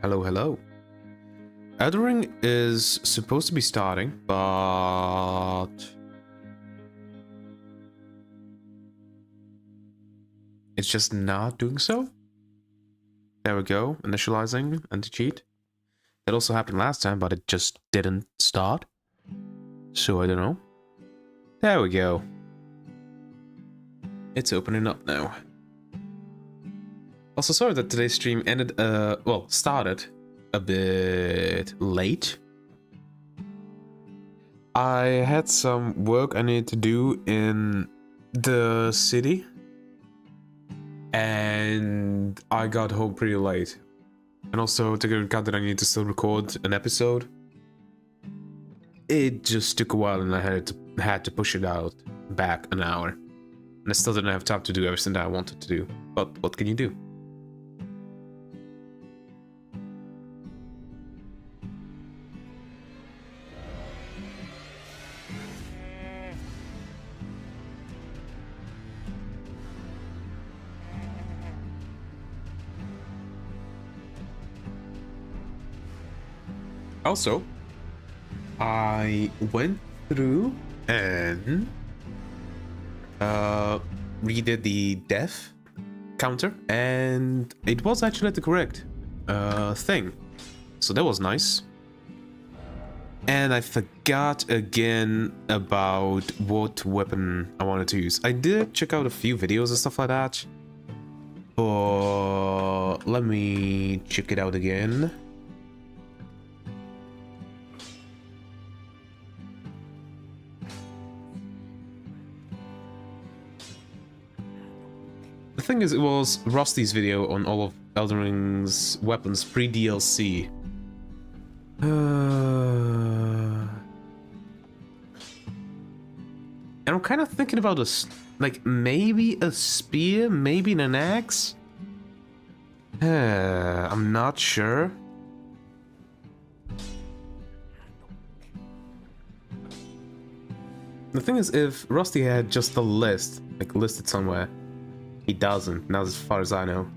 Hello, hello. Elden Ring is supposed to be starting, but it's just not doing so. There we go, initializing anti-cheat. That also happened last time, but it just didn't start. So I don't know. There we go. It's opening up now. Also, sorry that today's stream ended, started a bit late. I had some work I needed to do in the city, and I got home pretty late. And also, taking into account that I need to still record an episode, it just took a while and I had to push it out back an hour. And I still didn't have time to do everything that I wanted to do. But what can you do? Also, I went through and redid the death counter, and it was actually the correct thing. So that was nice. And I forgot again about what weapon I wanted to use. I did check out a few videos and stuff like that. But let me check it out again. The thing is, it was Rusty's video on all of Elden Ring's weapons pre-DLC. And I'm kind of thinking about like maybe a spear, maybe an axe. I'm not sure. The thing is, if Rusty had just a list, like listed somewhere, he doesn't, not as far as I know.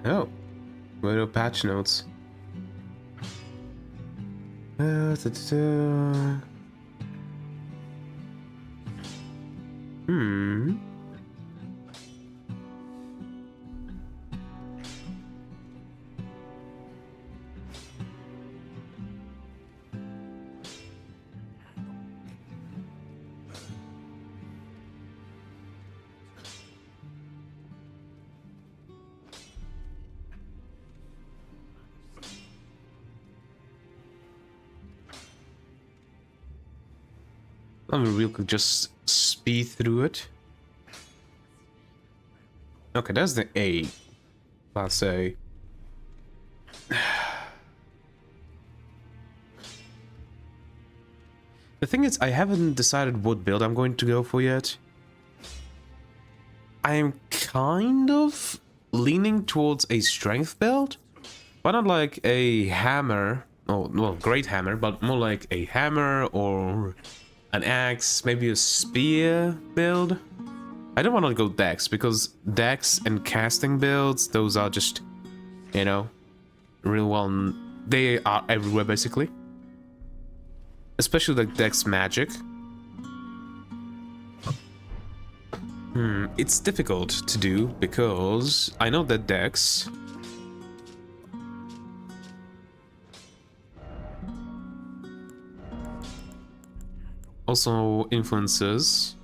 Oh, where are patch notes? Let me real quick just speed through it. Okay, that's the A. Class A. The thing is, I haven't decided what build I'm going to go for yet. I am kind of leaning towards a strength build, but not like a hammer. Oh, well, great hammer, but more like a hammer or an axe, maybe a spear build. I don't want to go dex, because dex and casting builds, those are just, you know, real well, they are everywhere basically. Especially like dex magic. It's difficult to do because I know that dex also influences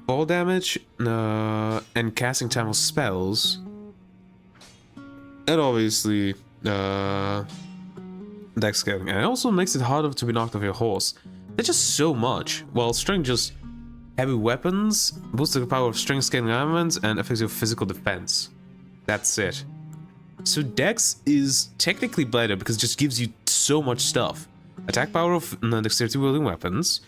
fall damage and casting time of spells, and obviously dex scaling, and it also makes it harder to be knocked off your horse. There's just so much. While strength, just heavy weapons boosts the power of strength scaling armaments and affects your physical defense. That's it. So dex is technically better because it just gives you so much stuff. Attack power of dexterity wielding weapons,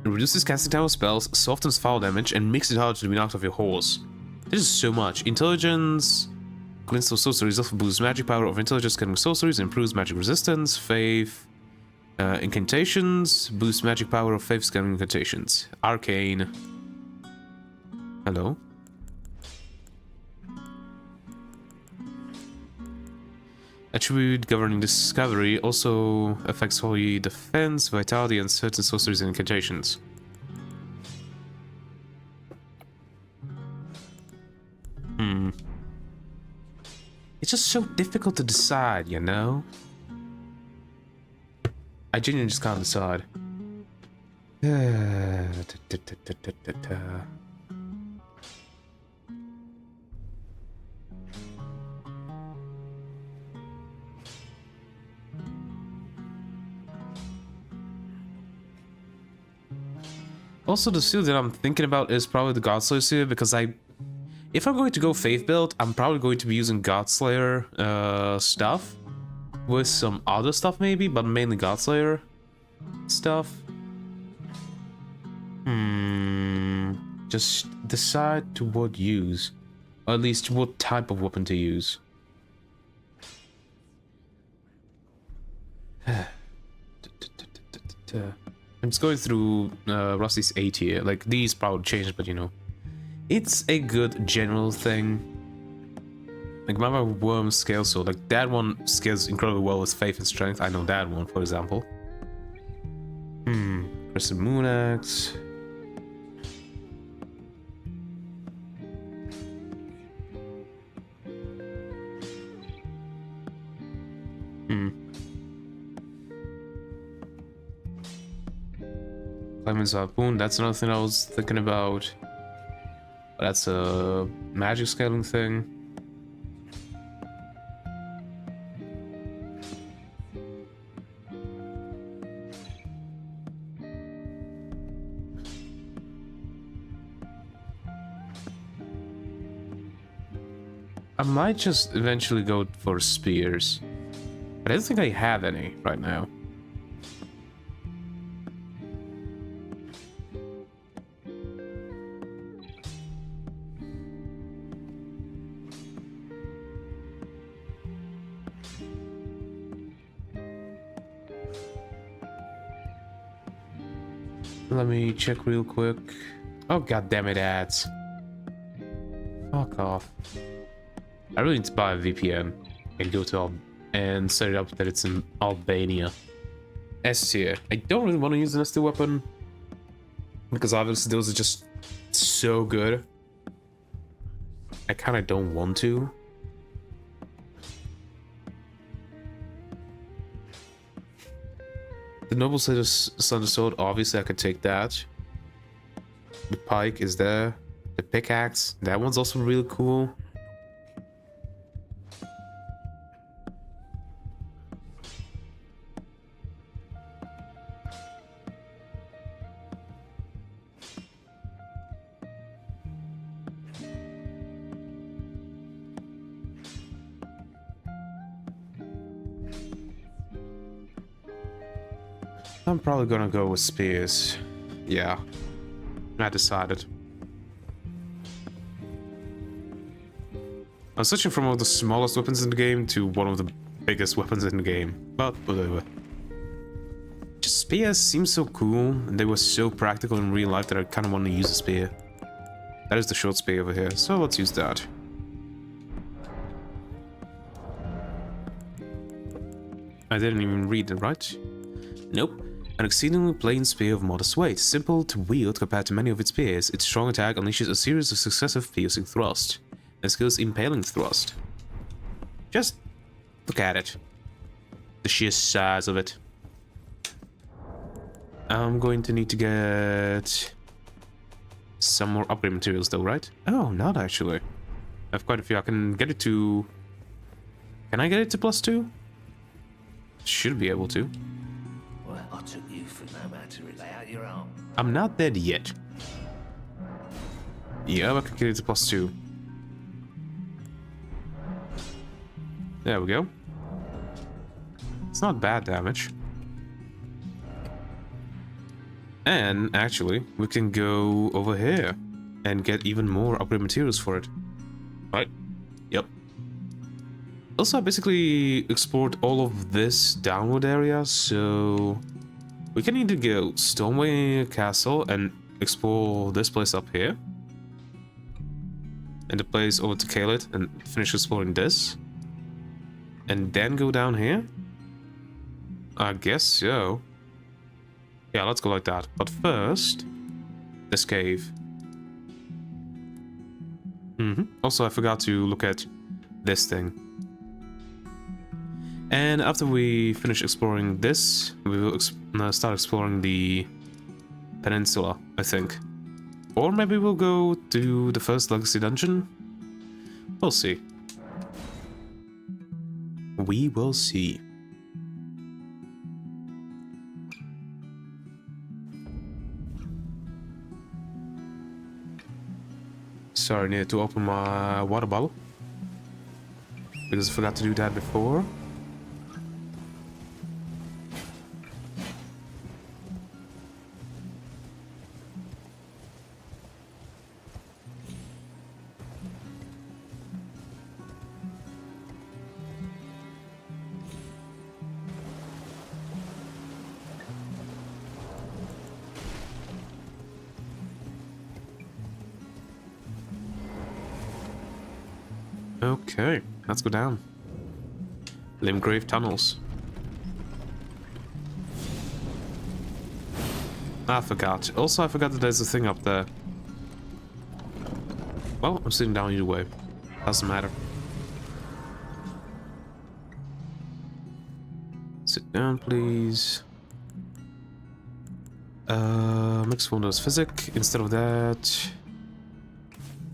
reduces casting time of spells, softens fall damage, and makes it harder to be knocked off your horse. This is so much. Intelligence, glints of sorceries, also boosts magic power of intelligence scaling sorceries, improves magic resistance, faith, incantations, boosts magic power of faith scaling incantations. Arcane. Hello. Attribute governing discovery also affects holy defense, vitality, and certain sorceries and incantations. It's just so difficult to decide, you know? I genuinely just can't decide. Also, the seal that I'm thinking about is probably the Godslayer seal, because if I'm going to go Faith build, I'm probably going to be using Godslayer stuff with some other stuff maybe, but mainly Godslayer stuff. Just decide to what use, or at least what type of weapon to use. I'm just going through Rusty's 8 here. Like, these probably changed, but you know, it's a good general thing. Like, my worm scales, so like that one scales incredibly well with faith and strength. I know that one, for example. Crescent Moon Axe. Clement's Harpoon, that's another thing I was thinking about. That's a magic scaling thing. I might just eventually go for spears. But I don't think I have any right now. Let me check real quick. Oh, god damn it, ads. Fuck off. I really need to buy a VPN and go to and set it up that it's in Albania. S tier. I don't really want to use an S tier weapon because obviously those are just so good. I kind of don't want to. The Noble Thunder Sword, obviously I could take that. The pike is there. The pickaxe, that one's also really cool. I'm probably gonna go with spears. Yeah, I decided. I was switching from one of the smallest weapons in the game to one of the biggest weapons in the game, but whatever. Just spears seem so cool, and they were so practical in real life that I kind of want to use a spear. That is the short spear over here, so let's use that. I didn't even read it, right? Nope. An exceedingly plain spear of modest weight, simple to wield compared to many of its peers. Its strong attack unleashes a series of successive piercing thrusts, and skills impaling thrust. Just look at it. The sheer size of it. I'm going to need to get some more upgrade materials though, right? Oh, not actually. I have quite a few. I can get it to... Can I get it to +2? Should be able to. Well, I took you for no man to lay out your arm. I'm not dead yet. Yeah, I can get it to +2. There we go. It's not bad damage. And actually, we can go over here and get even more upgrade materials for it. Right? Yep. Also, I basically explored all of this downward area, so we can either go Stormway Castle and explore this place up here, and the place over to Kalit and finish exploring this, and then go down here. I guess so. Yeah, let's go like that. But first, this cave. Also, I forgot to look at this thing. And after we finish exploring this, we will start exploring the peninsula, I think. Or maybe we'll go to the first legacy dungeon. We'll see. We will see. Sorry, I needed to open my water bottle. Because I forgot to do that before. Okay, let's go down. Limgrave tunnels. I forgot. Also, I forgot that there's a thing up there. Well, I'm sitting down either way. Doesn't matter. Sit down, please. Mix Windows Physic. Instead of that...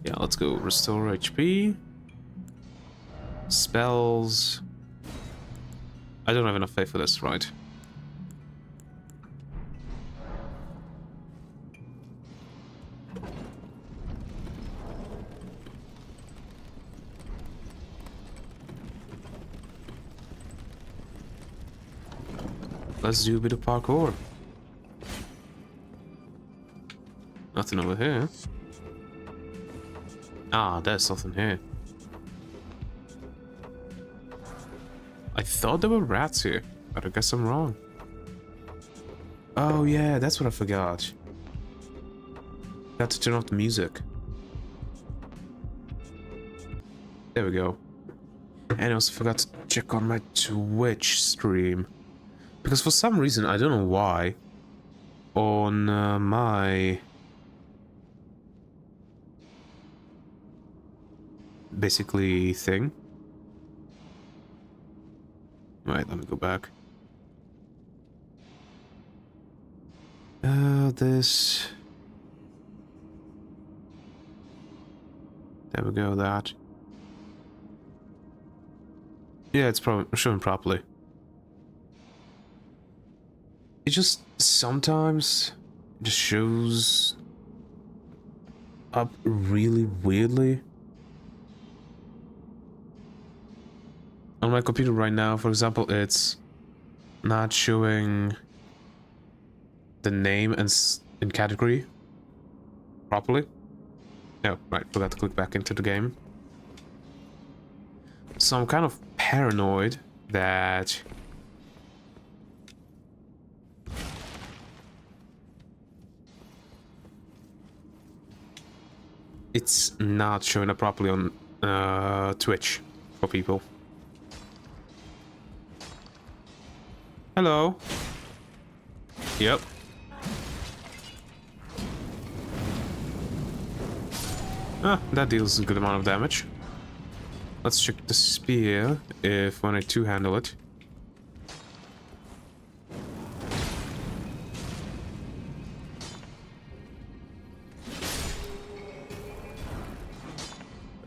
Yeah, let's go restore HP. Spells. I don't have enough faith for this, right? Let's do a bit of parkour. Nothing over here. Ah, there's something here. I thought there were rats here, but I guess I'm wrong. Oh yeah, that's what I forgot. Got to turn off the music. There we go. And I also forgot to check on my Twitch stream. Because for some reason, I don't know why, on my... basically thing. Right, let me go back. This... There we go, that. Yeah, it's probably showing properly. It just sometimes just shows up really weirdly. On my computer right now, for example, it's not showing the name and category properly. No, right, forgot to click back into the game. So I'm kind of paranoid that it's not showing up properly on Twitch for people. Hello. Yep. Ah, that deals a good amount of damage. Let's check the spear if when I two-handle it.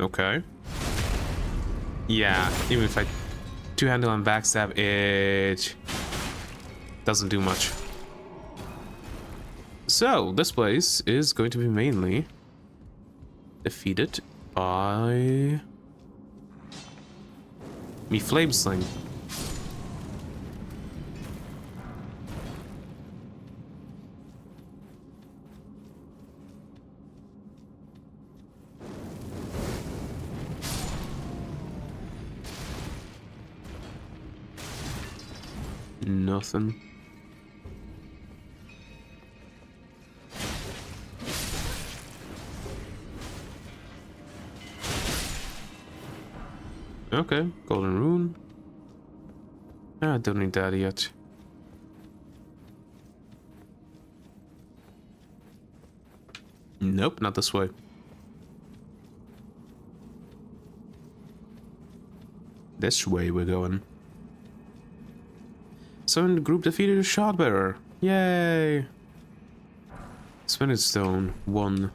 Okay. Yeah, even if I two-handle and backstab, it doesn't do much. So, this place is going to be mainly defeated by me Flamesling. Nothing. Okay, golden rune. I don't need that yet. Nope, not this way. This way we're going. So in the group defeated a shard bearer. Yay! Spinning stone, 1.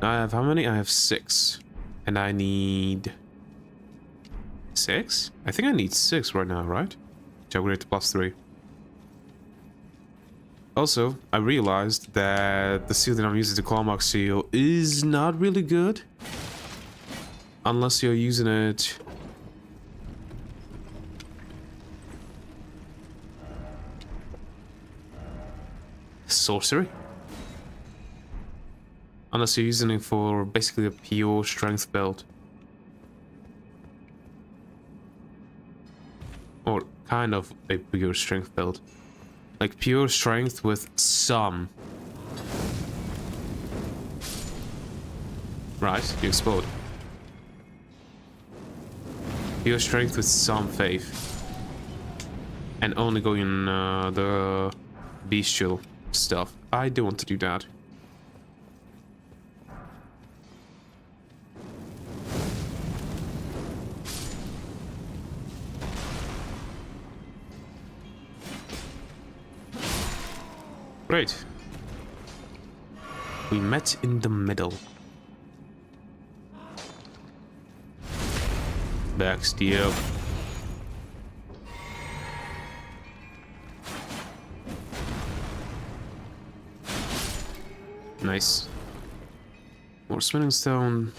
I have how many? I have 6. And I need 6? I think I need 6 right now, right? To upgrade to +3. Also, I realized that the seal that I'm using, the Clawmark seal, is not really good. Unless you're using it... sorcery? Unless you're using it for basically a pure strength belt. Or kind of a pure strength belt. Like pure strength with some. Right, you explode. Pure strength with some faith. And only going the bestial stuff. I do want to do that. Great. We met in the middle. Backstab. Nice. More spinning stone.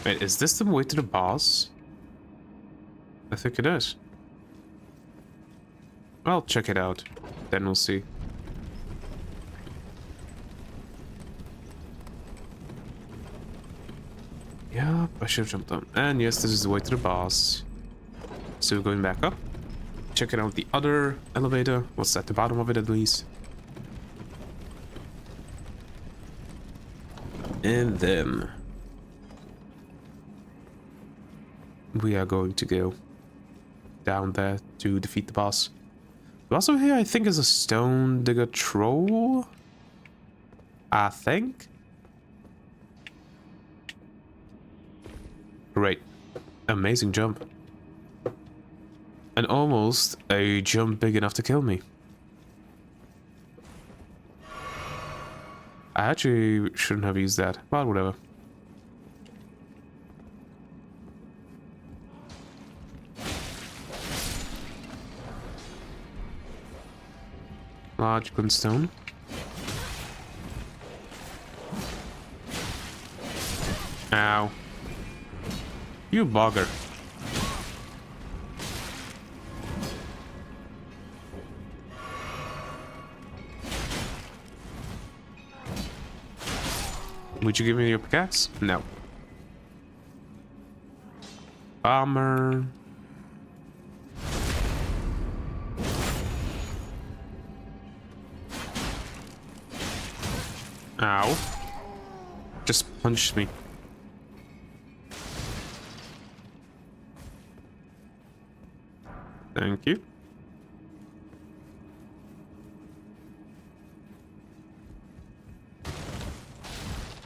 Wait, is this the way to the boss? I think it is. Well, check it out. Then we'll see. Yep, I should have jumped on. And yes, this is the way to the boss. So we're going back up. Checking out the other elevator. What's at the bottom of it at least. And then we are going to go down there to defeat the boss. Also here, I think, is a stone digger troll. I think. Great. Amazing jump. And almost a jump big enough to kill me. I actually shouldn't have used that, but whatever. Large glintstone. Ow. You bugger. Would you give me your pickaxe? No. Armor. Ow. Just punched me. Thank you.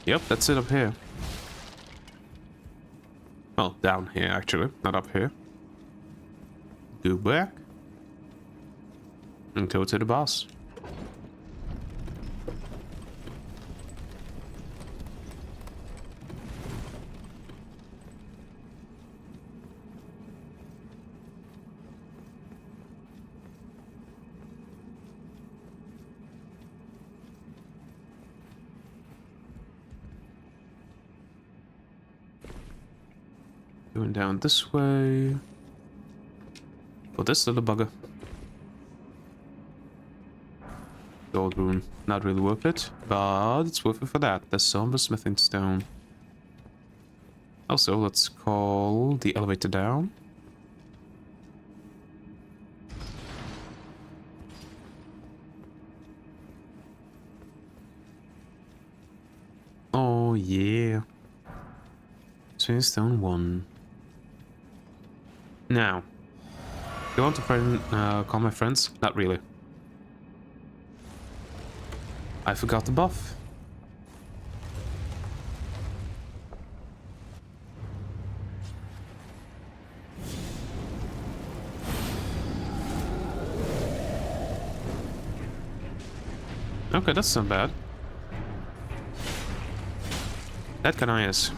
Yep, that's it up here. Well, down here actually, not up here. Go back. And go to the boss. Going down this way. For this little bugger. Gold rune. Not really worth it, but it's worth it for that. The somber smithing stone. Also, let's call the elevator down. Oh yeah. Smithing stone 1. Now, do you want to call my friends? Not really. I forgot the buff. Okay, that's not bad. That kind of is.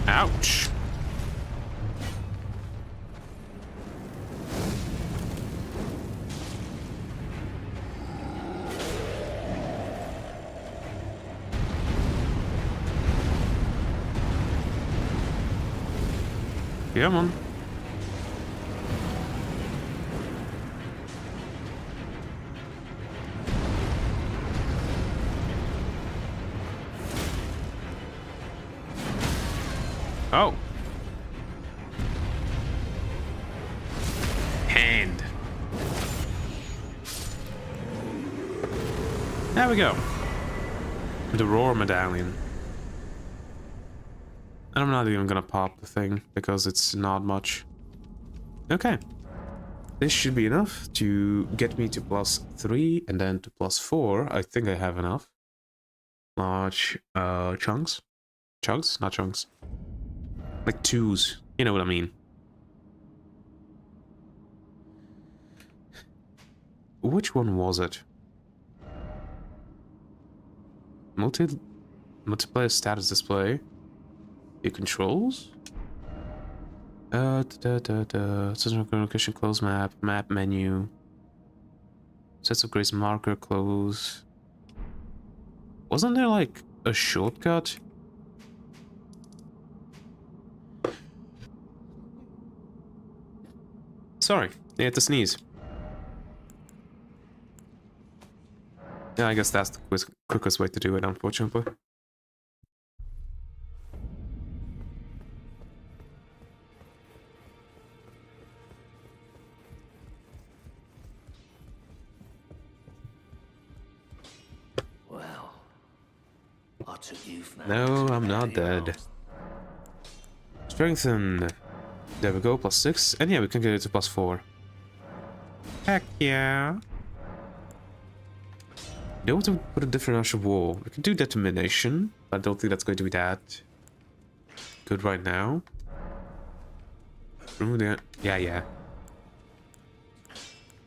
Ouch. Come on. Oh. Hand. There we go. The Roar Medallion. And I'm not even gonna pop the thing because it's not much. Okay. This should be enough to get me to +3 and then to +4. I think I have enough. Large chunks. Chunks? Not chunks. Like twos. You know what I mean. Which one was it? Multiplayer status display. Your controls? Location, close map, map menu. Sets of grace marker, close. Wasn't there like a shortcut? Sorry, I had to sneeze. Yeah, I guess that's the quickest way to do it, unfortunately. Well, I took you for an No, amateur I'm not without your dead. arms. Strengthen. There we go, +6. And yeah, we can get it to +4. Heck yeah. You know what to put a differential wall? We can do determination. I don't think that's going to be that good right now. Remove that. Yeah.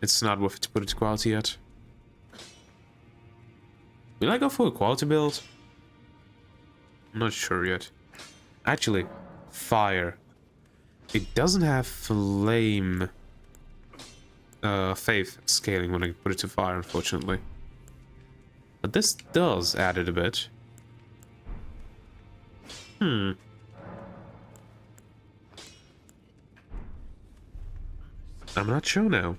It's not worth it to put it to quality yet. Will I go for a quality build? I'm not sure yet. Actually, fire. It doesn't have flame faith scaling when I put it to fire, unfortunately. But this does add it a bit. I'm not sure now.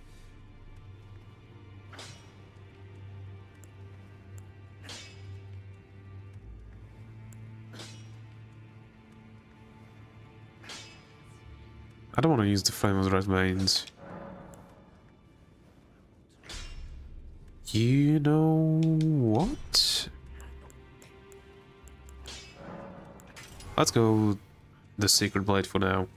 I don't want to use the flame of the red veins. You know what? Let's go the secret blade for now.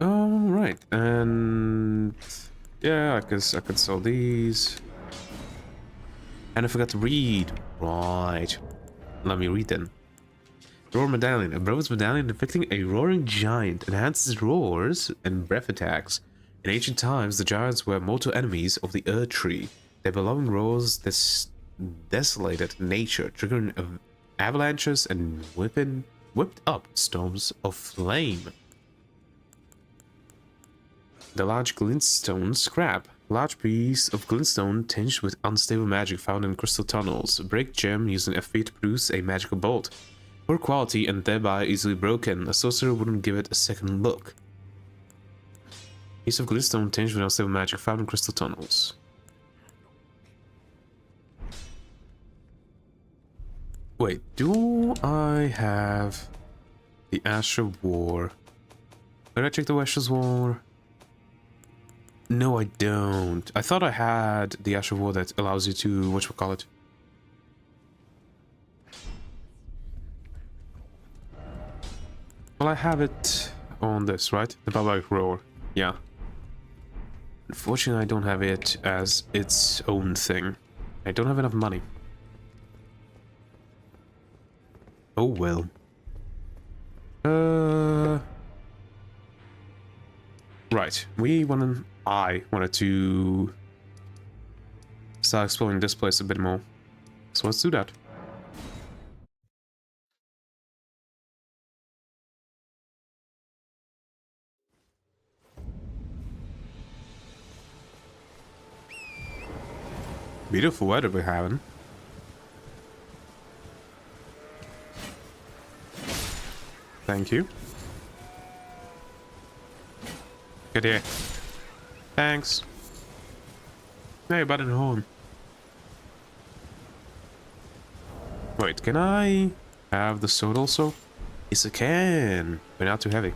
Alright, and yeah, I could sell these. And I forgot to read. Right. Let me read then. Roar Medallion. A bronze medallion depicting a roaring giant enhances roars and breath attacks. In ancient times, the giants were mortal enemies of the Earth Tree. Their belonging roars desolated nature, triggering avalanches and whipped up storms of flame. The large glintstone scrap. Large piece of glintstone tinged with unstable magic found in crystal tunnels. Break gem using FP to produce a magical bolt. Poor quality and thereby easily broken. A sorcerer wouldn't give it a second look. Piece of glintstone tinged with unstable magic found in crystal tunnels. Wait, do I have the Asher War? Did I check the Asher's War? No, I don't. I thought I had the Asher War that allows you to, whatchamacallit. Well, I have it on this, right? The Barbaric Roar. Yeah. Unfortunately, I don't have it as its own thing. I don't have enough money. Oh well. Right. I wanted to start exploring this place a bit more. So let's do that. Beautiful weather we're having. Thank you. Get here. Thanks. Hey, button horn. Wait, can I have the sword also? Yes, I can. But not too heavy.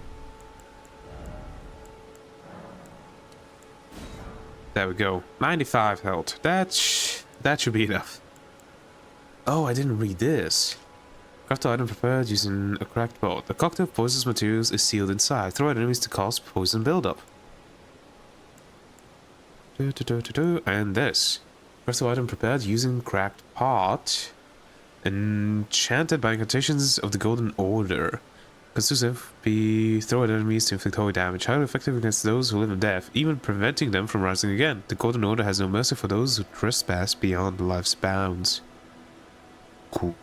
There we go. 95 health. That should be enough. Oh, I didn't read this. Craft the item prepared using a cracked pot. The cocktail of poisonous materials is sealed inside. Throw at enemies to cause poison buildup. And this. Craft the item prepared using cracked pot. Enchanted by incantations of the Golden Order. Conclusive, be throw at enemies to inflict holy damage. Highly effective against those who live in death, even preventing them from rising again. The Golden Order has no mercy for those who trespass beyond life's bounds. Cool.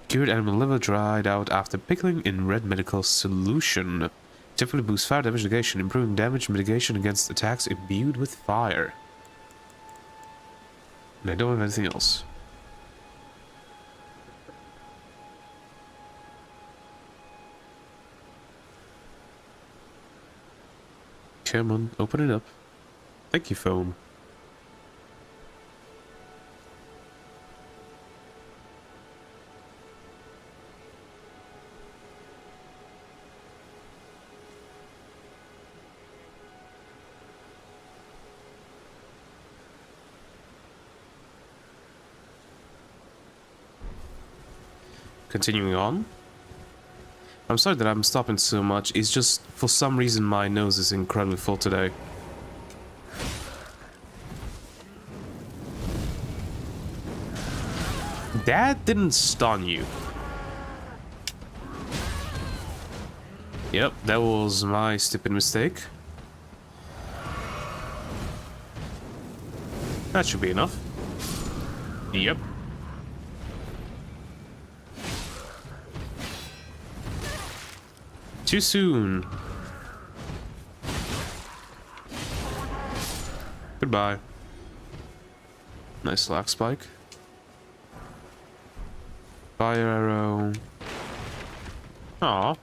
Cured animal liver dried out after pickling in red medical solution. Typically boosts fire damage negation, improving damage mitigation against attacks imbued with fire. And I don't have anything else. Come on, open it up. Thank you, phone. Continuing on. I'm sorry that I'm stopping so much. It's just, for some reason, my nose is incredibly full today. That didn't stun you. Yep, that was my stupid mistake. That should be enough. Yep. Too soon. Goodbye. Nice lag spike. Fire arrow. Aw.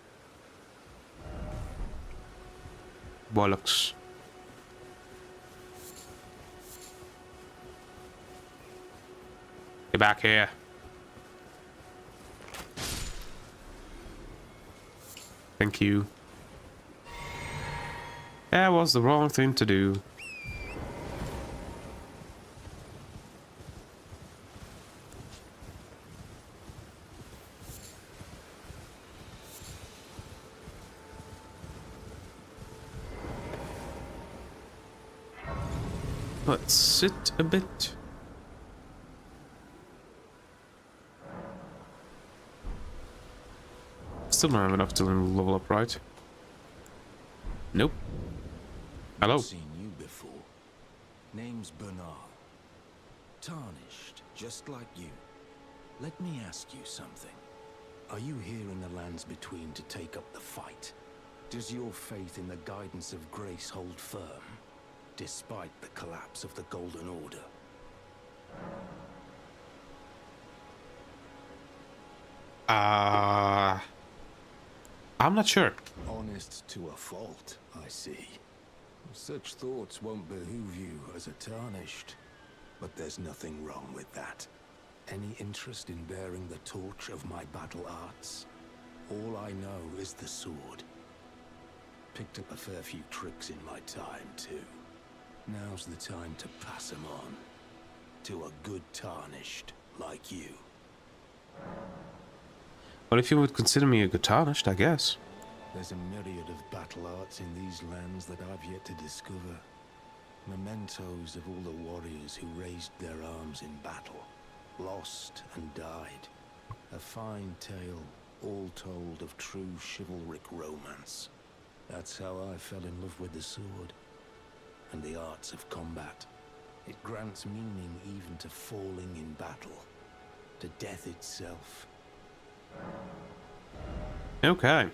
Bollocks. Get back here. Thank you. That was the wrong thing to do. Let's sit a bit. Still don't have enough to level up, right? Nope. Hello. I've seen you before. Name's Bernard. Tarnished, just like you. Let me ask you something. Are you here in the lands between to take up the fight? Does your faith in the guidance of grace hold firm, despite the collapse of the Golden Order? I'm not sure. Honest to a fault, I see. Such thoughts won't behoove you as a Tarnished. But there's nothing wrong with that. Any interest in bearing the torch of my battle arts? All I know is the sword. Picked up a fair few tricks in my time, too. Now's the time to pass them on. To a good Tarnished like you. Well, if you would consider me a good Tarnished, I guess. There's a myriad of battle arts in these lands that I've yet to discover. Mementos of all the warriors who raised their arms in battle, lost and died. A fine tale, all told of true chivalric romance. That's how I fell in love with the sword and the arts of combat. It grants meaning even to falling in battle, to death itself. Okay.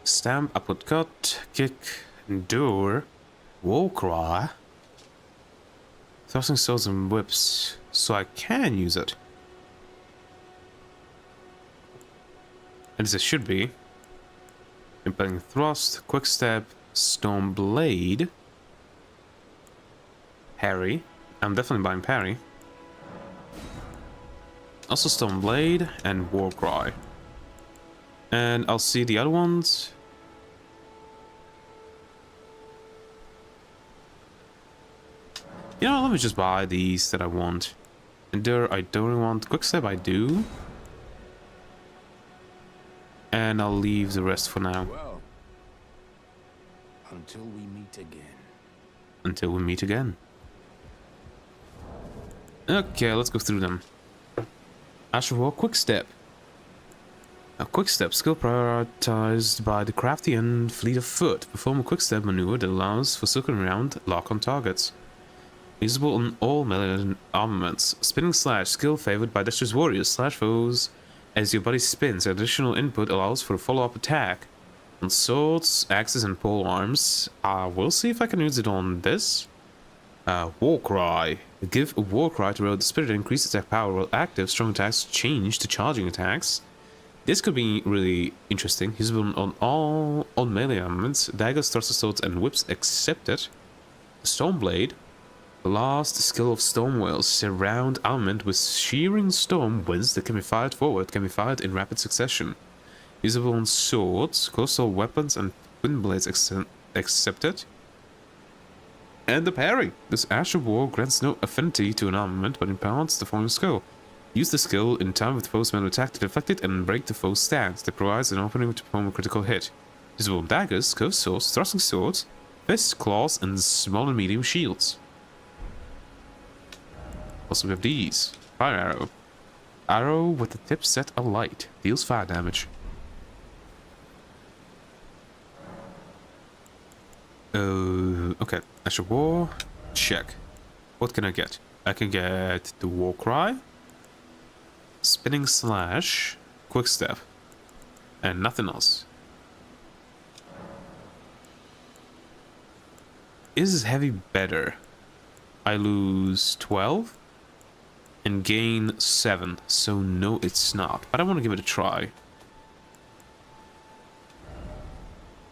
Stamp, upward cut, kick, endure, war cry. Thrusting swords and whips, so I can use it. As it should be. Impelling thrust, quick step, storm blade, parry. I'm definitely buying parry. Also storm blade and war cry. And I'll see the other ones. You know, let me just buy these that I want. Endure, I don't want. Quickstep, I do. And I'll leave the rest for now. Well, until we meet again. Until we meet again. Okay, let's go through them. Asher War Quickstep. A quickstep skill prioritized by the crafty and fleet of foot. Perform a quickstep maneuver that allows for circling around lock on targets. Usable on all melee armaments. Spinning slash, skill favored by dexterous warriors slash foes. As your body spins, additional input allows for a follow-up attack. On swords, axes, and pole arms. We'll see if I can use it on this. War Cry. Give a War Cry to roll the spirit and increase attack power while active. Strong attacks change to charging attacks. This could be really interesting. Usable on all melee armaments. Daggers, thrusters, swords, and whips accepted. Storm Blade. The last skill of Storm Whales. Surround armament with shearing storm winds that can be fired forward, can be fired in rapid succession. Usable on swords, coastal weapons, and twin blades accepted. And the parry. This Asher War grants no affinity to an armament, but imparts the following skill. Use the skill in time with foe's melee attack to deflect it and break the foe's stance. That provides an opening to perform a critical hit. Usable on daggers, curved swords, thrusting swords, fists, claws, and small and medium shields. Also we have these. Fire arrow. Arrow with the tip set alight. Deals fire damage. Okay. Asher War. Check. What can I get? I can get the War Cry. Spinning slash. Quick step. And nothing else. Is heavy better? I lose 12. And gain 7, so no it's not. But I want to give it a try.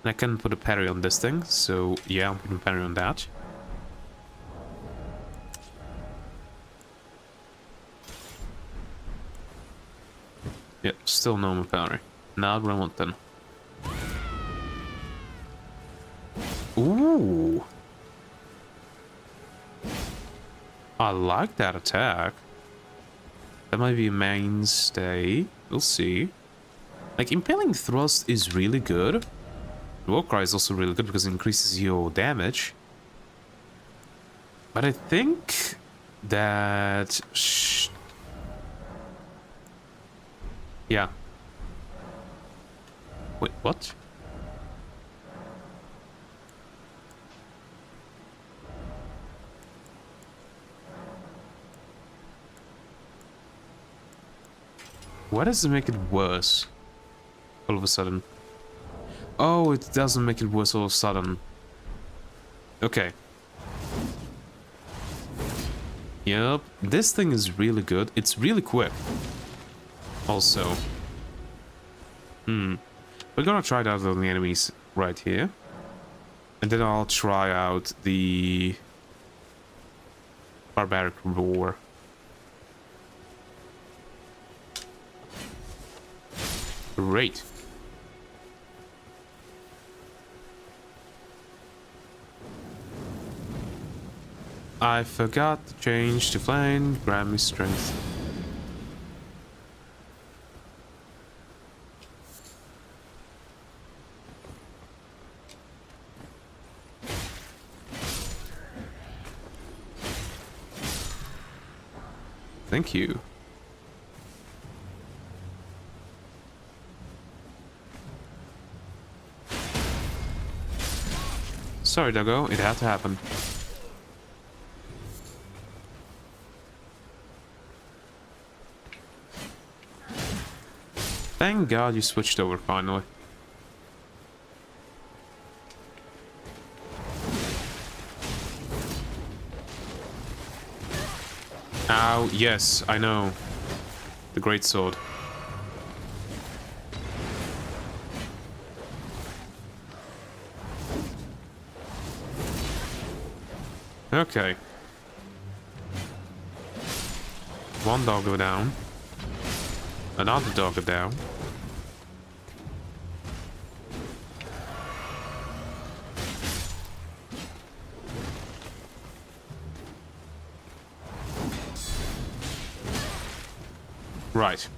And I can put a parry on this thing, so yeah, I'm putting a parry on that. Yep, still normal parry. Not what I want then. Ooh! I like that attack. That might be a mainstay. We'll see. Like, Impaling Thrust is really good. War Cry is also really good because it increases your damage. But I think that... yeah. Wait, what? Why does it make it worse all of a sudden? Oh, it doesn't make it worse all of a sudden. Okay. Yep, this thing is really good. It's really quick. Also. We're gonna try it out on the enemies right here. And then I'll try out the Barbaric Roar. Great. I forgot to change to flame, grant me strength. Thank you. Sorry, Doggo, it had to happen. Thank God you switched over finally. Ow, yes, I know. The great sword. Okay. One doggo down. Another doggo down. Right.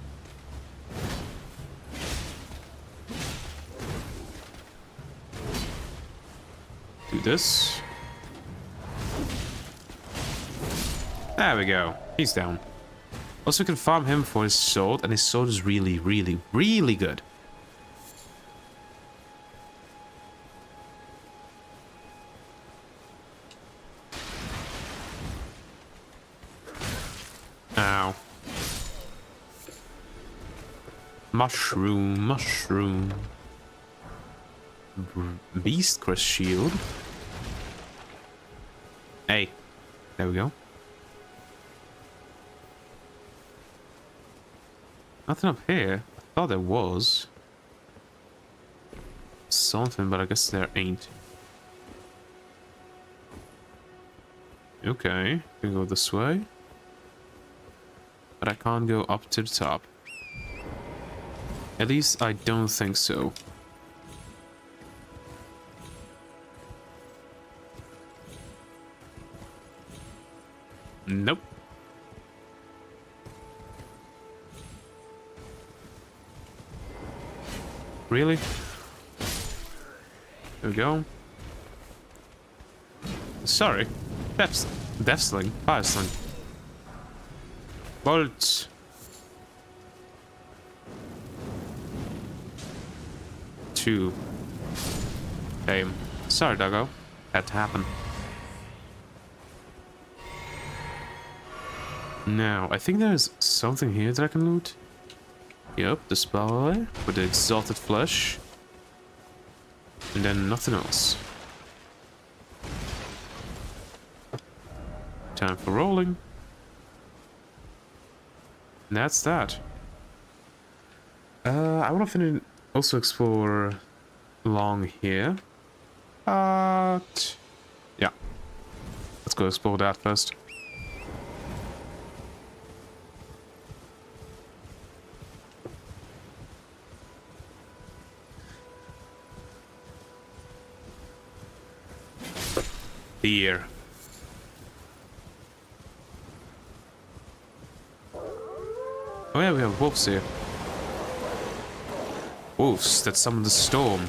Do this. There we go. He's down. Also, we can farm him for his sword, and his sword is really, really, really good. Ow. Mushroom, mushroom. Beast Crest Shield. Hey. There we go. Nothing up here. I thought there was something, but I guess there ain't. Okay, can go this way. But I can't go up to the top. At least I don't think so. Nope. Really? There we go. Sorry. Death Sling. Fire Sling. Bolts. Two. Damn. Sorry, doggo. Had to happen. Now, I think there's something here that I can loot. Yep, the spy with the exalted flesh. And then nothing else. Time for rolling. And that's that. I want to also explore along here. But yeah. Let's go explore that first. Here. Oh yeah, we have wolves here. Wolves that summon the storm.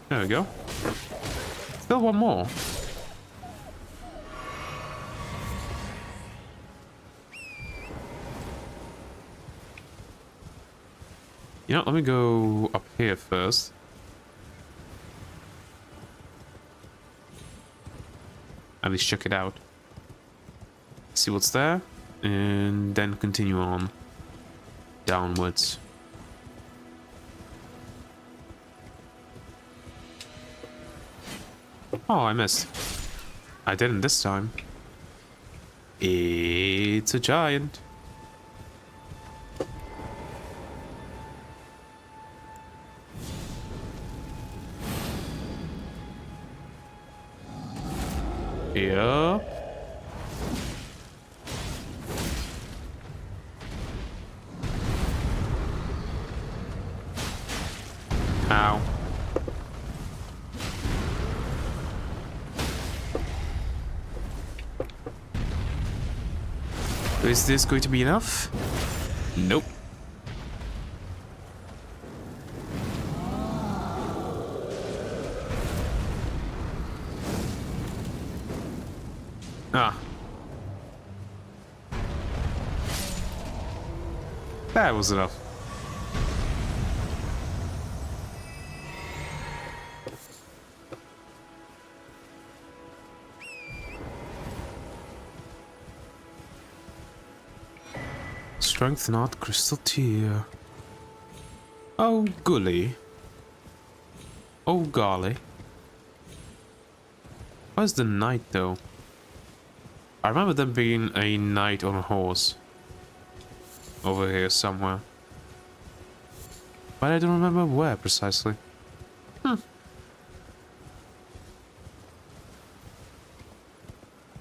There we go. Still one more. You know, let me go up here first. At least check it out. See what's there. And then continue on downwards. Oh, I missed. I didn't this time. It's a giant. Yep. Ow. Is this going to be enough? Nope. Ah. That was enough. Strength not crystal tear. Oh, golly. Oh golly. Where's the knight though? I remember them being a knight on a horse. Over here somewhere. But I don't remember where precisely.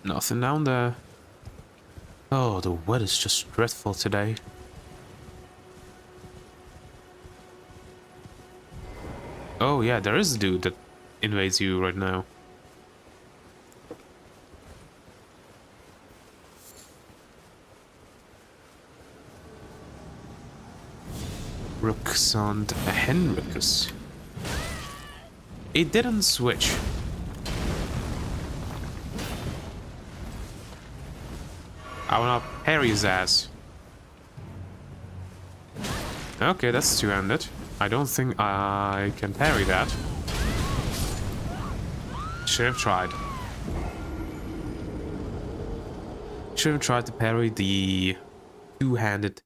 Nothing down there. Oh, the weather's just dreadful today. Oh yeah, there is a dude that invades you right now. Ruxand Henricus. It didn't switch. I wanna parry his ass. Okay, that's two-handed. I don't think I can parry that. Should have tried. Should have tried to parry the two-handed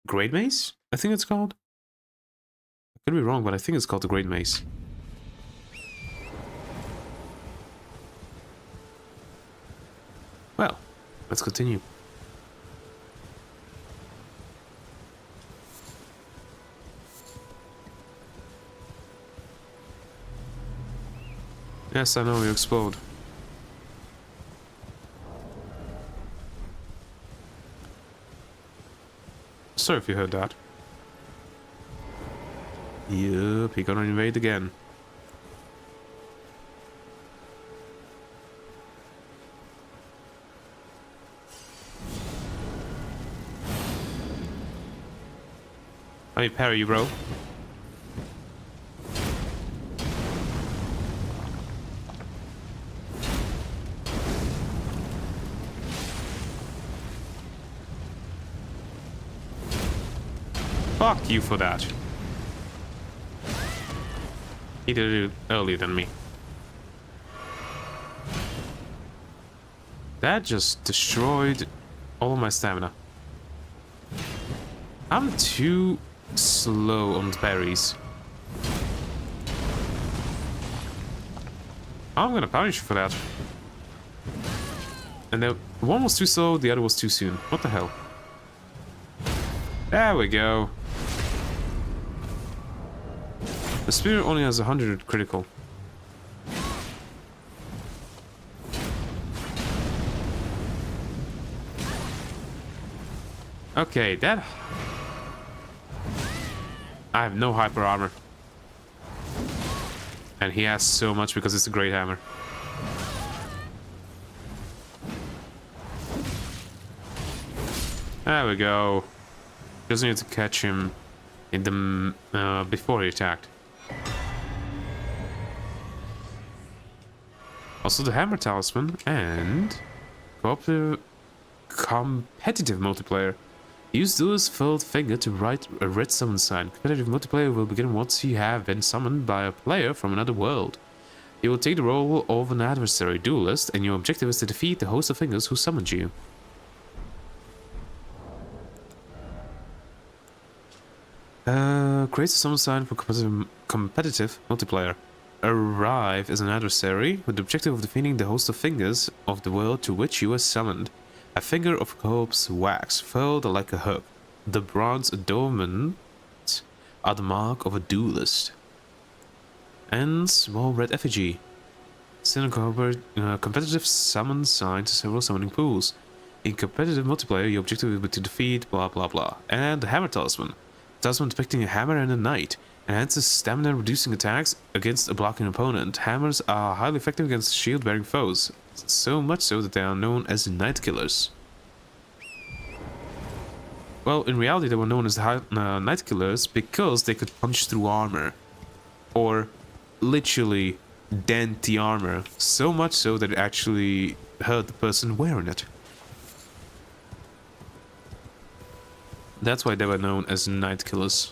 Great Mace? I think it's called. I could be wrong, but I think it's called the Great Mace. Well, let's continue. Yes, I know you explode. Sorry if you heard that. Yup, he gonna invade again. Let me parry you, bro. Fuck you for that. He did it earlier than me. That just destroyed all of my stamina. I'm too slow on the berries. I'm gonna punish you for that. And the one was too slow, the other was too soon. What the hell? There we go. The spear only has 100 critical. Okay, that... I have no hyper armor. And he has so much because it's a great hammer. There we go. Just need to catch him in the before he attacked. Also the hammer talisman and competitive multiplayer. Use Duel's filled finger to write a red summon sign. Competitive multiplayer will begin once you have been summoned by a player from another world. You will take the role of an adversary duelist, and your objective is to defeat the host of fingers who summoned you. Create a summon sign for competitive multiplayer. Arrive as an adversary with the objective of defeating the host of fingers of the world to which you are summoned. A finger of corpse wax, furled like a hook. The bronze adornments are the mark of a duelist. And small red effigy. Send a competitive summon sign to several summoning pools. In competitive multiplayer, your objective will be to defeat blah blah blah. And the hammer talisman. Talisman depicting a hammer and a knight. Enhances stamina, reducing attacks against a blocking opponent. Hammers are highly effective against shield-bearing foes. So much so that they are known as Night Killers. Well, in reality they were known as Night Killers because they could punch through armor. Or literally dent the armor. So much so that it actually hurt the person wearing it. That's why they were known as Night Killers.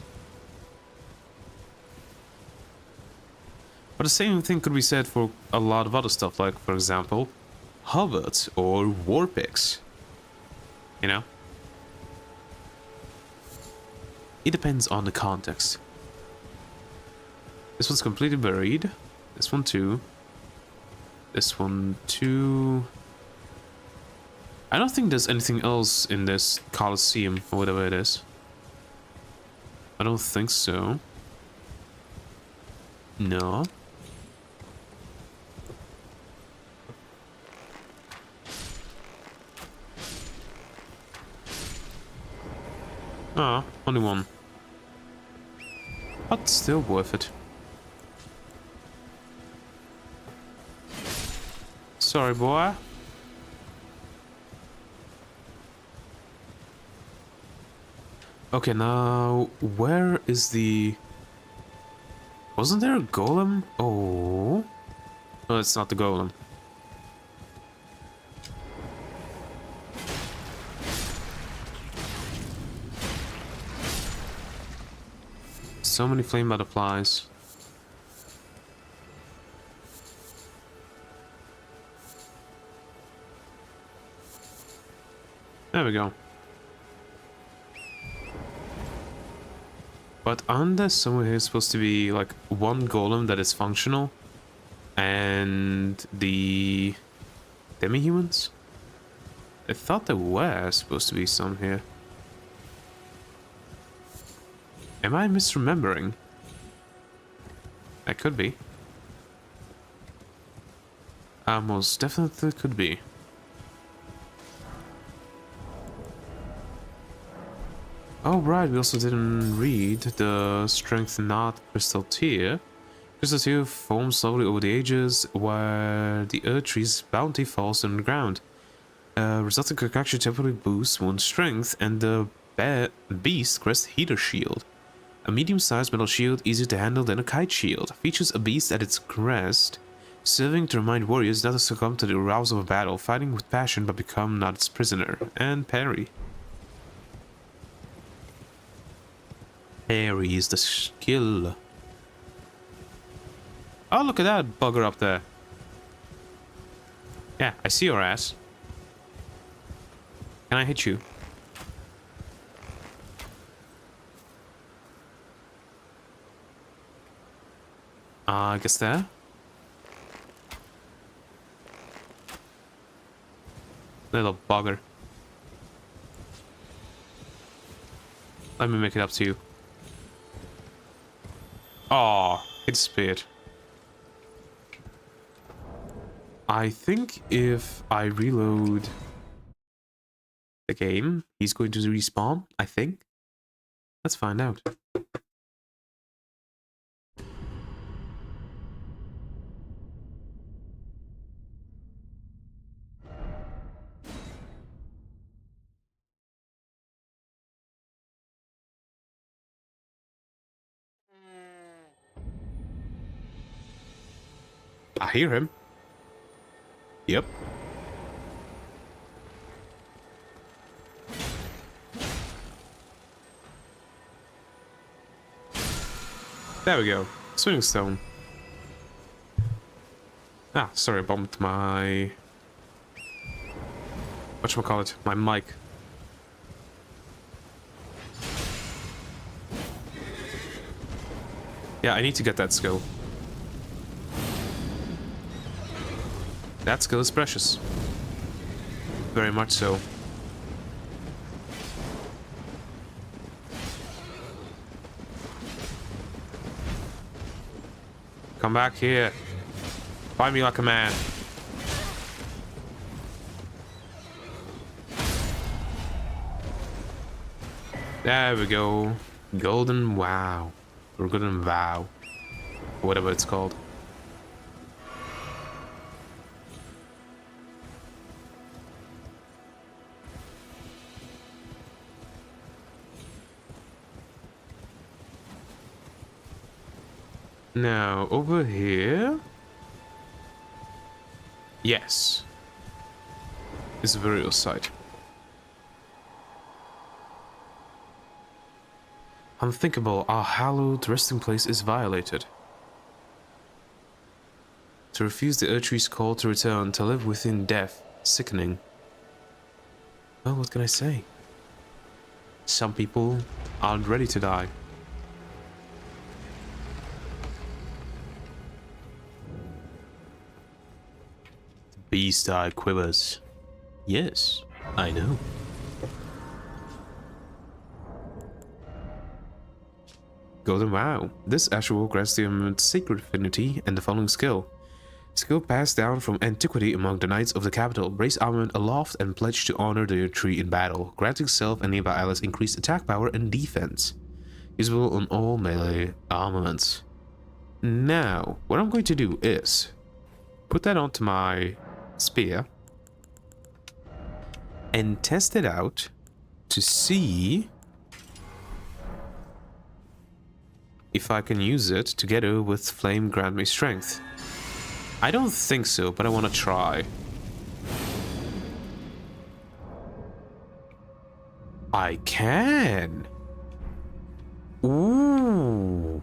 But the same thing could be said for a lot of other stuff, like, for example, halberds or war picks. You know? It depends on the context. This one's completely buried. This one too. This one too. I don't think there's anything else in this Colosseum or whatever it is. I don't think so. No. Ah, only one. But still worth it. Sorry, boy. Okay, now where is the... Wasn't there a golem? Oh. No, it's not the golem. So many flame butterflies. There we go. But aren't there somewhere here supposed to be like one golem that is functional? And the demi-humans? I thought there were supposed to be some here. Am I misremembering? That could be. Most definitely could be. Oh right, we also didn't read the Strength Knot Crystal Tear. Crystal Tear forms slowly over the ages where the Earth Tree's bounty falls on the ground. Resulting concoction temporarily boosts one's strength, and the beast crests Heater Shield. A medium-sized metal shield, easier to handle than a kite shield, features a beast at its crest, serving to remind warriors not to succumb to the arousal of battle, fighting with passion but become not its prisoner. And parry. Parry is the skill. Oh, look at that bugger up there. Yeah, I see your ass. Can I hit you? I guess there. Little bugger. Let me make it up to you. Oh, it disappeared. I think if I reload the game, he's going to respawn, I think. Let's find out. I hear him. Yep. There we go. Swing stone. Ah, sorry, I bumped my... whatchamacallit? My mic. Yeah, I need to get that skill. That skill is precious. Very much so. Come back here. Fight me like a man. There we go. Golden wow. Or golden vow. Whatever it's called. Now, over here... Yes. Is a burial site. Unthinkable, our hallowed resting place is violated. To refuse the Erdtree's call to return, to live within death, sickening. Well, what can I say? Some people aren't ready to die. Beast eye quivers. Yes, I know. Golden Vow. This actual grants the amulet sacred affinity and the following skill. Skill passed down from antiquity among the knights of the capital. Raise armament aloft and pledge to honor the tree in battle, granting self and nearby allies increased attack power and defense. Usable on all melee armaments. Now, what I'm going to do is put that onto my spear and test it out to see if I can use it together with Flame grant me strength. I don't think so, but I want to try. I can! Ooh!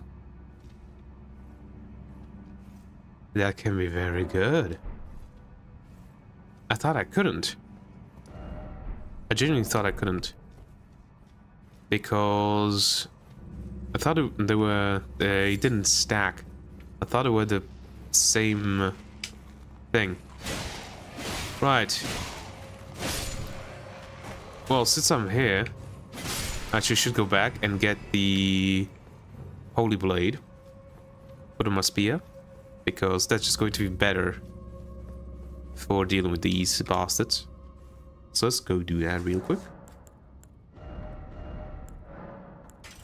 That can be very good. I thought I couldn't. I genuinely thought I couldn't. Because I thought they didn't stack. I thought they were the same thing. Right. Well, since I'm here, I actually should go back and get the Holy Blade. Put on my spear. Because that's just going to be better for dealing with these bastards. So let's go do that real quick.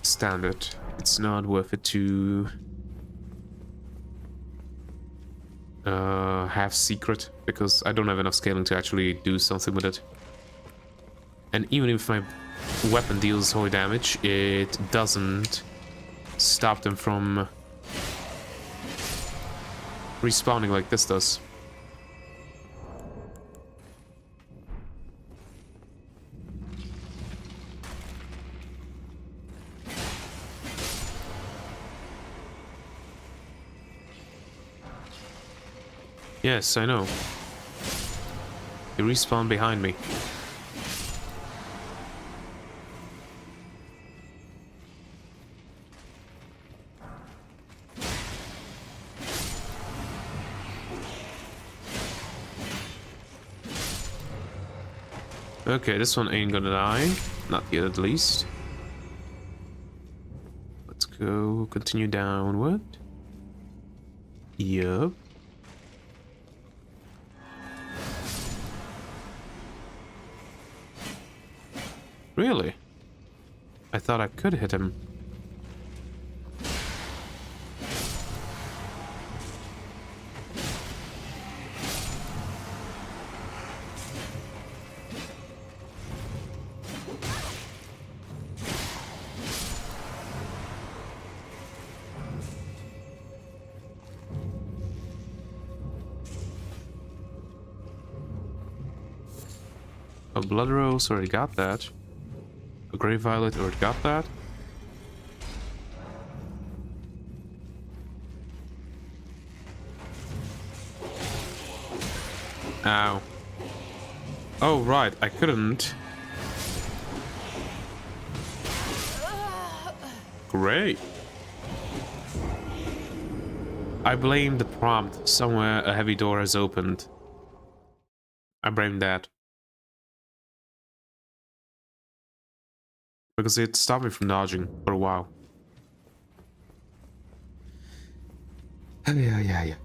Standard. It's not worth it to have secret because I don't have enough scaling to actually do something with it. And even if my weapon deals holy damage, it doesn't stop them from respawning like this does. Yes, I know. They respawn behind me. Okay, this one ain't gonna die. Not yet, at least. Let's go continue downward. Yup. Really? I thought I could hit him. A Blood Rose, already got that. A Grey Violet, already got that. Ow. Oh, right, I couldn't. Great. I blame the prompt. Somewhere a heavy door has opened. I blame that. Because it stopped me from dodging for a while. Yeah.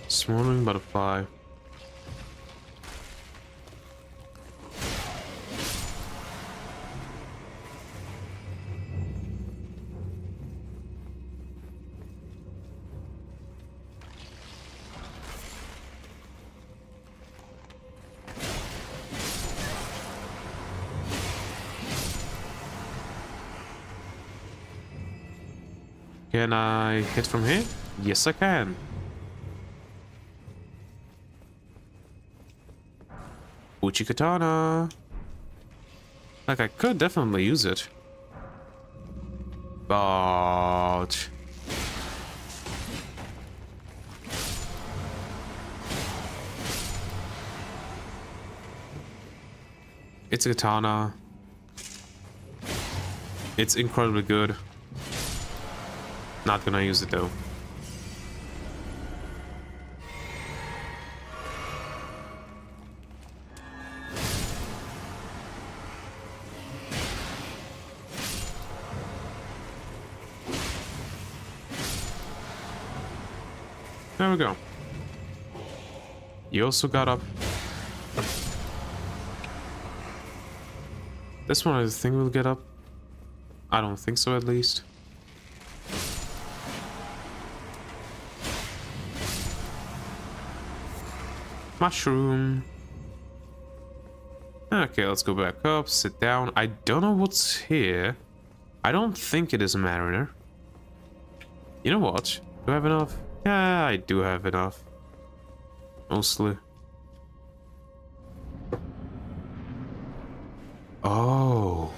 Smoldering butterfly. Can I hit from here? Yes, I can. Uchi Katana. Like, I could definitely use it. But... it's a katana. It's incredibly good. Not gonna use it though. There we go. You also got up. This one I think will get up. I don't think so, at least. Mushroom. Okay, let's go back up, sit down. I don't know what's here. I don't think it is a mariner. You know what? Do I have enough? Yeah, I do have enough. Mostly. Oh.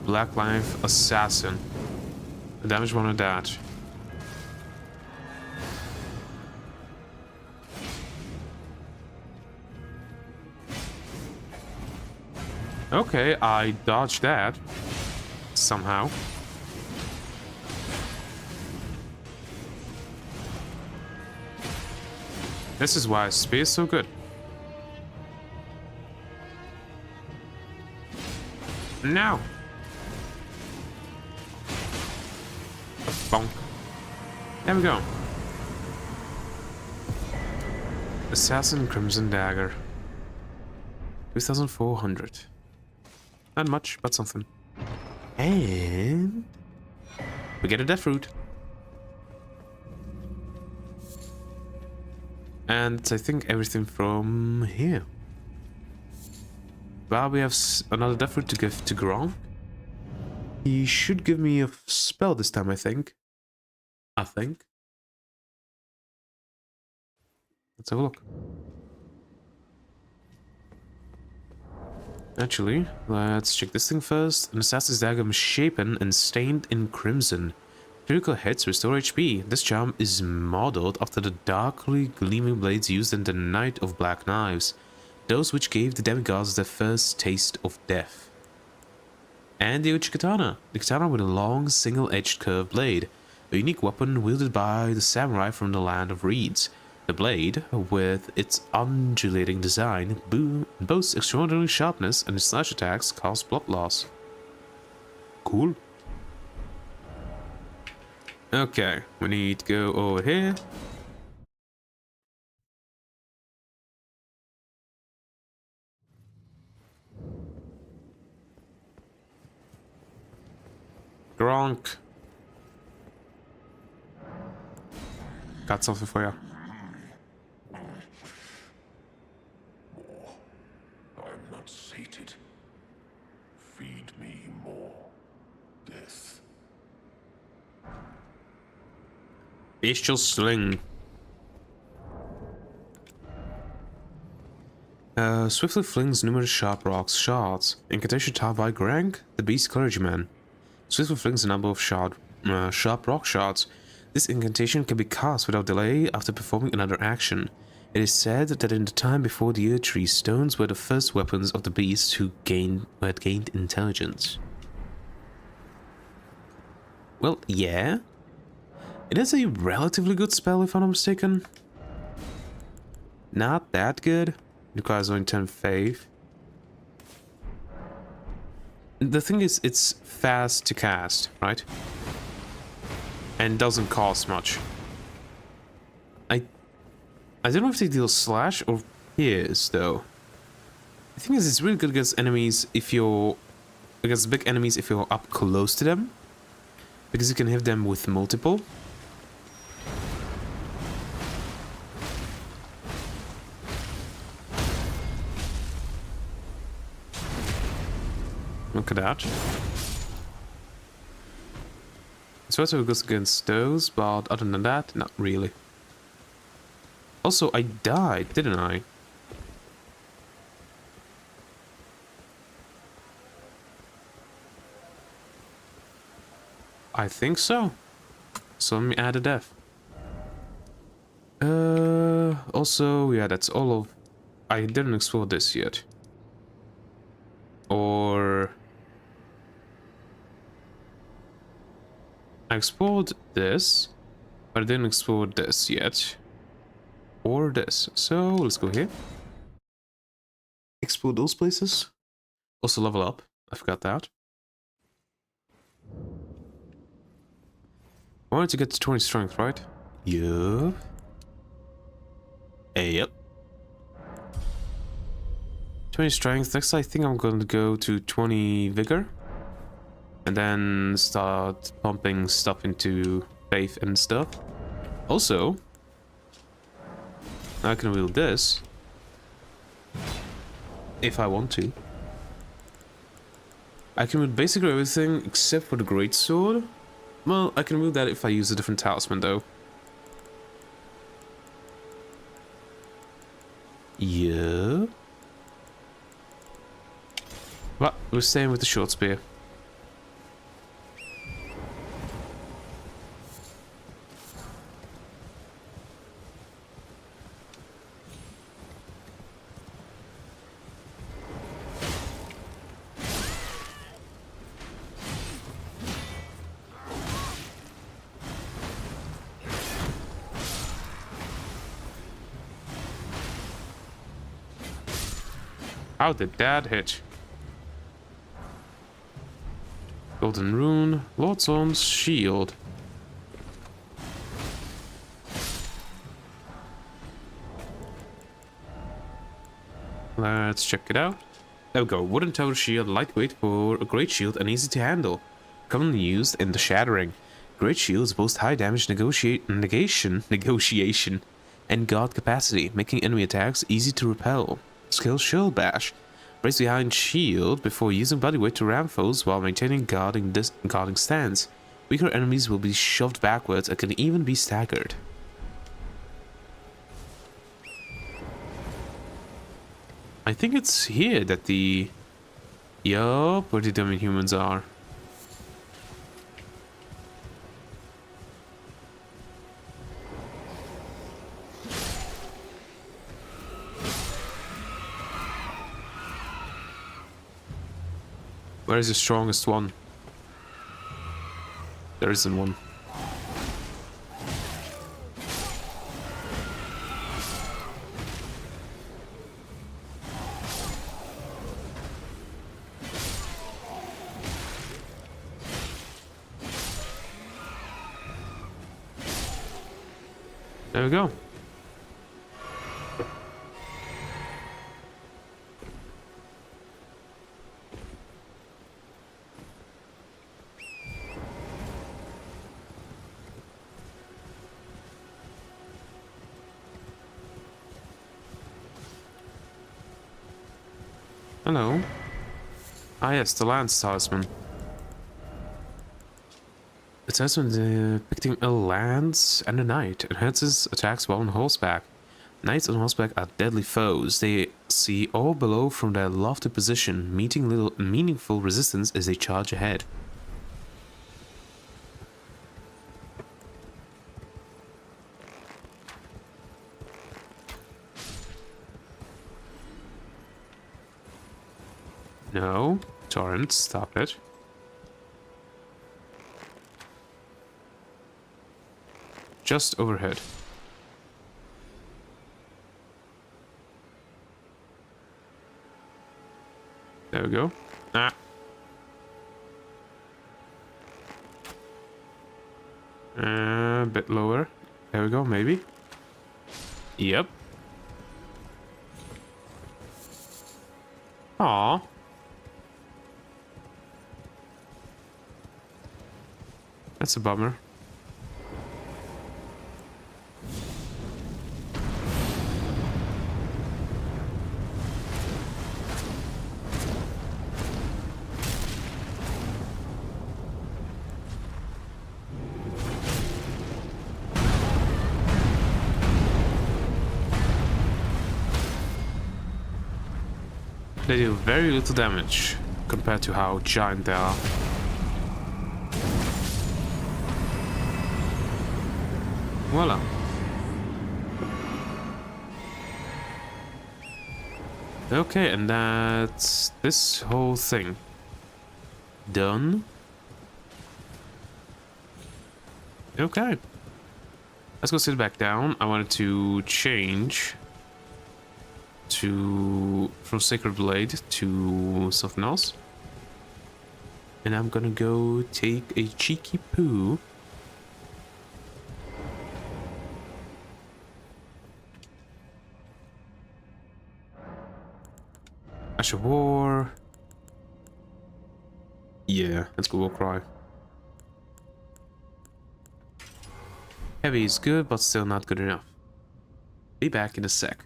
Black Life Assassin. The damage one of that. Okay, I dodged that. Somehow. This is why spear is so good. Now. Bonk. There we go. Assassin Crimson Dagger. 2,400. Not much, but something. And we get a death fruit. And I think everything from here. Well, we have another death fruit to give to Gronk. He should give me a spell this time, I think. Let's have a look. Actually, let's check this thing first. An assassin's dagger misshapen and stained in crimson. Critical hits restore HP. This charm is modeled after the darkly gleaming blades used in the Night of Black Knives, those which gave the demigods their first taste of death. And the Uchi Katana, the katana with a long, single-edged curved blade, a unique weapon wielded by the samurai from the land of reeds. The blade, with its undulating design, boasts extraordinary sharpness, and its slash attacks cause blood loss. Cool. Okay, we need to go over here. Gronk. Got something for you. I'm not sated. Feed me more death. Bestial Sling. Swiftly flings numerous sharp rocks shards. Incantation taught by Grank, the beast clergyman. Swiftly flings a number of sharp rock shards. This incantation can be cast without delay after performing another action. It is said that in the time before the Earth Tree, stones were the first weapons of the beasts who had gained intelligence. Well, yeah. It is a relatively good spell, if I'm not mistaken. Not that good. It requires only 10 faith. The thing is, it's fast to cast, right? And doesn't cost much. I don't know if they deal slash or pierce, though. The thing is, it's really good against enemies if you're... against big enemies if you're up close to them. Because you can hit them with multiple. Look at that. It's also goes against those, but other than that, not really. Also, I died, didn't I? I think so. So let me add a death. Also, yeah, that's all of I didn't explore this yet. Or... I explored this, but I didn't explore this yet. Or this. So, let's go here. Explore those places. Also level up. I forgot that. I wanted to get to 20 strength, right? Yup. Yep. 20 strength. Next, I think I'm going to go to 20 vigor. And then start pumping stuff into faith and stuff. Also, I can wield this. If I want to. I can wield basically everything except for the great sword. Well, I can wield that if I use a different talisman though. Yeah. But we're staying with the short spear. How did that hit? Golden rune, Lordson's shield. Let's check it out. There we go. Wooden tower shield, lightweight for a great shield and easy to handle. Commonly used in the shattering. Great shields boast high damage negotiation, and guard capacity, making enemy attacks easy to repel. Skill shield bash. Brace behind shield before using body weight to ram foes while maintaining guarding stance. Weaker enemies will be shoved backwards and can even be staggered. I think it's here that the... Yup, where the dummy humans are. Where is the strongest one? There isn't one. There we go. Hello. Ah yes, the Lance Talisman. The talisman depicting a lance and a knight enhances attacks while on horseback. Knights on horseback are deadly foes. They see all below from their lofty position, meeting little meaningful resistance as they charge ahead. No, Torrent, stop it. Just overhead. There we go. Ah. A bit lower. There we go, maybe. Yep. Aww. That's a bummer. They do very little damage compared to how giant they are. Voila. Okay, and that's this whole thing done. Okay. Let's go sit back down. I wanted to change from Sacred Blade to something else. And I'm gonna go take a cheeky poo. Ash of War. Yeah, let's go War Cry. Heavy is good, but still not good enough. Be back in a sec.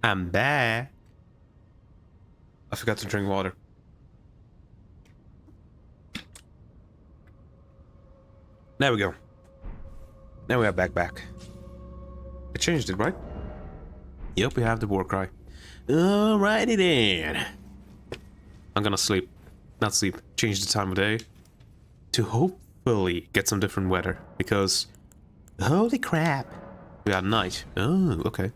I'm back. I forgot to drink water. There we go. Now we are back. I changed it, right? Yep, we have the war cry. Alrighty then. I'm gonna sleep. Not sleep. Change the time of day. To hopefully get some different weather. Because... holy crap. We are night. Oh, okay.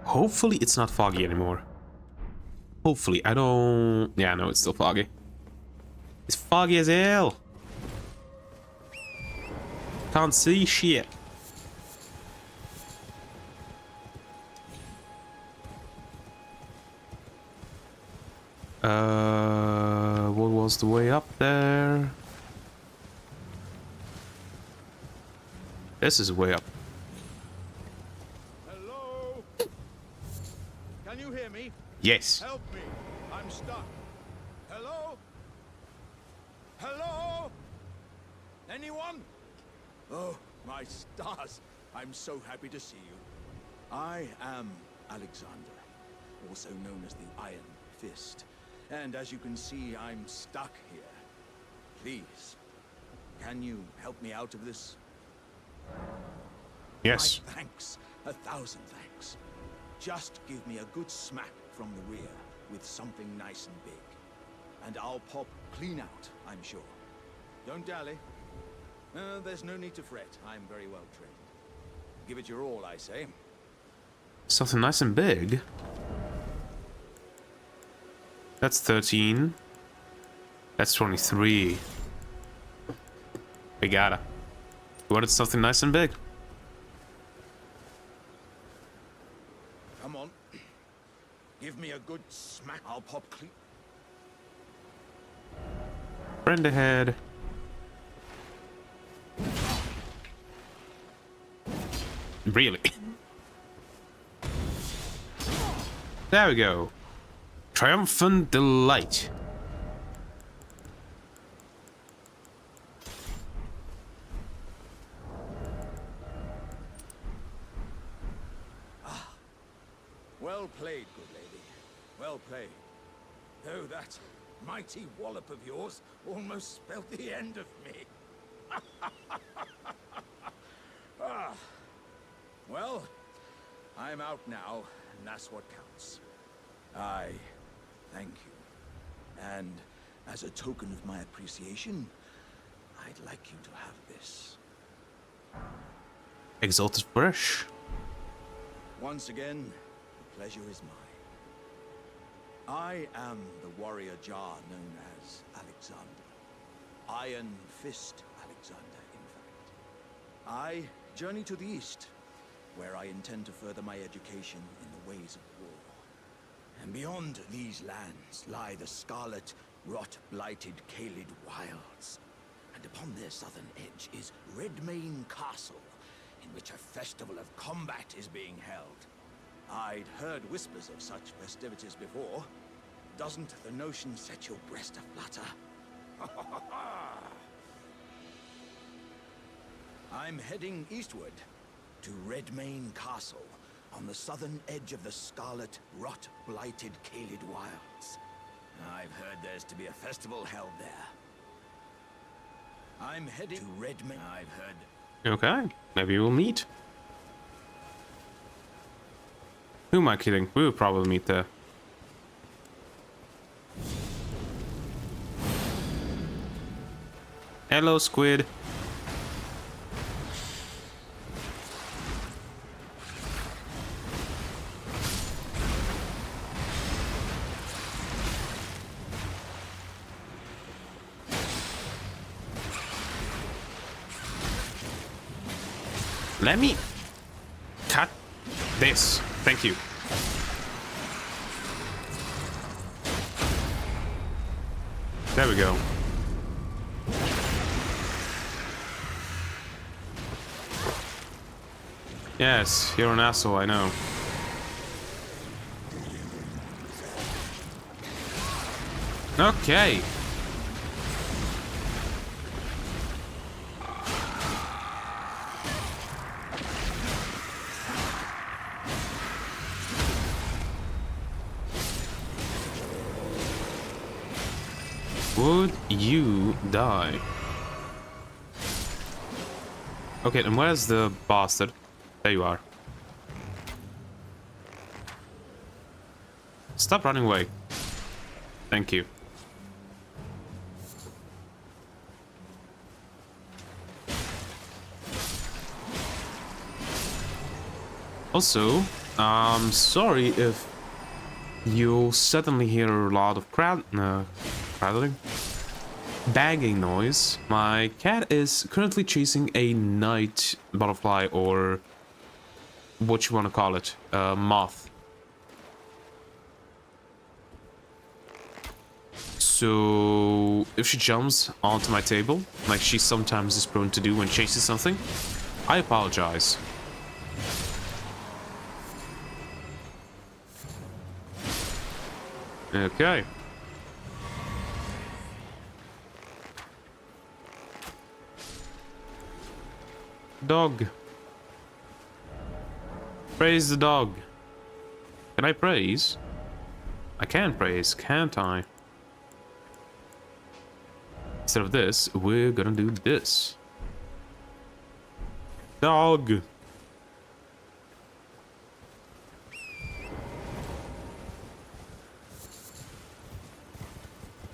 Hopefully it's not foggy anymore. Hopefully. I don't... yeah, no, it's still foggy. It's foggy as hell. Can't see shit. What was the way up there? This is way up. Hello? Can you hear me? Yes. Help me. I'm stuck. Hello? Hello? Anyone? Oh, my stars. I'm so happy to see you. I am Alexander, also known as the Iron Fist. And as you can see, I'm stuck here. Please, can you help me out of this? Yes. My thanks. 1,000 thanks. Just give me a good smack from the rear with something nice and big. And I'll pop clean out, I'm sure. Don't dally. There's no need to fret. I'm very well trained. Give it your all, I say. Something nice and big. That's 13. That's 23. We gotta. We wanted something nice and big. Come on. Give me a good smack. I'll pop clean. Friend ahead. Really? There we go. Triumphant delight. Well played, good lady. Well played. Though that mighty wallop of yours almost spelled the end of me. Well, I'm out now, and that's what counts. I thank you. And as a token of my appreciation, I'd like you to have this. Exalted Fresh. Once again, the pleasure is mine. I am the warrior Jar known as Alexander. Iron Fist Alexander, in fact. I journey to the east, where I intend to further my education in the ways of war. And beyond these lands lie the scarlet, rot-blighted Caelid wilds. And upon their southern edge is Redmane Castle, in which a festival of combat is being held. I'd heard whispers of such festivities before. Doesn't the notion set your breast aflutter? I'm heading eastward to Redmane Castle, on the southern edge of the scarlet, rot-blighted Caelid wilds. I've heard there's to be a festival held there. I'm heading to Redmane. I've heard... Okay, maybe we'll meet. Who am I kidding? We will probably meet there. Hello, squid. Let me cut this. Thank you. There we go. Yes, you're an asshole, I know. Okay. Would you die? Okay, and where's the bastard? There you are. Stop running away. Thank you. Also, I'm sorry if you'll suddenly hear a lot of crowding, banging noise. My cat is currently chasing a night butterfly, or what you want to call it, moth. So if she jumps onto my table, like she sometimes is prone to do when chases something, I apologize. Okay. Dog. Praise the dog. Can I praise? I can praise, can't I? Instead of this, we're gonna do this. Dog.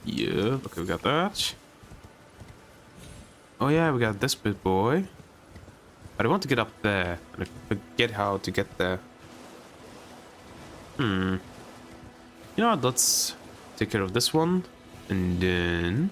Yeah, okay, we got that. Oh yeah, we got this bit, boy. But I want to get up there, and I forget how to get there. You know what, let's take care of this one, and then...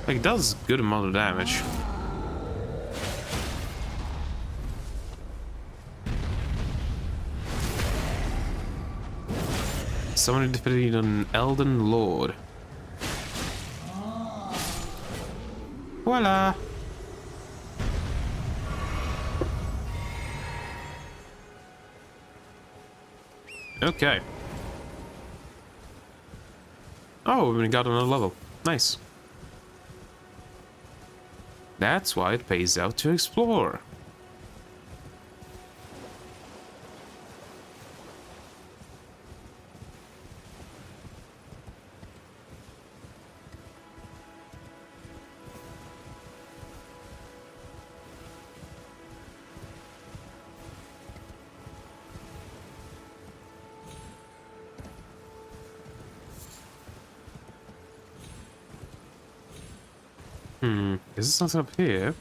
like, it does good amount of damage. Someone defeated an Elden Lord. Voila! Okay. Oh, we got another level. Nice. That's why it pays out to explore. Is there something up here?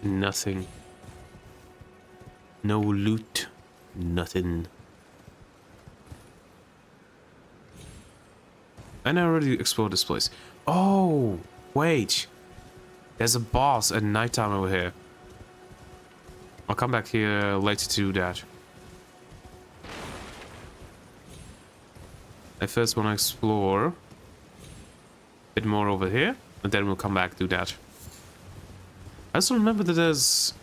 Nothing. No loot. Nothing. And I already explored this place. Oh, wait. There's a boss at nighttime over here. I'll come back here later to do that. I first want to explore a bit more over here, and then we'll come back to that. I also remember that there's...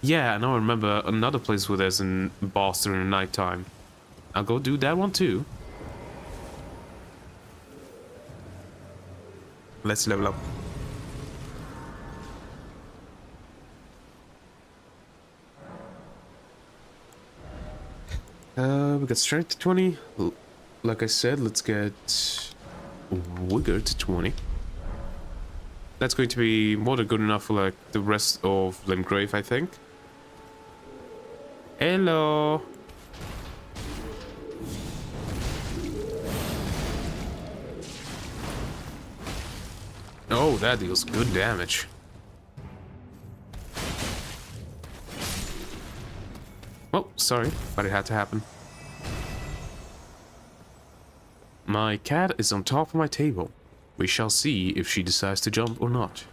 yeah, I know I remember another place where there's a boss during the nighttime. I'll go do that one too. Let's level up. We got strength to 20. Like I said, let's get vigor to 20. That's going to be more than good enough for like the rest of Limgrave, I think. Hello. Oh, that deals good damage. Oh, sorry, but it had to happen. My cat is on top of my table. We shall see if she decides to jump or not.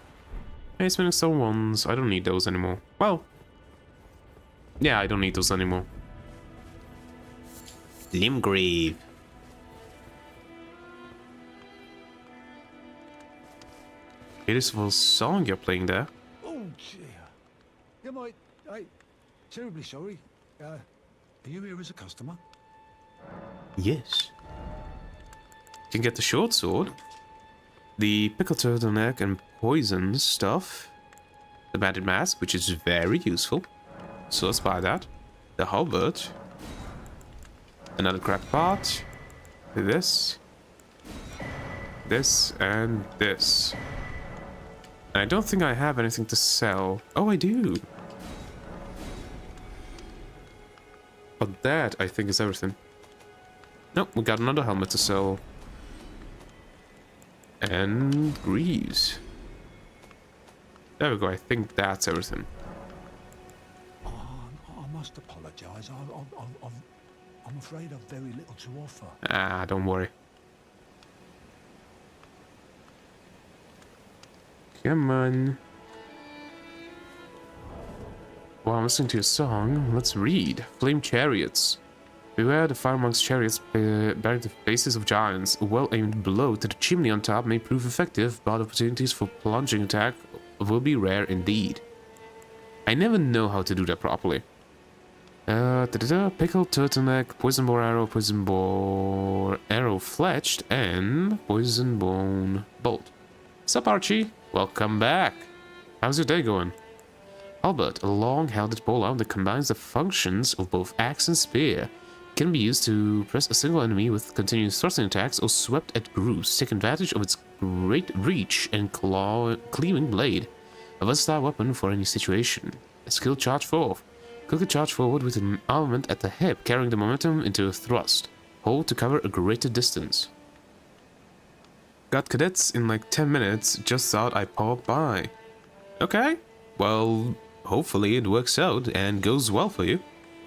Hey, spinning stone ones. I don't need those anymore. Well, yeah, I don't need those anymore. Limgrave. Beautiful song you're playing there. Oh dear. You might Hey, terribly sorry. Are you here as a customer? Yes. You can get the short sword, the pickle turtleneck and poison stuff, the bandit mask, which is very useful, so let's buy that. The halberd, another crack pot, this, and this. And I don't think I have anything to sell. Oh, I do. But that, I think, is everything. Nope, we got another helmet to sell. And greaves. There we go, I think that's everything. Oh, I must apologise. I'm afraid I've very little to offer. Ah, don't worry. Come on. While I'm listening to a song, let's read. Flame chariots. Beware the fire amongst chariots bearing the faces of giants. A well-aimed blow to the chimney on top may prove effective, but opportunities for plunging attack will be rare indeed. I never know how to do that properly. Pickle, turtleneck, poison boar arrow fletched, and poison bone bolt. Sup, Archie? Welcome back. How's your day going? Albert, a long-handled bowler that combines the functions of both axe and spear. It can be used to press a single enemy with continuous thrusting attacks or swept at groups. Take advantage of its great reach and cleaving blade. A versatile weapon for any situation. A skill charge forward. Quickly charge forward with an armament at the hip, carrying the momentum into a thrust. Hold to cover a greater distance. Got cadets in like 10 minutes, just thought I'd pop by. Okay, well, hopefully it works out and goes well for you.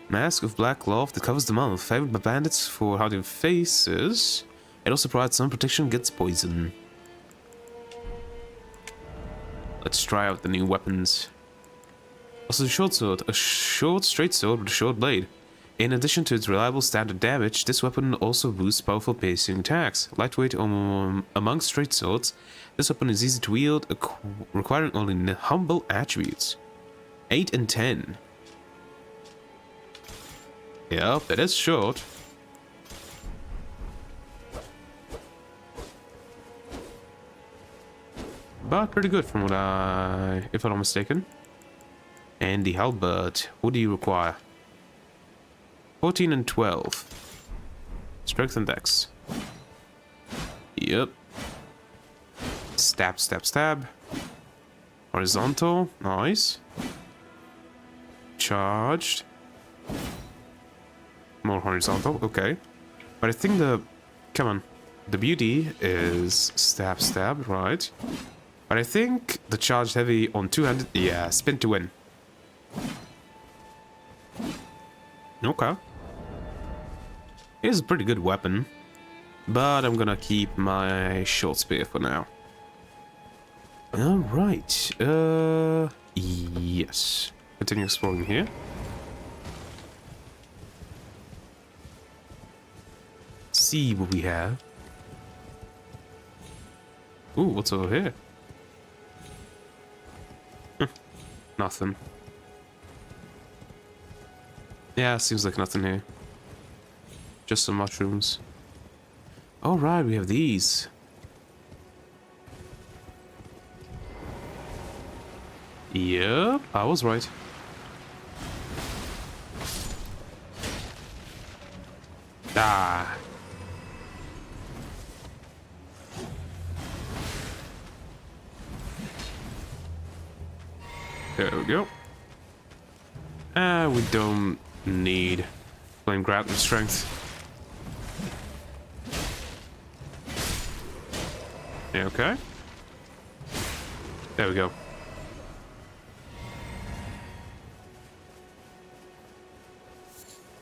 Mask of black cloth that covers the mouth, favored by bandits for hiding faces. It also provides some protection against poison. Let's try out the new weapons. Also the short sword, a short straight sword with a short blade. In addition to its reliable standard damage, this weapon also boosts powerful piercing attacks. Lightweight among straight swords, this weapon is easy to wield, requiring only humble attributes. 8 and 10. Yep, it is short. But pretty good from what if I'm not mistaken. And the halberd, what do you require? 14 and 12. Strength and dex. Yep. Stab, stab, stab. Horizontal, nice. Charged. More horizontal, okay. But I think come on. The beauty is stab, stab, right? But I think the charged heavy on two-handed, yeah, spin to win. Okay. It is a pretty good weapon, but I'm gonna keep my short spear for now. Alright, yes. Continue exploring here. See what we have. Ooh, what's over here? Nothing. Yeah, seems like nothing here. Just some mushrooms. Alright, we have these. Yep, I was right. Ah. There we go. We don't need flame grappling strength. Yeah, okay. There we go.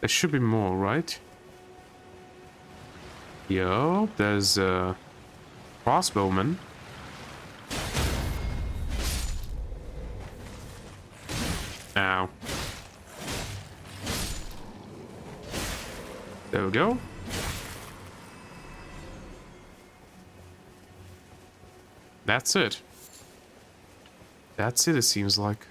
There should be more, right? Yo, there's a crossbowman. Ow. There we go. That's it. That's it, it seems like.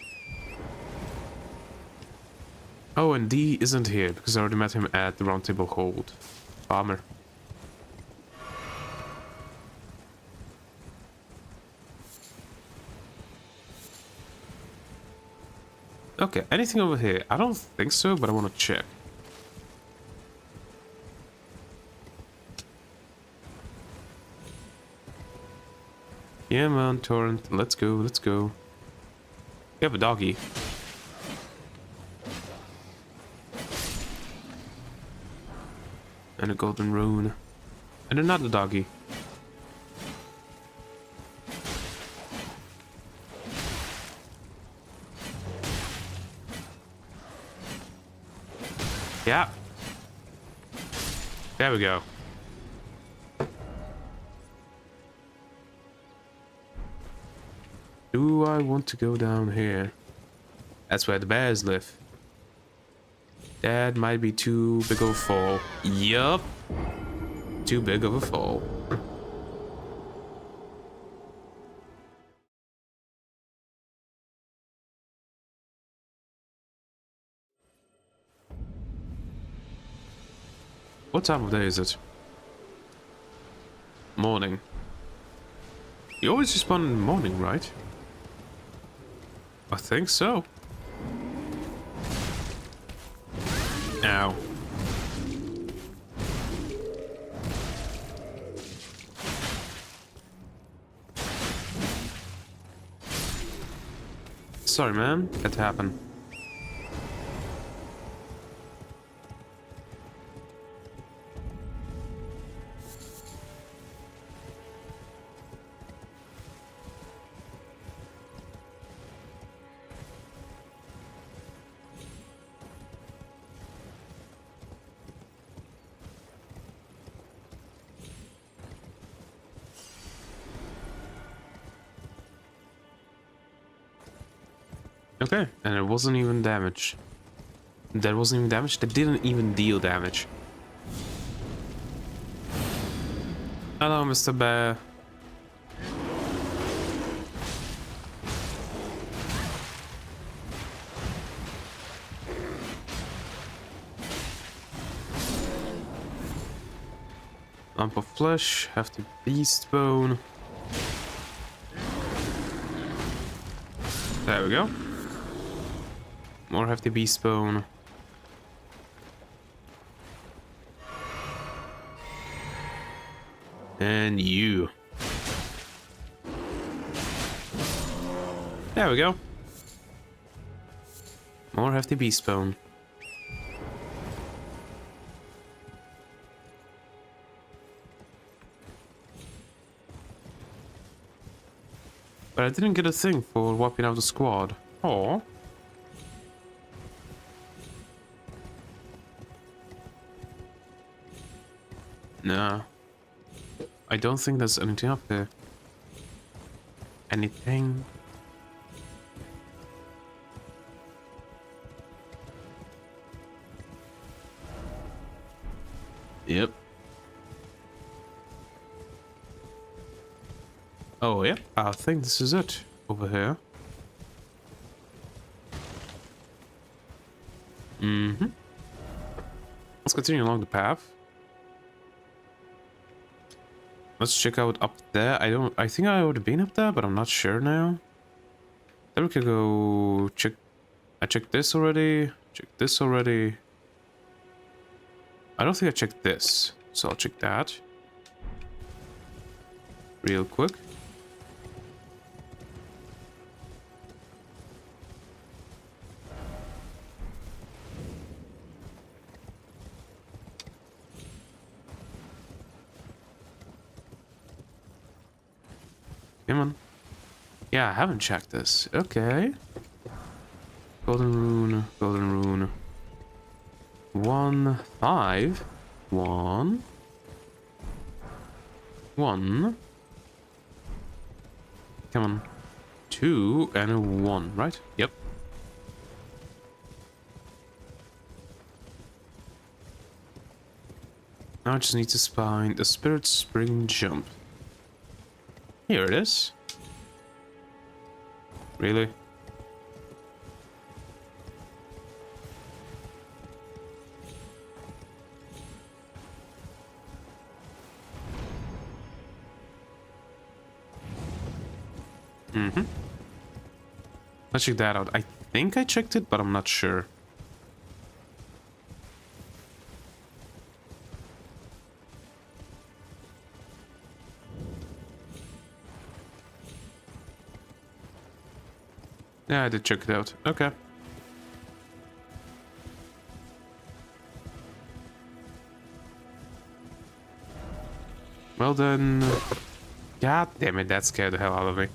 Oh, and D isn't here because I already met him at the Round Table Hold. Bummer. Okay, anything over here? I don't think so, but I want to check. Yeah, man, Torrent. Let's go, let's go. You have a doggy. And a golden rune. And another doggy. Yeah. There we go. Do I want to go down here? That's where the bears live. That might be too big of a fall. Yup. Too big of a fall. What time of day is it? Morning. You always respawn in the morning, right? I think so. Ow. Sorry, man. Had to happen. Okay, and it wasn't even damage. That wasn't even damage. That didn't even deal damage. Hello, Mr. Bear. Lump of flesh, have the beast bone. There we go. More hefty beast bone. And you. There we go. More hefty beast bone. But I didn't get a thing for wiping out the squad. Oh. No. I don't think there's anything up there. Anything? Yep. Oh, yeah. I think this is it over here. Mm-hmm. Let's continue along the path. Let's check out up there. I think I would have been up there, but I'm not sure now. Then we could go check. I checked this already. Checked this already. I don't think I checked this, so I'll check that real quick. Come on. Yeah, I haven't checked this. Okay. Golden rune, golden rune. 1, 5, 1, 1. Come on. 2 and a 1, right? Yep. Now I just need to find the Spirit Spring Jump. Here it is. Really? Mm-hmm. Let's check that out. I think I checked it, but I'm not sure. Yeah, I did check it out. Okay. Well then... God damn it, that scared the hell out of me.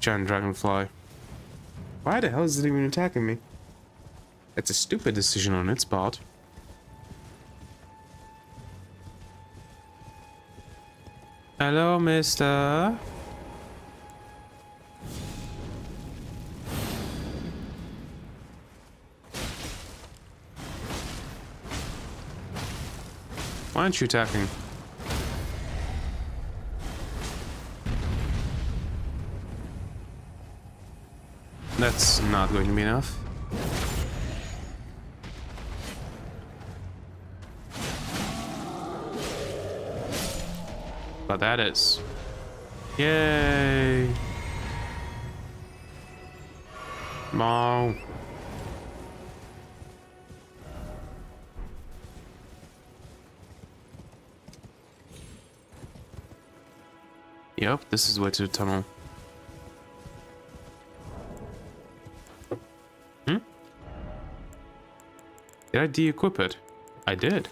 Giant dragonfly. Why the hell is it even attacking me? It's a stupid decision on its part. Hello, mister. Why aren't you attacking? That's not going to be enough. But that is. Yay! Wow. Yep, this is the way to the tunnel. Did I de-equip it? I did.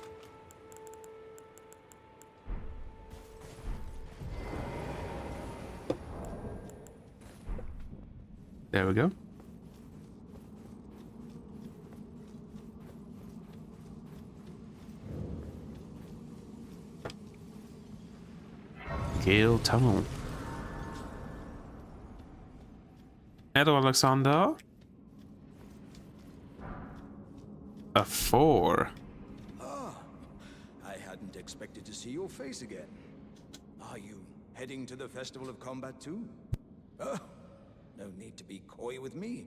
There we go. Gale Tunnel. Hello, Alexander. A 4. Ah, I hadn't expected to see your face again. Are you heading to the Festival of Combat too? Oh, no need to be coy with me.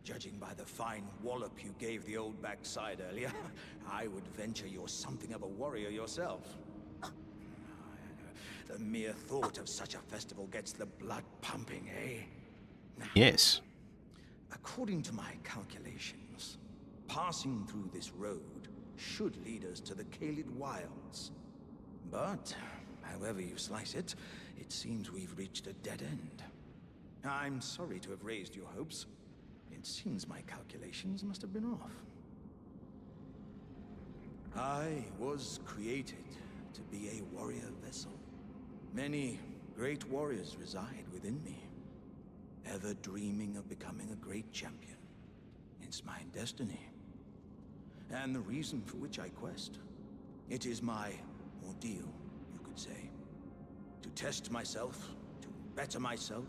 Judging by the fine wallop you gave the old backside earlier, I would venture you're something of a warrior yourself. The mere thought of such a festival gets the blood pumping, eh? Yes. According to my calculations, passing through this road should lead us to the Kaled Wilds. But, however you slice it, it seems we've reached a dead end. I'm sorry to have raised your hopes. It seems my calculations must have been off. I was created to be a warrior vessel. Many great warriors reside within me, ever dreaming of becoming a great champion. It's my destiny, and the reason for which I quest. It is my ordeal, you could say. To test myself, to better myself,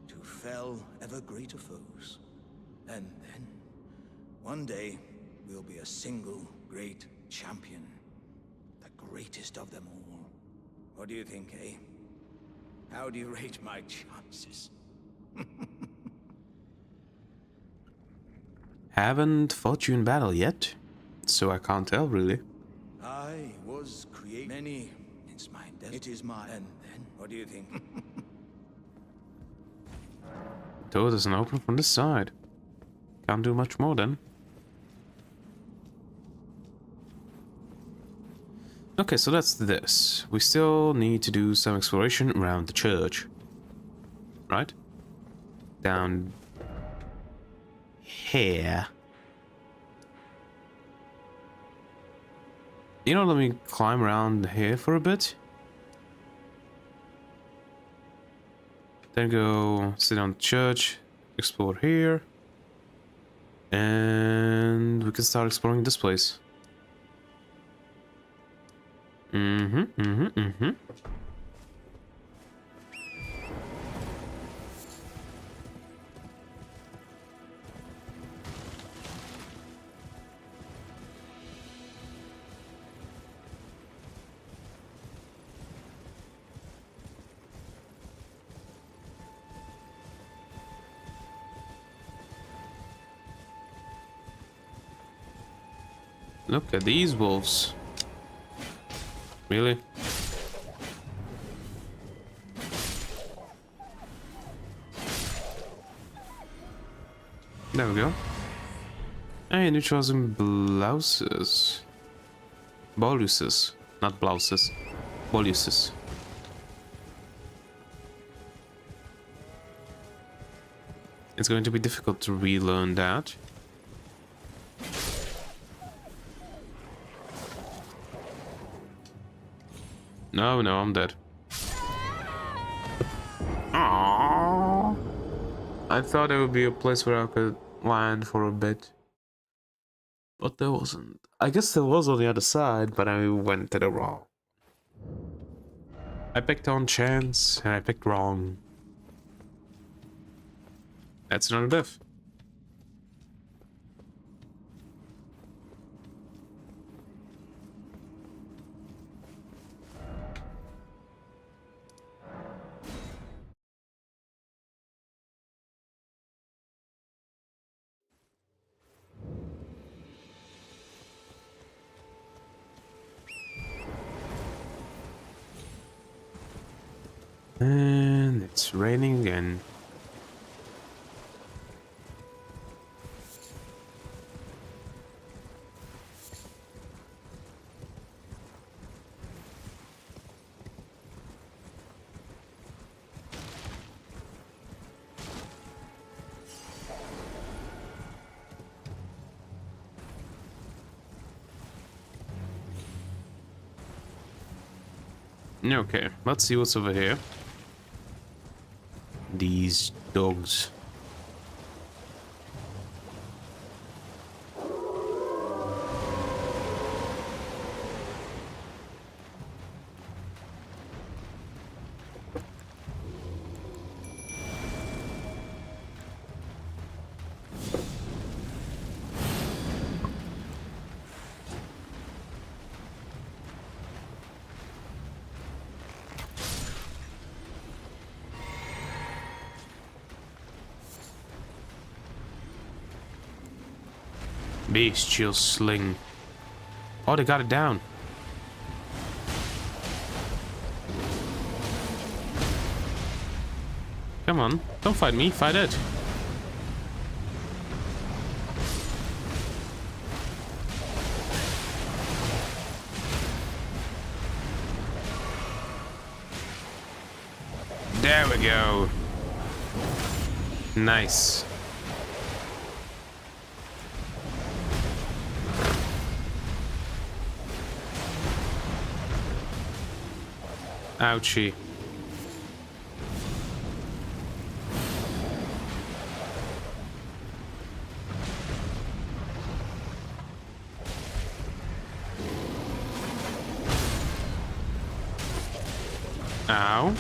to fell ever greater foes. And then, one day, we'll be a single great champion. The greatest of them all. What do you think, eh? How do you rate my chances? Haven't fought you in battle yet, so I can't tell really. I was created many. It's my death. It is my. And then, what do you think? Door doesn't open from this side. Can't do much more then. Okay, so that's this. We still need to do some exploration around the church. Right? Down here. You know, let me climb around here for a bit. Then go sit on the church, explore here. And we can start exploring this place. Look at these wolves. Really? There we go. Hey, neutralizing blouses. Boluses. Not blouses. Boluses. It's going to be difficult to relearn that. No, I'm dead. Aww. I thought there would be a place where I could land for a bit. But there wasn't. I guess there was on the other side, but I went to the wrong. I picked on chance, and I picked wrong. That's another death. And it's raining again. Okay, let's see what's over here. These dogs. Bestial sling. Oh, they got it down. Come on, don't fight me, fight it. There we go. Nice. Ouchie. Ow.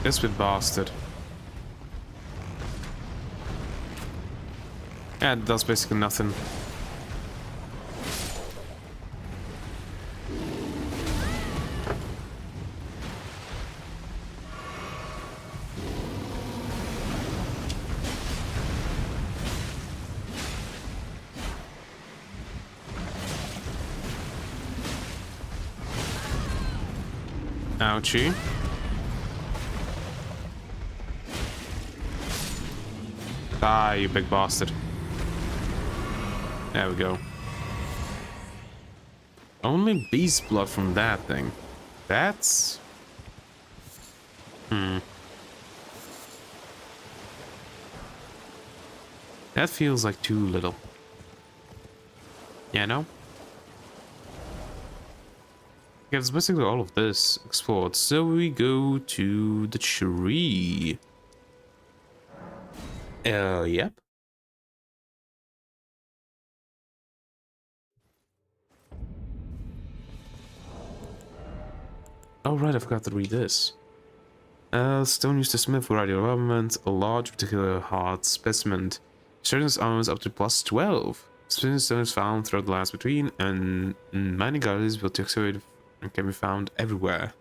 This bit bastard. Yeah, it does basically nothing. Ouchie. Ah, you big bastard. There we go. Only beast blood from that thing. That's... That feels like too little. Yeah, no? Okay, it's basically all of this explored. So we go to the tree. Yep. Oh, right, I forgot to read this. Stone used to smith variety of armament, a large, particular hard specimen. Certain armaments up to +12. Specimen stones found throughout the lands between, and mining galleries built to excavate and can be found everywhere.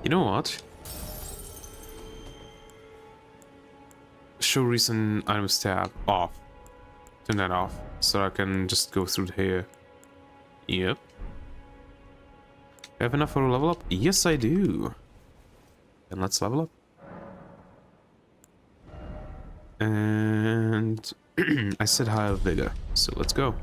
You know what? Show recent items tab off. Turn that off so I can just go through here. Yep. Have enough for a level up? Yes, I do. And let's level up. And I said higher vigor, so let's go.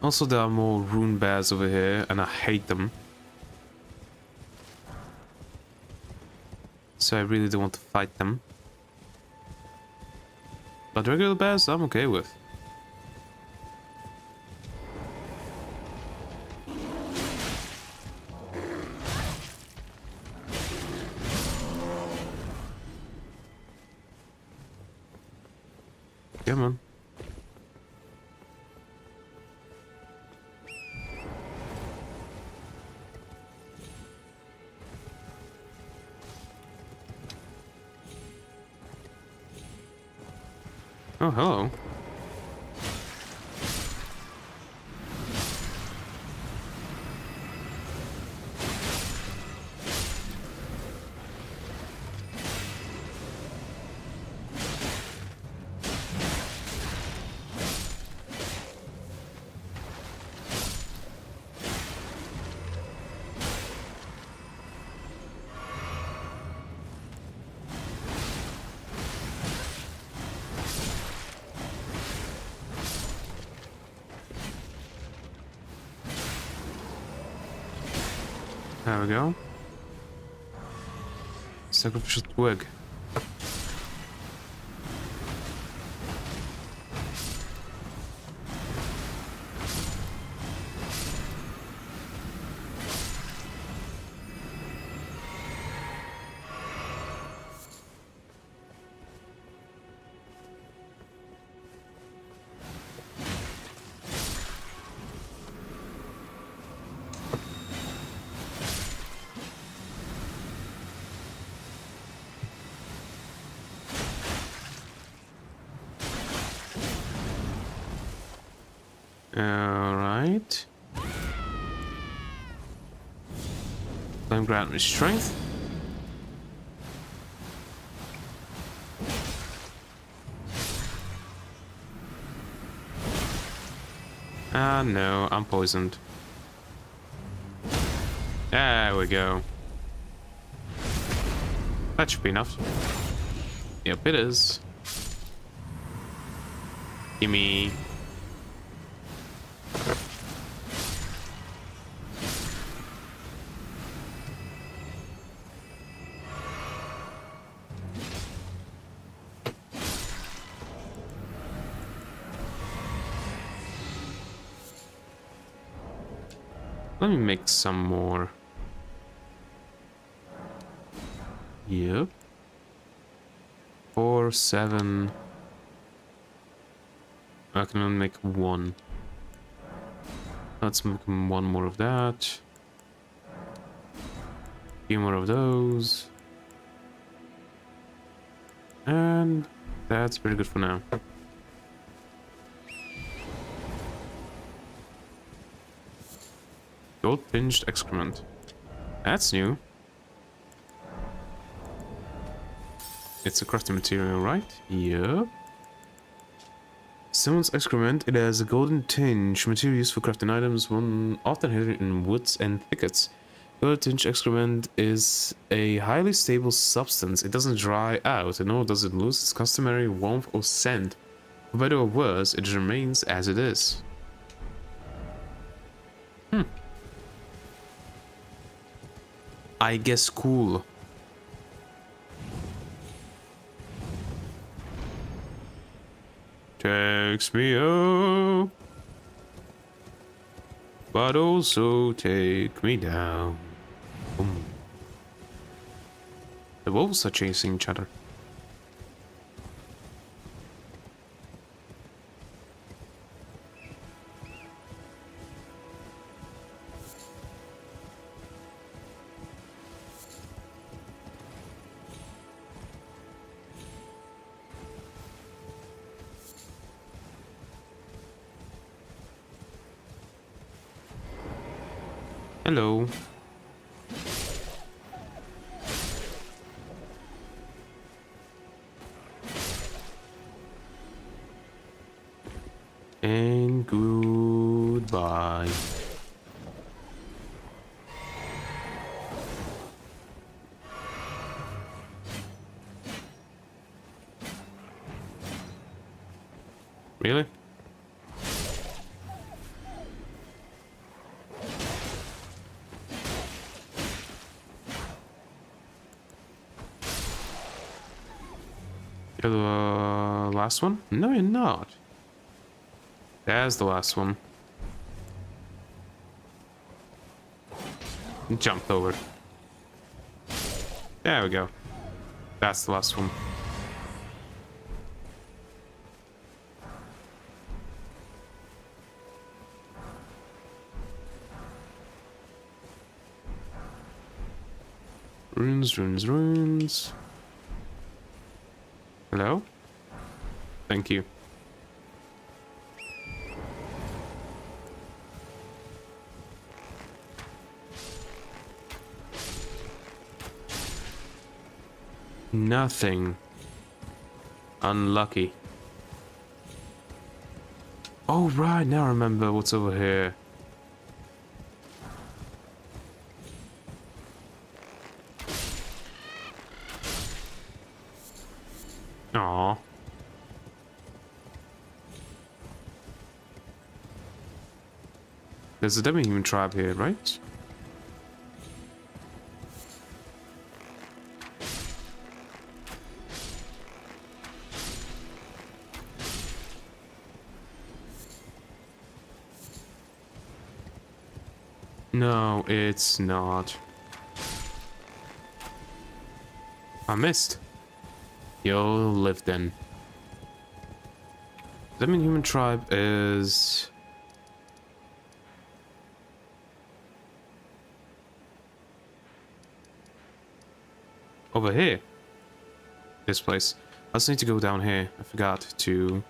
Also, there are more rune bears over here, and I hate them. So I really don't want to fight them. But regular bears, I'm okay with. Come on. Oh, hello. There we go. Sacrificial twig. Alright. Flame grant me strength. Ah, no, I'm poisoned. There we go. That should be enough. Yep, it is. Gimme. Let me make some more. Yep. 4, 7. I can only make one. Let's make one more of that. A few more of those. And that's pretty good for now. Gold tinged excrement. That's new. It's a crafting material, right? Yep. Someone's excrement, it has a golden tinge. Material used for crafting items, one often hidden in woods and thickets. Golden tinge excrement is a highly stable substance. It doesn't dry out, and nor does it lose its customary warmth or scent. For better or worse, it remains as it is. I guess cool. Takes me up, but also take me down. Boom. The wolves are chasing each other. Hello. And goodbye. Really? You're the last one? No, you're not. There's the last one. Jumped over. There we go. That's the last one. Runes, runes, runes. Hello? Thank you. Nothing. Unlucky. Oh, right. Now I remember what's over here. Aww. There's a demi-human tribe here, right? No, it's not. I missed. You'll live then. Demi-human tribe is... over here. This place. I just need to go down here. I forgot to...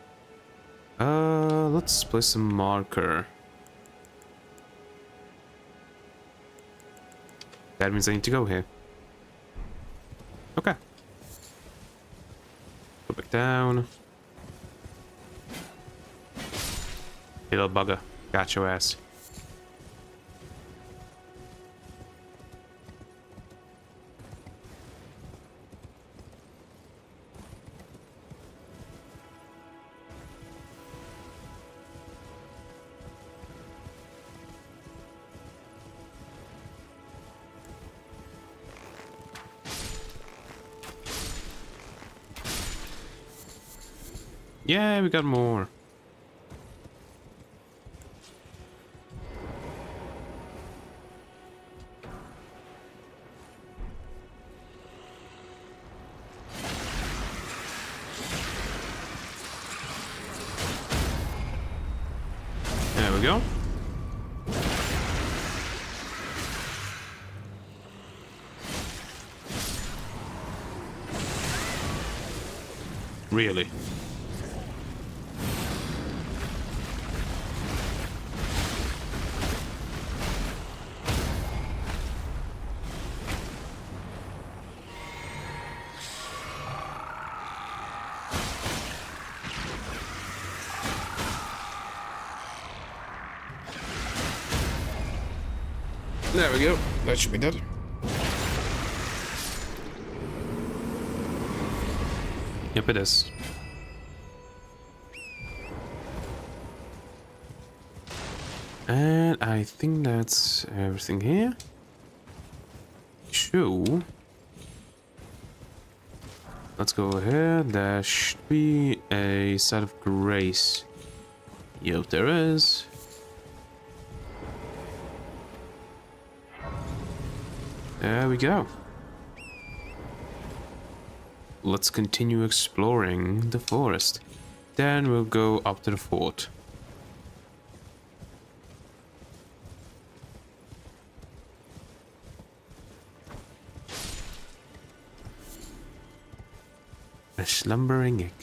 let's place a marker. That means I need to go here. Okay. Go back down. Little bugger. Got your ass. Yeah, we got more. There we go. Really? There we go. That should be dead. Yep, it is. And I think that's everything here. So, let's go here. There should be a set of grace. Yep, there is. There we go. Let's continue exploring the forest. Then we'll go up to the fort. A slumbering egg.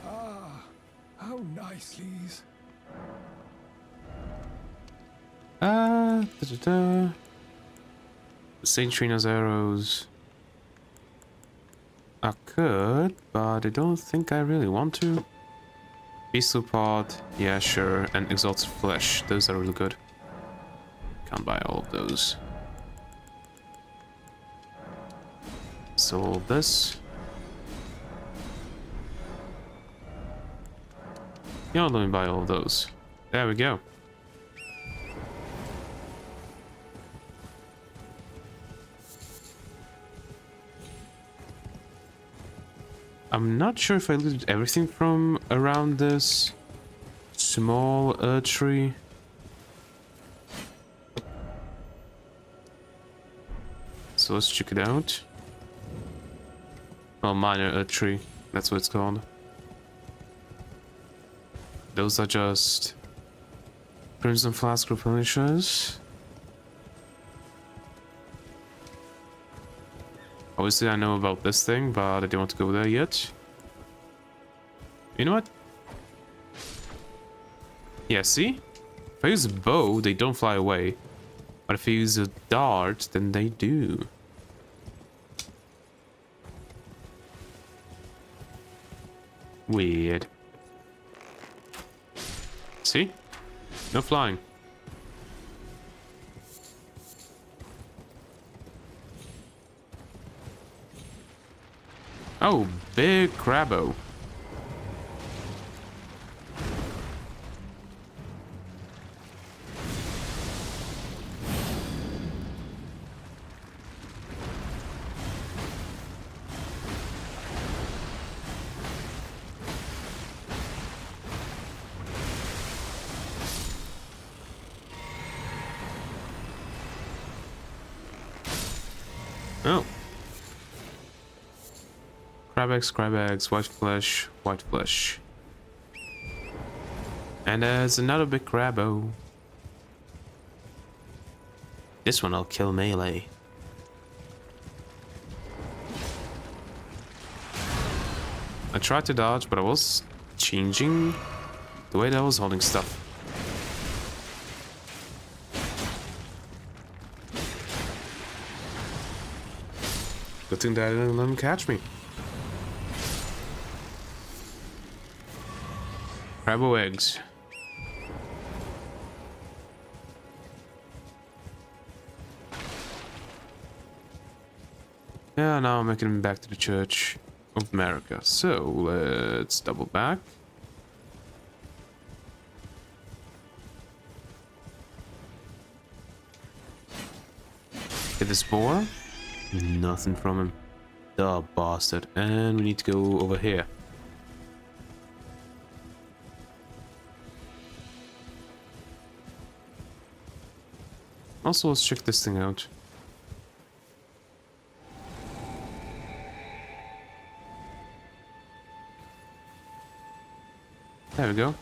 Ah, how nice, Lise. Da-da-da. Saint Trina's arrows. I could, but I don't think I really want to. Beastly Pod, yeah, sure. And Exalted Flesh, those are really good. Can't buy all of those. So this. Yeah, let me buy all of those. There we go. I'm not sure if I looted everything from around this small tree. So let's check it out. Oh, minor tree. That's what it's called. Those are just Crimson Flask replenishers. Obviously, I know about this thing, but I don't want to go there yet. You know what? Yeah, see? If I use a bow, they don't fly away. But if I use a dart, then they do. Weird. See? No flying. Oh, big crabbo. Oh. Crab eggs, white flesh, white flesh. And there's another big crabbo. This one I'll kill melee. I tried to dodge, but I was changing the way that I was holding stuff. Good thing that I didn't let him catch me. Crabbo eggs. Yeah, now I'm making it back to the Church of America. So let's double back. Get this boar. Nothing from him. The bastard. And we need to go over here. Also, let's check this thing out. There we go.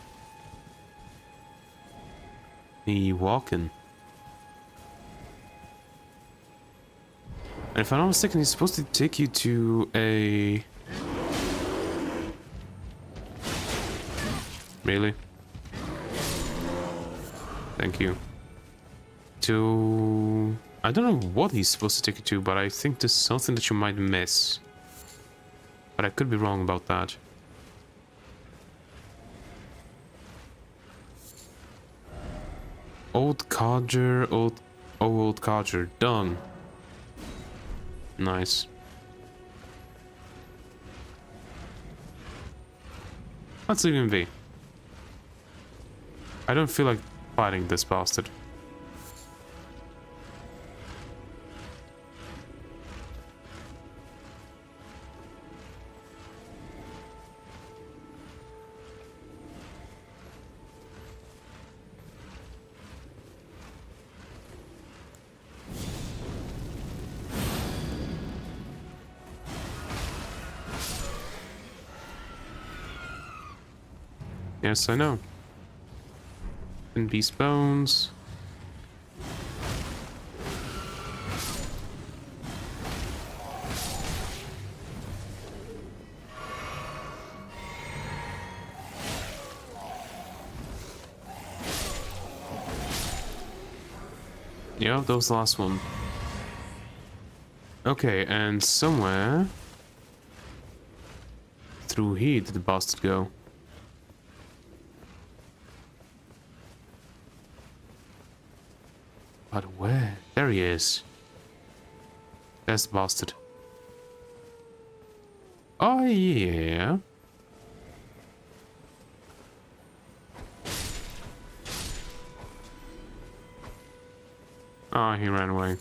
The walking. And if I'm not mistaken, he's supposed to take you to a... Really? Thank you. To... I don't know what he's supposed to take you to, but I think there's something that you might miss. But I could be wrong about that. Old Codger, old Codger, done. Nice. Let's leave him be. I don't feel like fighting this bastard. Yes, I know. And beast bones. Yeah, that was the last one. Okay, and somewhere through here did the bastard go. But where? There he is. There's the bastard. Oh, yeah. Oh, he ran away.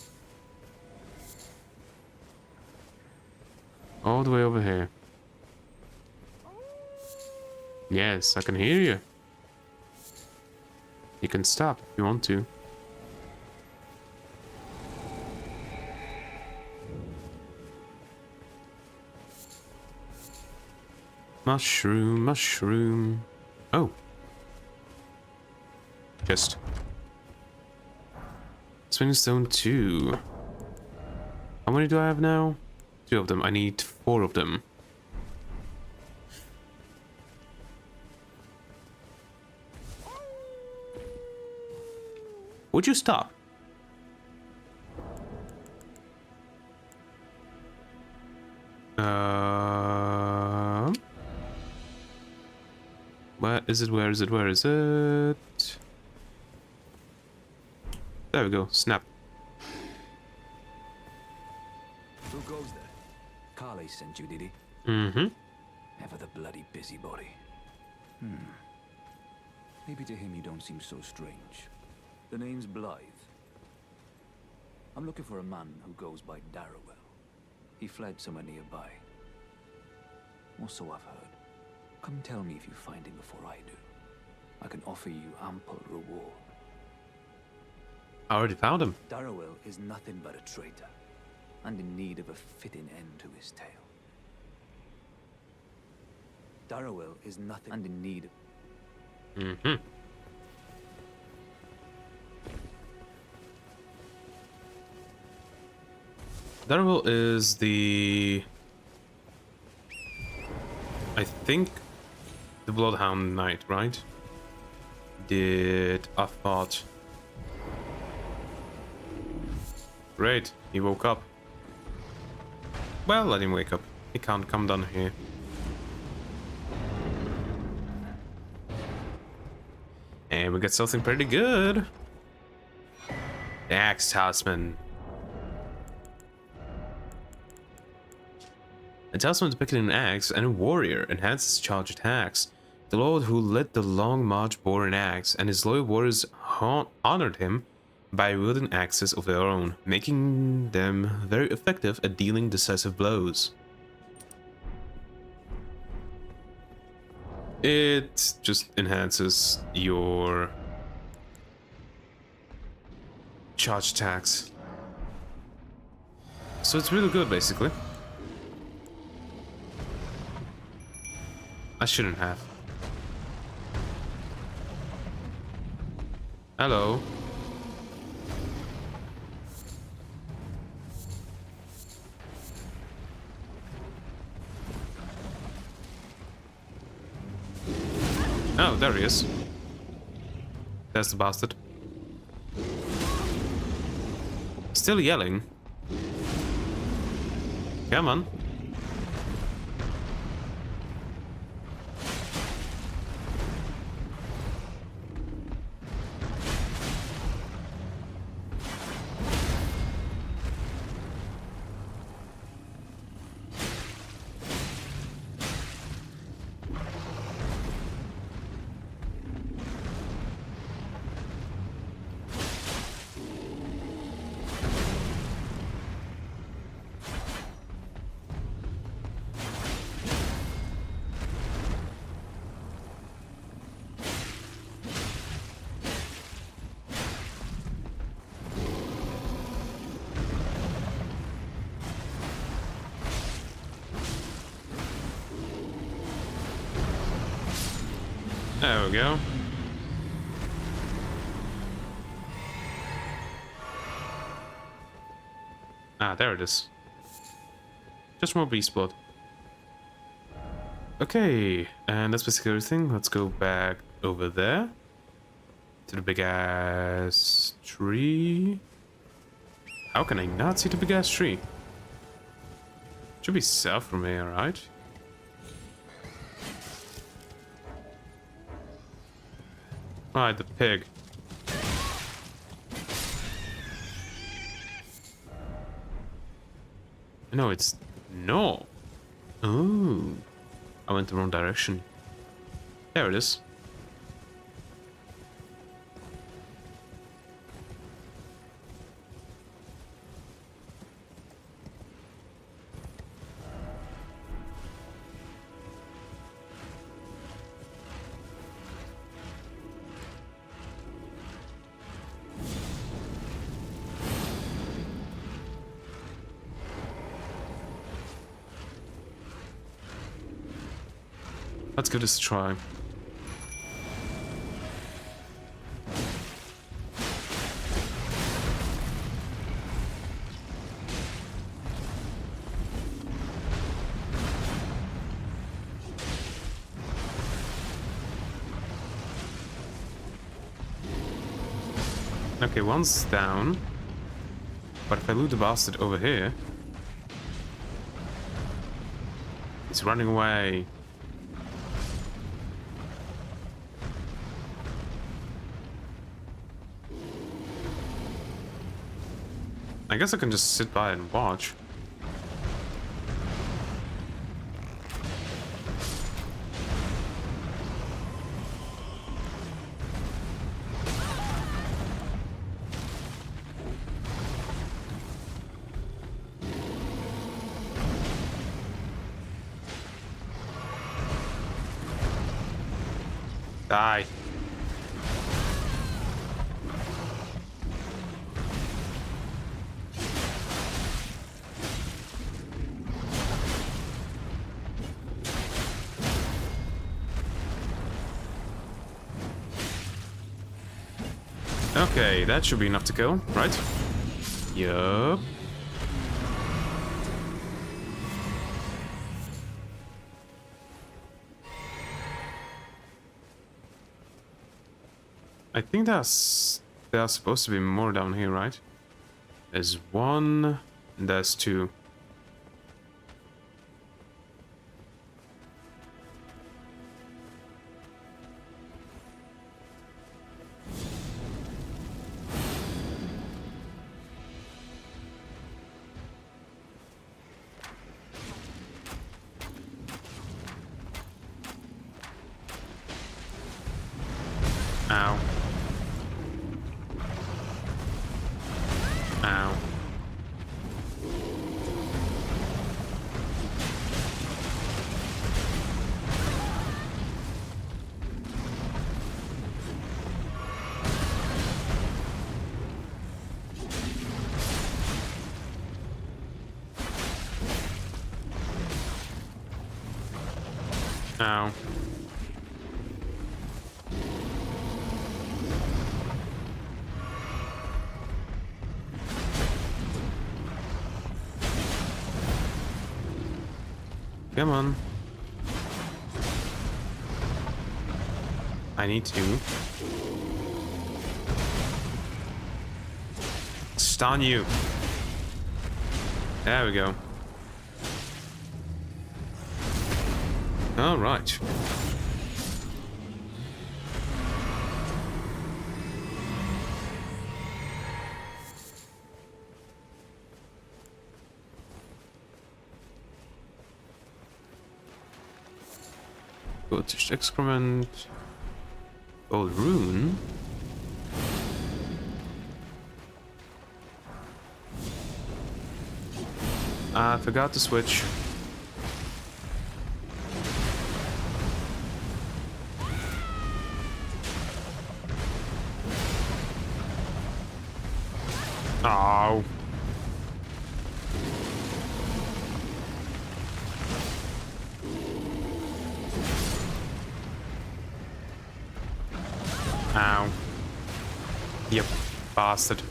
All the way over here. Yes, I can hear you. You can stop if you want to. Mushroom, mushroom. Oh. Just. Swing stone 2. How many do I have now? 2 of them. I need 4 of them. Would you stop? Where is it? Where is it? Where is it? There we go. Snap. Who goes there? Carly sent you, did he? Mm-hmm. Ever the bloody busybody. Maybe to him you don't seem so strange. The name's Blythe. I'm looking for a man who goes by Darrowell. He fled somewhere nearby. Or so I've heard. Come tell me if you find him before I do. I can offer you ample reward. I already found him. Darrowell is nothing but a traitor, and in need of a fitting end to his tale. Darrowell is nothing and in need of... Mm-hmm. Darrowell is the... I think the Bloodhound Knight, right? Did I thought... Great, he woke up. Well, let him wake up. He can't come down here. And we got something pretty good. The Axe Talisman. A talisman depicting an axe and a warrior enhances charge attacks. The lord who led the long march bore an axe, and his loyal warriors honored him by wielding axes of their own, making them very effective at dealing decisive blows. It just enhances your charge attacks. So it's really good, basically. I shouldn't have. Hello. Oh, there he is. There's the bastard. Still yelling. Come on. There we go. Ah, there it is. Just more beast blood. Okay, and that's basically everything. Let's go back over there to the big ass tree. How can I not see the big ass tree? Should be south from here, right? Right, the pig. No, it's no. Oh, I went the wrong direction. There it is. Let's give this a try. Okay, one's down. But if I loot the bastard over here... He's running away. I guess I can just sit by and watch. Die. Okay, that should be enough to kill, right? Yup. I think there's supposed to be more down here, right? There's one, and there's two. Ow. Ow. Ow. Come on. I need to stun you. There we go. All right. Goatish excrement. Old rune. I forgot to switch. Oh. Ow. Yep, bastard.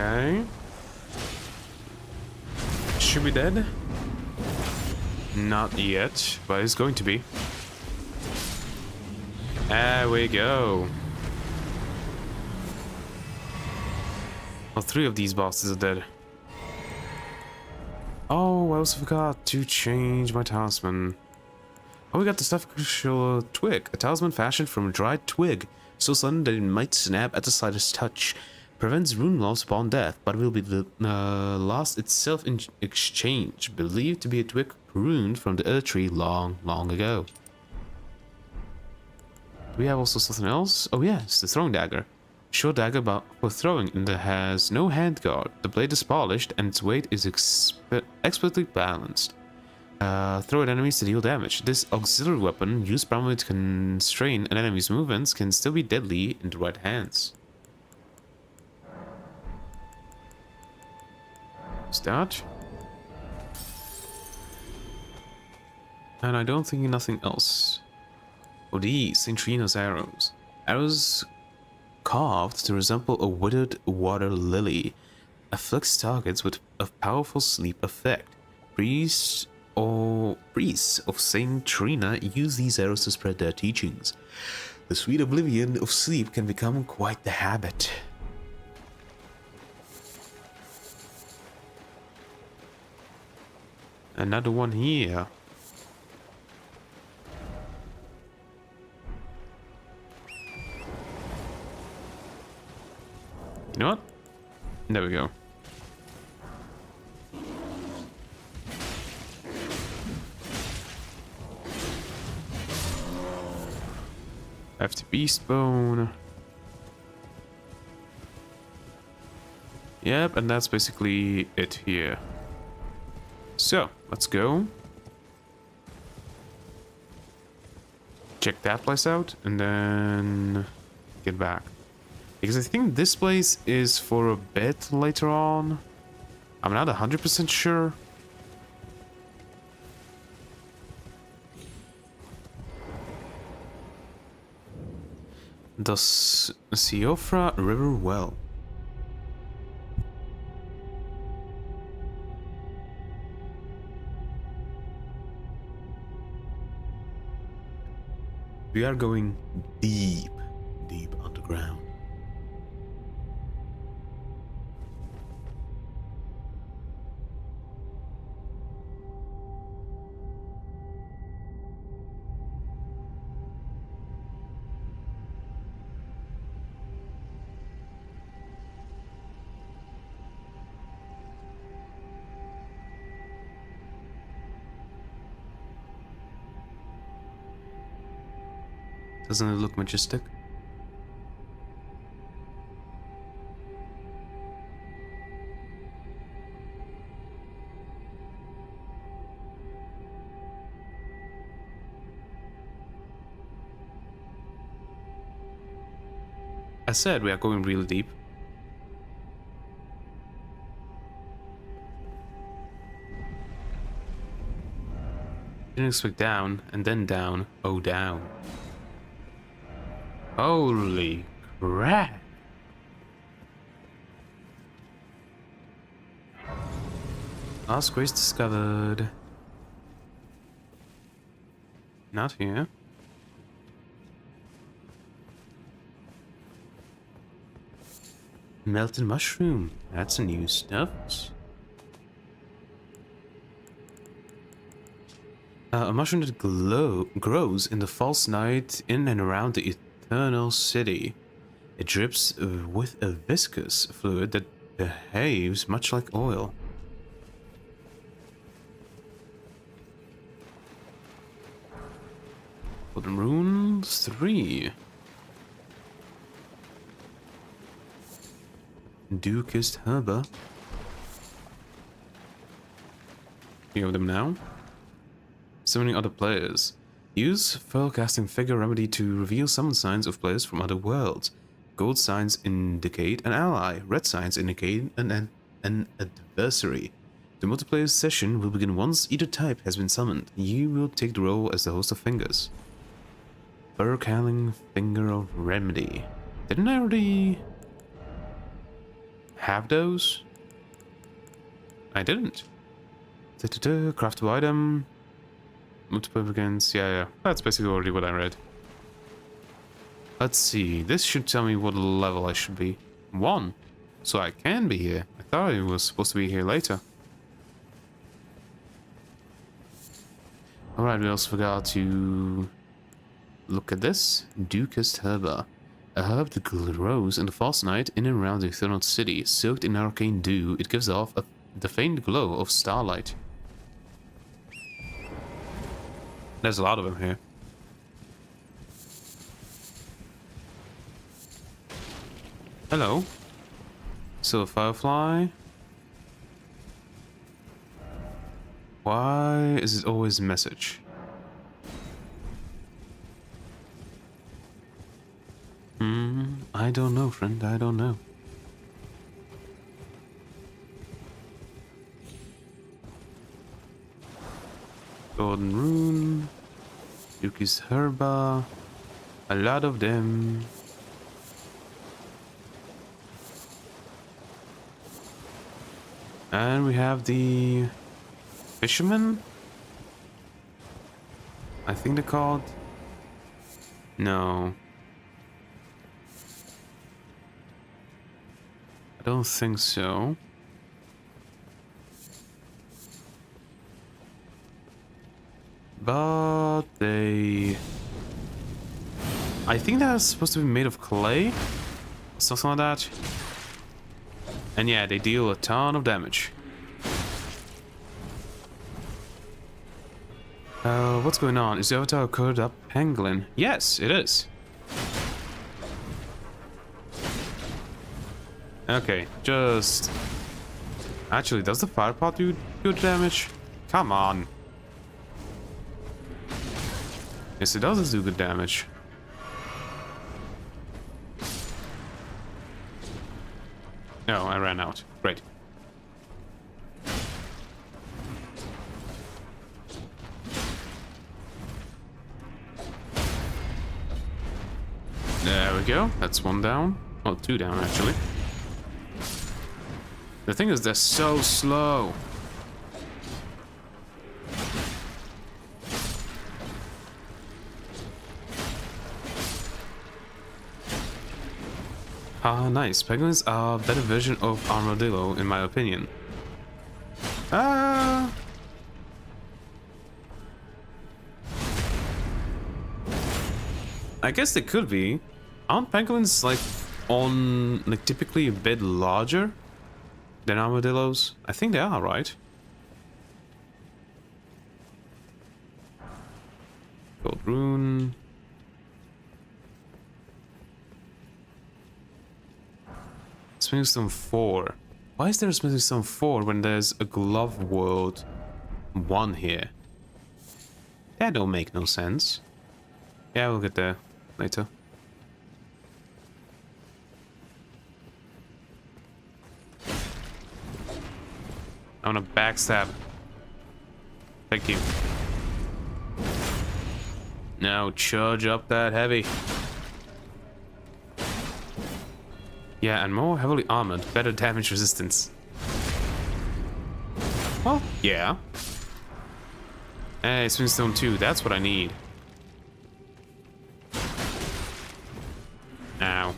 Okay. Should be dead? Not yet, but it's going to be. There we go. Well, 3 of these bosses are dead. Oh, I also forgot to change my talisman. Oh, we got the sacrificial twig, a talisman fashioned from a dried twig, so sudden that it might snap at the slightest touch. Prevents rune loss upon death, but will be lost itself in exchange. Believed to be a twig pruned from the other tree long, long ago. Do we have also something else? Oh yes, the throwing dagger. Short dagger for throwing and it has no handguard. The blade is polished and its weight is expertly balanced. Throw at enemies to deal damage. This auxiliary weapon, used primarily to constrain an enemy's movements, can still be deadly in the right hands. Start. And I don't think nothing else. Oh, these St. Trina's arrows. Arrows carved to resemble a withered water lily. Afflicts targets with a powerful sleep effect. Priests of St. Trina use these arrows to spread their teachings. The sweet oblivion of sleep can become quite the habit. Another one here. You know what? There we go. Left beast bone. Yep, and that's basically it here. So, let's go. Check that place out and then get back. Because I think this place is for a bit later on. I'm not 100% sure. The Siofra River Well. We are going deep, deep underground. Doesn't it look majestic? I said we are going really deep. Didn't expect down, and then down. Oh, down. Holy crap! Last grace discovered. Not here. Melted mushroom. That's a new stuff. A mushroom that grows in the false night in and around the Eternal City. It drips with a viscous fluid that behaves much like oil. Golden Rune 3. Dukist Herba. Few of them now. Summoning other players. Use Furl-casting figure remedy to reveal summon signs of players from other worlds. Gold signs indicate an ally. Red signs indicate an adversary. The multiplayer session will begin once either type has been summoned. You will take the role as the host of fingers. Fur-calling finger of remedy. Didn't I already... have those? I didn't. Craftable item. Multiple against. Yeah. That's basically already what I read. Let's see. This should tell me what level I should be. 1. So I can be here. I thought I was supposed to be here later. Alright, we also forgot to look at this. Ducust herba. A herb that grows in the false night in and around the eternal city. Soaked in arcane dew, it gives off the faint glow of starlight. There's a lot of them here. Hello. Silver firefly. Why is it always a message? I don't know, friend. I don't know. Golden rune. Yuki's herba. A lot of them. And we have the fisherman. I think they're called. No. I don't think so. But they... I think they're supposed to be made of clay. Something like that. And yeah, they deal a ton of damage. What's going on? Is the avatar a colored up pangolin? Yes, it is. Okay, just... Actually, does the fire pot do good damage? Come on. Yes, it does do good damage. No, I ran out. Great. There we go. That's 1 down. Well, 2 down, actually. The thing is, they're so slow. Ah, nice. Penguins are a better version of armadillo, in my opinion. I guess they could be. Aren't penguins like typically a bit larger than armadillos? I think they are, right? Gold rune. Smithing Stone 4. Why is there a Smithing Stone 4 when there's a Glove World 1 here? That don't make no sense. Yeah, we'll get there later. I want to backstab. Thank you. Now charge up that heavy. Yeah, and more heavily armored, better damage resistance. Well, yeah. Hey, Swingstone 2, that's what I need. Ow.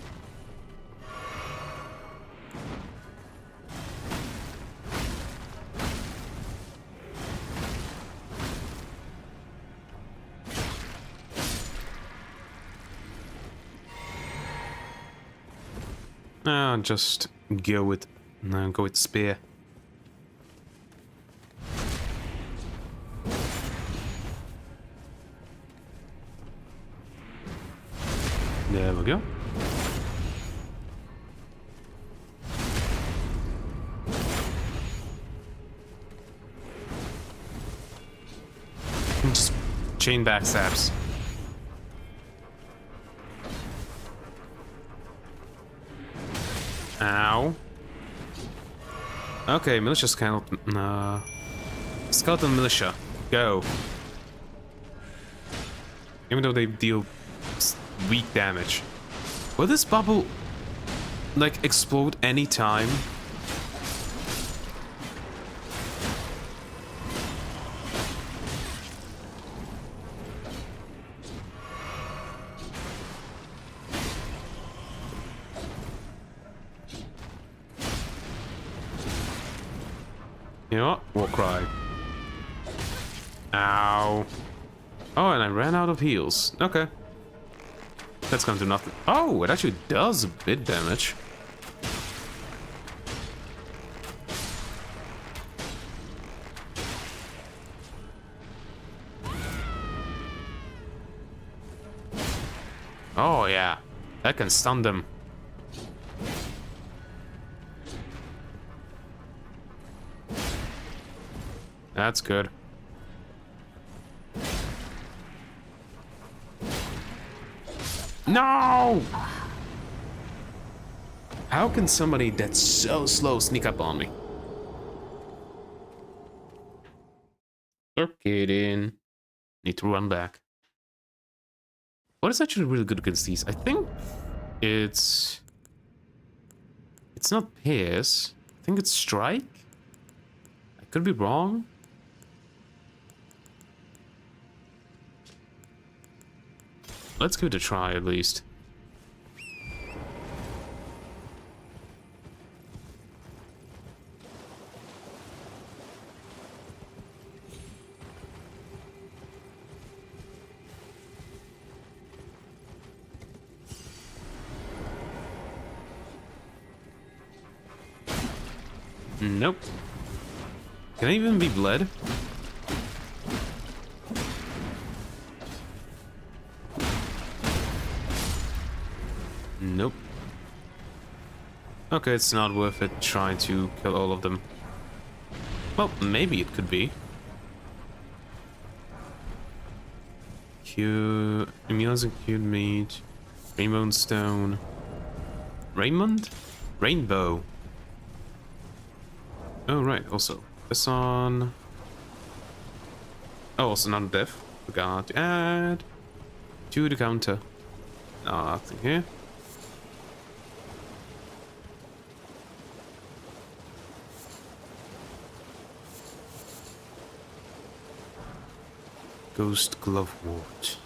Just go with spear. There we go. Just chain backstabs. Ow. Okay, militia skeleton. Skeleton militia. Go. Even though they deal weak damage. Will this bubble like explode anytime. You know what? War cry. Ow. Oh, and I ran out of heals. Okay. That's gonna do nothing. Oh, it actually does a bit damage. Oh, yeah. That can stun them. That's good. No! How can somebody that's so slow sneak up on me? You're kidding. Need to run back. What is actually really good against these? I think it's not Pierce. I think it's Strike. I could be wrong. Let's give it a try at least. Nope. Can I even be bled? Nope. Okay, it's not worth it trying to kill all of them. Well, maybe it could be. Q... Immunes acute meat. Rainbow stone. Raymond? Rainbow. Oh, right, also. This on... Oh, also non-death. Forgot to add... to the counter. Nothing here. Ghost Glovewort.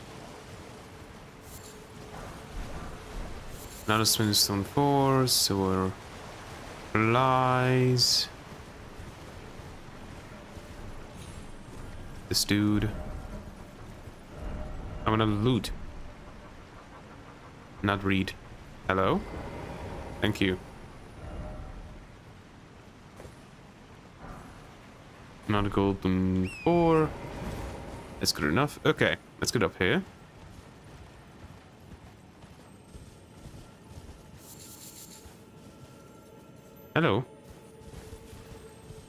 Another Spinning Stone 4, Silver Flies. This dude. I'm gonna loot. Not read. Hello? Thank you. Not a golden 4. That's good enough. Okay, let's get up here. Hello.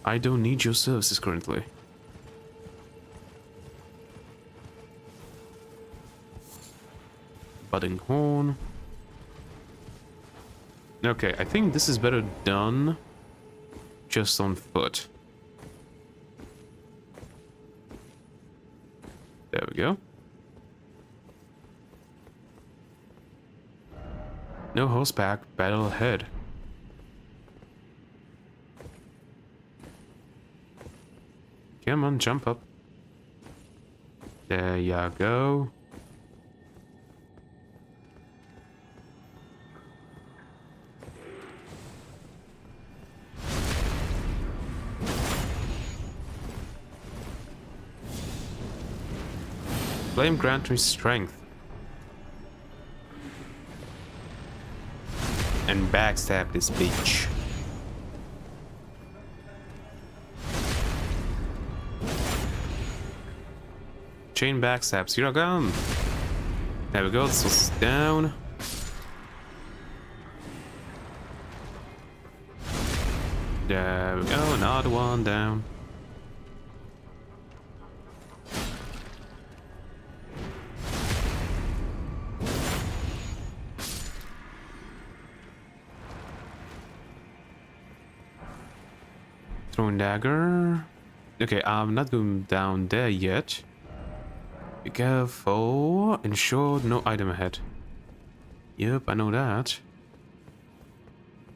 I don't need your services currently. Budding horn. Okay, I think this is better done just on foot. There we go. No horseback, battle ahead. Come on, jump up. There you go. Flame grant me strength. And backstab this bitch. Chain backstabs, here I come. There we go, this was down. There we go, another one down. Throwing dagger. Okay, I'm not going down there yet. Be careful. Ensure no item ahead. Yep, I know that.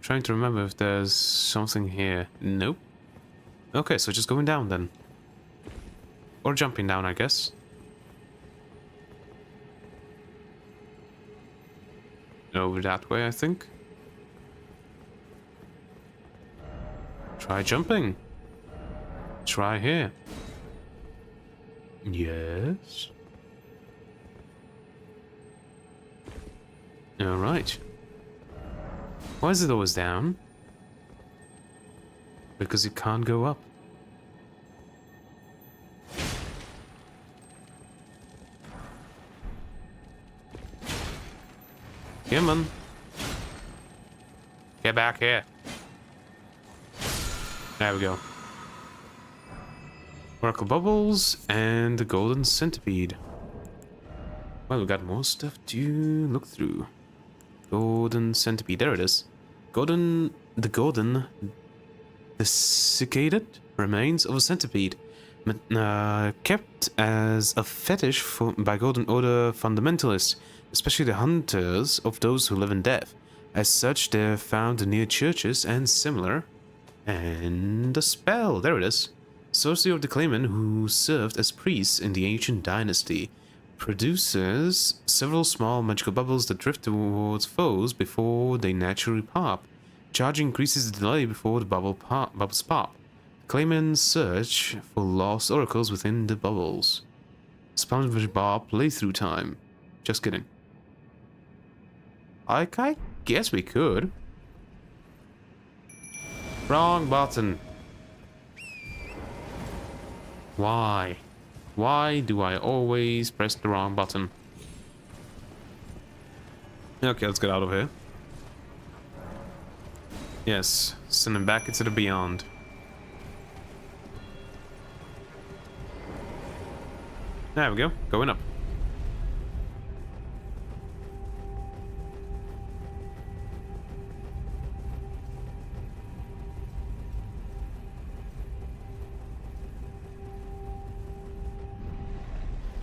Trying to remember if there's something here. Nope. Okay, so just going down then. Or jumping down, I guess. Over that way, I think. Try jumping. Try here. Yes. Alright. Why is it always down? Because you can't go up. Come on. Get back here. There we go. Oracle Bubbles and the Golden Centipede. Well, we got more stuff to look through. Golden Centipede, there it is. The golden desiccated remains of a centipede, kept as a fetish by Golden Order fundamentalists, especially the hunters of those who live in death. As such, they're found near churches and similar. And a spell, there it is. Sorcery of the claimant who served as priests in the ancient dynasty. Produces several small magical bubbles that drift towards foes before they naturally pop. Charge increases the delay before the bubbles pop. Claimants search for lost oracles within the bubbles. Sponge Bob playthrough time. Just kidding. I guess we could. Wrong button. Why? Why do I always press the wrong button? Okay, let's get out of here. Yes, send him back into the beyond. There we go, going up.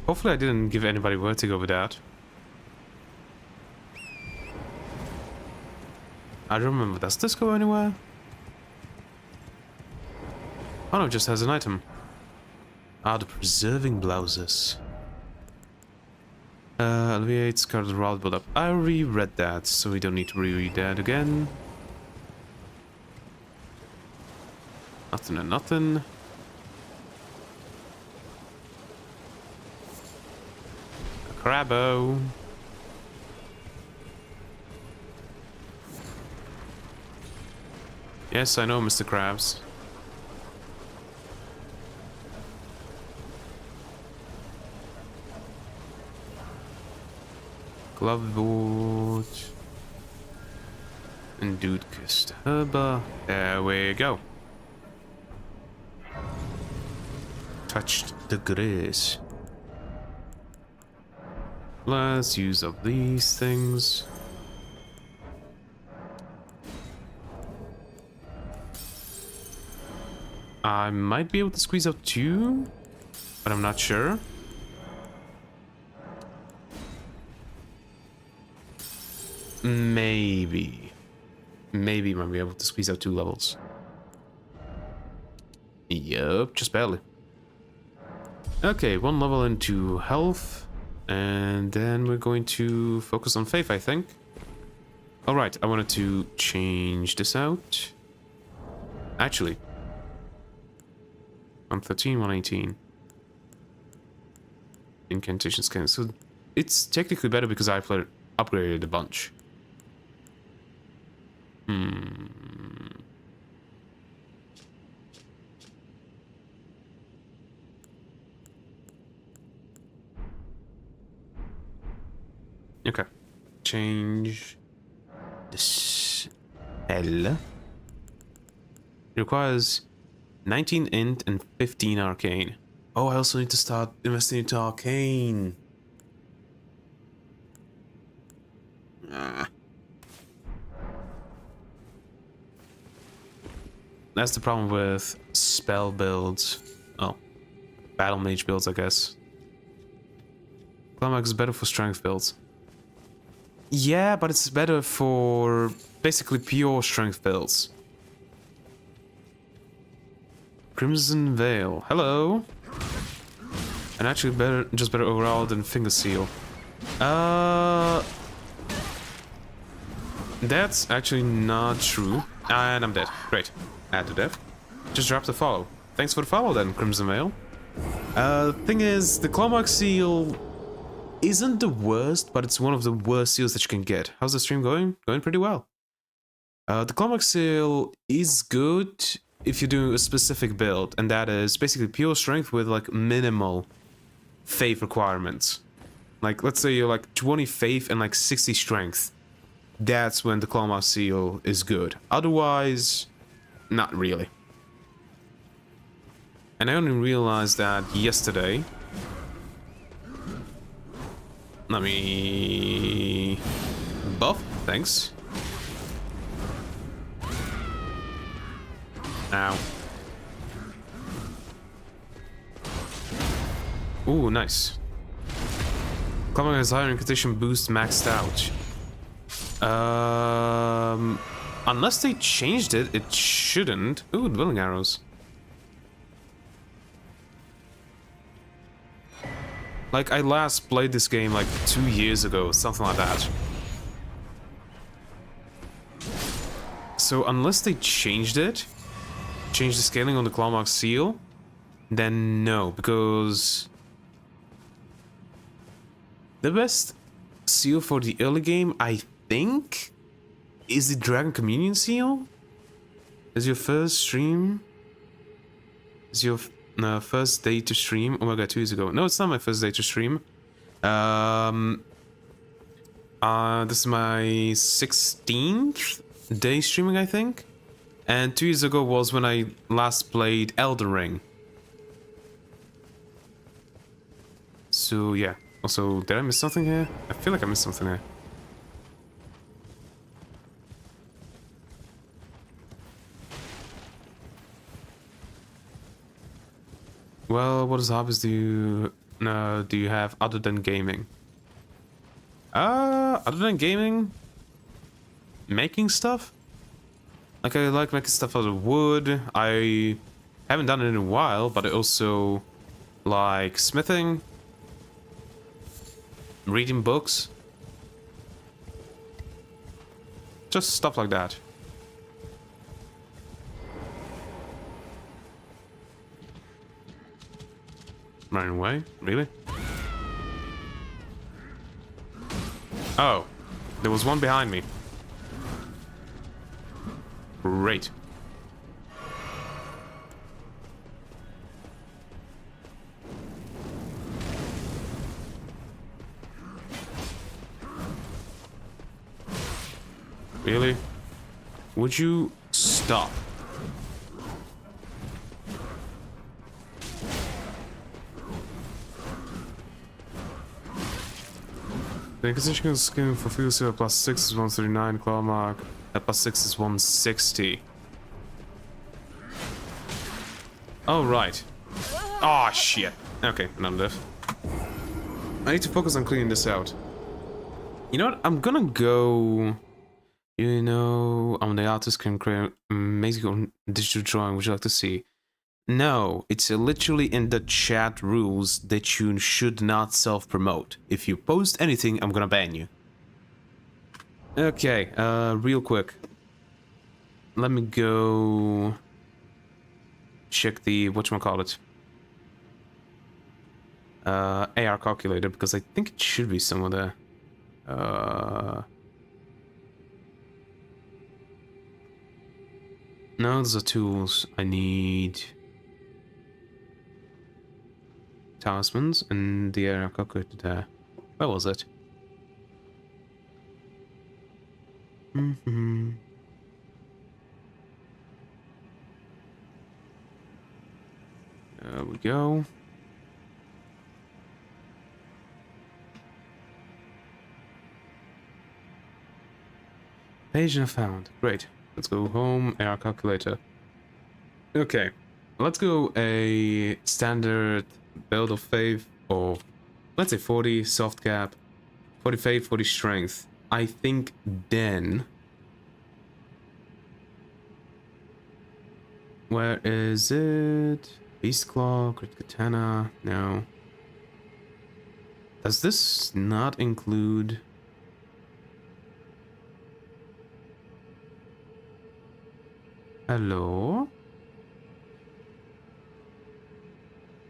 Hopefully I didn't give anybody vertigo with that. I don't remember. Does this go anywhere? Oh no, it just has an item. Ah, the preserving blouses. Alleviates scarlet rot buildup. I reread that, so we don't need to reread that again. Nothing and nothing. Crabbo. Yes, I know, Mr. Krabs. Gloveboard. And Dude Kissed Herba. There we go. Touched the grace. Let's use up these things. I might be able to squeeze out 2, but I'm not sure. Maybe might be able to squeeze out 2 levels. Yup, just barely. Okay, 1 level into health. And then we're going to focus on faith, I think. Alright, I wanted to change this out. Actually. 113, 118. Incantation scan. So it's technically better because I upgraded a bunch. Okay. Change this L. It requires 19 int and 15 arcane. Oh, I also need to start investing into arcane. That's the problem with spell builds. Oh, battle mage builds, I guess. Climax is better for strength builds. Yeah, but it's better for basically pure strength builds. Crimson Veil. Hello. And actually better overall than Finger Seal. That's actually not true. And I'm dead. Great. Add to death. Just drop the follow. Thanks for the follow then, Crimson Veil. Thing is, the Clawmark Seal isn't the worst, but it's one of the worst seals that you can get. How's the stream going? Going pretty well. The Clawmark Seal is good if you do a specific build, and that is basically pure strength with like minimal faith requirements. Like, let's say you're like 20 faith and like 60 strength. That's when the Clawmark Seal is good. Otherwise, not really. And I only realized that yesterday. Let me buff, thanks. Ow. Ooh, nice. Clawmark has higher incantation boost maxed out. Unless they changed it, it shouldn't. Ooh, dwelling arrows. Like, I last played this game like 2 years ago, something like that. So unless they changed it, changed the scaling on the Clawmark Seal, then no, because the best seal for the early game, I think, is the Dragon Communion Seal. Is your first stream? Is your first day to stream? Oh my god, 2 years ago. No, it's not my first day to stream. This is my 16th day streaming, I think. And 2 years ago was when I last played Elden Ring. So yeah. Also, did I miss something here? I feel like I missed something here. Well, what hobbies do you have other than gaming? Other than gaming, making stuff. Like, I like making stuff out of wood. I haven't done it in a while, but I also like smithing, reading books, just stuff like that. Running away? Really? Oh, there was one behind me. Great. Really? Would you stop? The inquisition skin for field seal plus 6 is 139, Clawmark at plus 6 is 160. Oh, right. Oh, shit. Okay, none of this. I need to focus on cleaning this out. You know what? I'm gonna go... You know, the artist can create amazing digital drawing. Would you like to see? No, it's literally in the chat rules that you should not self-promote. If you post anything, I'm gonna ban you. Okay, real quick. Let me go... check the... whatchamacallit? AR calculator, because I think it should be somewhere there. No, those are tools. I need... talismans and the AR calculator there. Where was it? There we go. Page not found. Great. Let's go home. AR calculator. Okay. Let's go a standard build of faith of, let's say 40 soft cap, 40 faith, 40 strength. I think then... Where is it? Beast Claw, Crit Katana, no. Does this not include... Hello?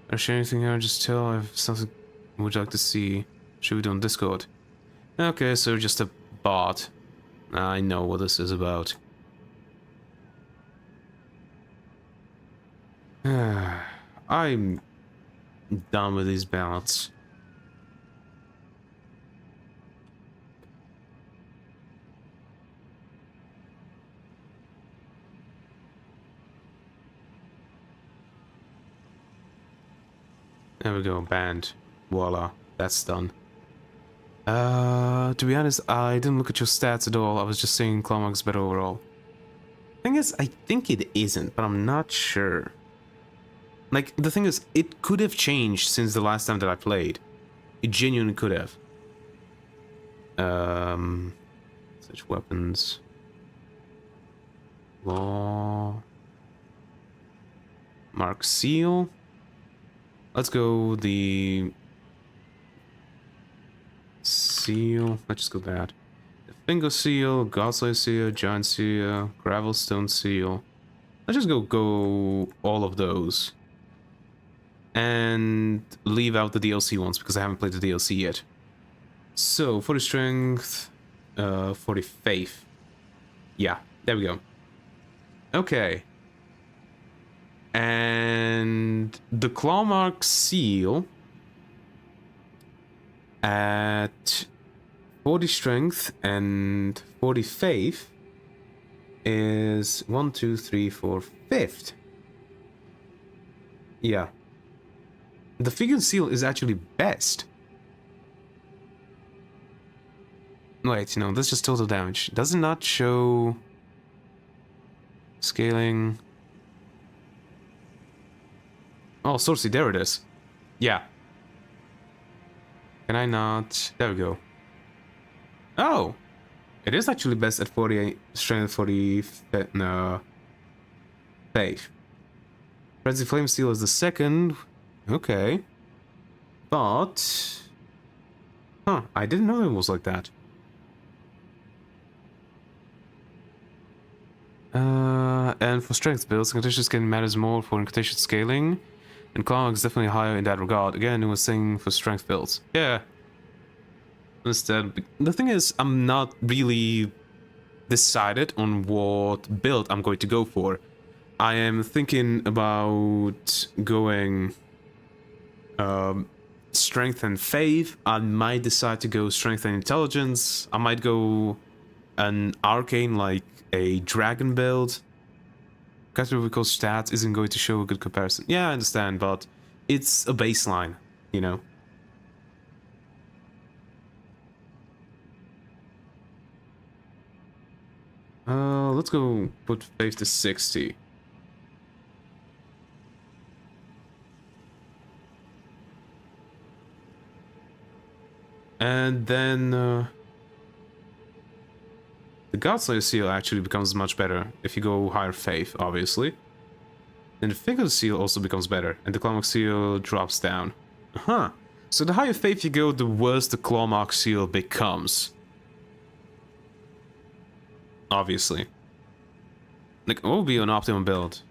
Or share anything here, just tell if something would you like to see. Should we do on Discord? Okay, so just a bot. I know what this is about. I'm done with these ballots. There we go, banned. Voila, that's done. To be honest, I didn't look at your stats at all. I was just saying Clawmark's better overall. Thing is, I think it isn't, but I'm not sure. Like, the thing is, it could have changed since the last time that I played. It genuinely could have. Such weapons. Law. Mark Seal. Let's go the... Seal. Let's just go that. The Finger Seal, Godslayer Seal, Giant Seal, Gravelstone Seal. Let's just go all of those. And leave out the DLC ones because I haven't played the DLC yet. So, 40 Strength, 40 Faith. Yeah, there we go. Okay. And the Clawmark Seal at 40 Strength and 40 Faith is 1, 2, 3, 4, 5th. Yeah. The Figure Seal is actually best. Wait, no, that's just total damage. Does it not show scaling? Oh, Sorcery, there it is. Yeah. Can I not? There we go. Oh! It is actually best at 48 strength, 40... no... Faith. Frenzy Flame Steel is the second. Okay. But... Huh, I didn't know it was like that. And for strength builds, Incantation Scaling matters more for Incantation Scaling. And Clawmark is definitely higher in that regard. Again, it was saying for strength builds. Yeah. Instead, the thing is, I'm not really decided on what build I'm going to go for. I am thinking about going strength and faith. I might decide to go strength and intelligence. I might go an arcane, like a dragon build. Categorical stats isn't going to show a good comparison. Yeah, I understand, but it's a baseline, you know? Let's go put faith to 60. And then, the Godslayer Seal actually becomes much better if you go higher faith, obviously. Then the Figure Seal also becomes better, and the Clawmark Seal drops down. Huh. So the higher faith you go, the worse the Clawmark Seal becomes. Obviously. Like, what would be an optimum build?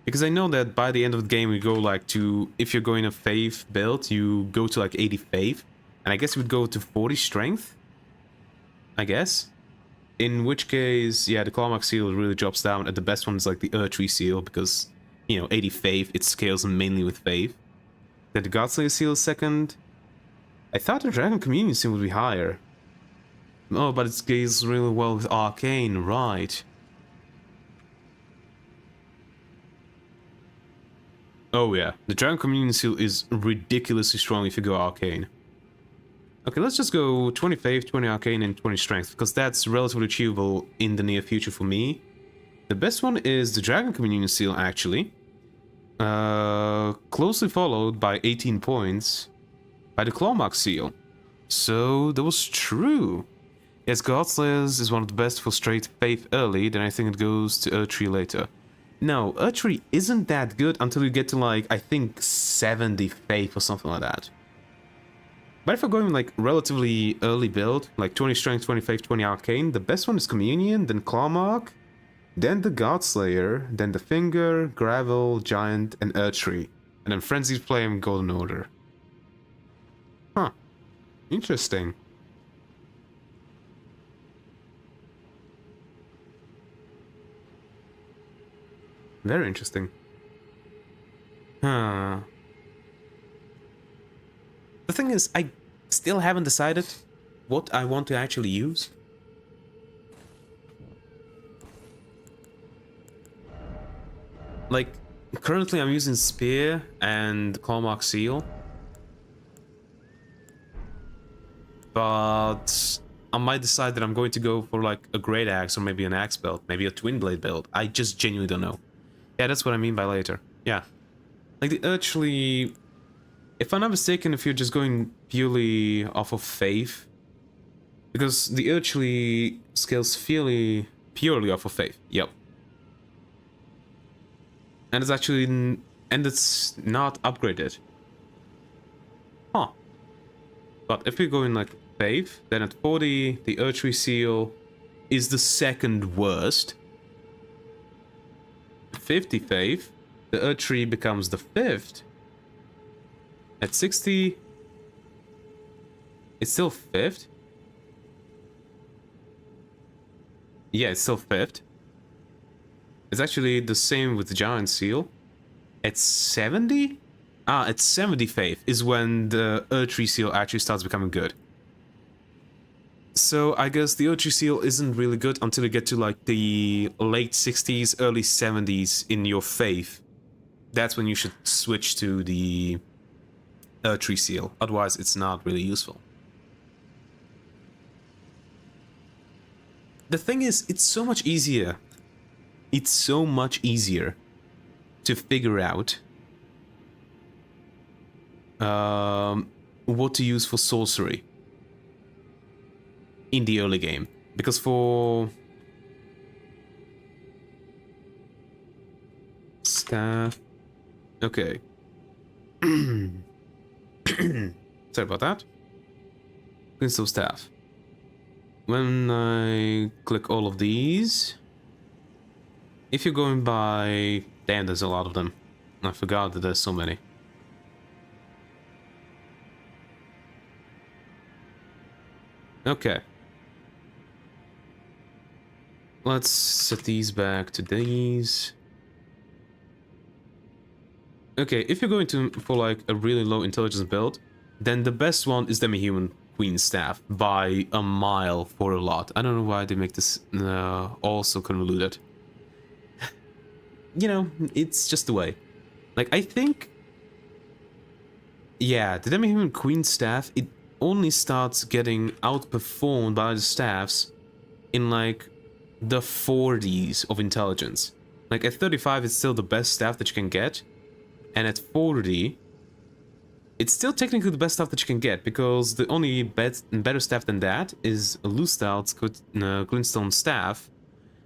Because I know that by the end of the game we go like to... If you're going a faith build, you go to like 80 faith. And I guess you would go to 40 strength? I guess? In which case, yeah, the Clawmark Seal really drops down, and the best one is like the Earthtree Seal, because, you know, 80 faith, it scales mainly with faith. Then the Godslayer Seal is second. I thought the Dragon Communion Seal would be higher. Oh, but it scales really well with Arcane, right. Oh yeah, the Dragon Communion Seal is ridiculously strong if you go Arcane. Okay, let's just go 20 Faith, 20 Arcane, and 20 Strength, because that's relatively achievable in the near future for me. The best one is the Dragon Communion Seal, actually. Closely followed by 18 points by the Clawmark Seal. So, that was true. Yes, Godslayers is one of the best for straight faith early, then I think it goes to Erdtree later. No, Erdtree isn't that good until you get to like, I think 70 faith or something like that. But if we're going like relatively early build, like 20 strength, 20 faith, 20 arcane, the best one is Communion, then Clawmark, then the Godslayer, then the Finger, Gravel, Giant, and Erdtree. And then Frenzied Flame, Golden Order. Huh. Interesting. Very interesting. Huh. The thing is, I still haven't decided what I want to actually use. Like, currently I'm using Spear and Clawmark Seal. But I might decide that I'm going to go for like a Great Axe or maybe an Axe build, maybe a Twin Blade build. I just genuinely don't know. Yeah, that's what I mean by later. Yeah. Like the actually, if I'm not mistaken, if you're just going purely off of faith, because the actually scales purely off of faith. Yep. And it's actually, and it's not upgraded. Huh. But if we're going like faith, then at 40, the Erdtree Seal is the second worst. 50 faith, the Erdtree becomes the fifth. At 60, it's still fifth. Yeah, it's still fifth. It's actually the same with the Giant Seal. At 70? At 70 faith is when the Erdtree Seal actually starts becoming good. So I guess the Erdtree Seal isn't really good until you get to like the late 60s, early 70s in your faith. That's when you should switch to the Erdtree Seal. Otherwise, it's not really useful. The thing is, it's so much easier. It's so much easier to figure out what to use for sorcery in the early game. Because for staff... Okay. Sorry about that. Crystal staff. When I click all of these... If you're going by... Damn, there's a lot of them. I forgot that there's so many. Okay. Let's set these back to these. Okay, if you're going to for like a really low intelligence build, then the best one is Demi-Human Queen Staff by a mile for a lot. I don't know why they make this also convoluted. You know, it's just the way. Like, I think... Yeah, the Demi-Human Queen Staff, it only starts getting outperformed by the staffs in, like, the 40s of intelligence. Like, at 35, it's still the best staff that you can get. And at 40, it's still technically the best stuff that you can get, because the only better staff than that is Lustaud's Glintstone Staff,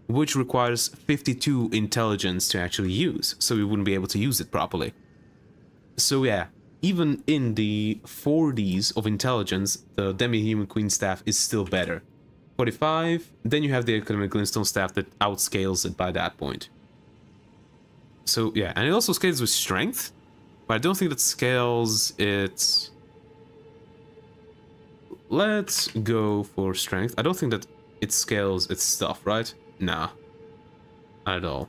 which requires 52 intelligence to actually use, so we wouldn't be able to use it properly. So yeah, even in the 40s of intelligence, the Demi-Human Queen Staff is still better. 45, then you have the Academic Glintstone Staff that outscales it by that point. So yeah, and it also scales with strength, but I don't think that scales its... Let's go for strength. I don't think that it scales its stuff, right? Nah, not at all.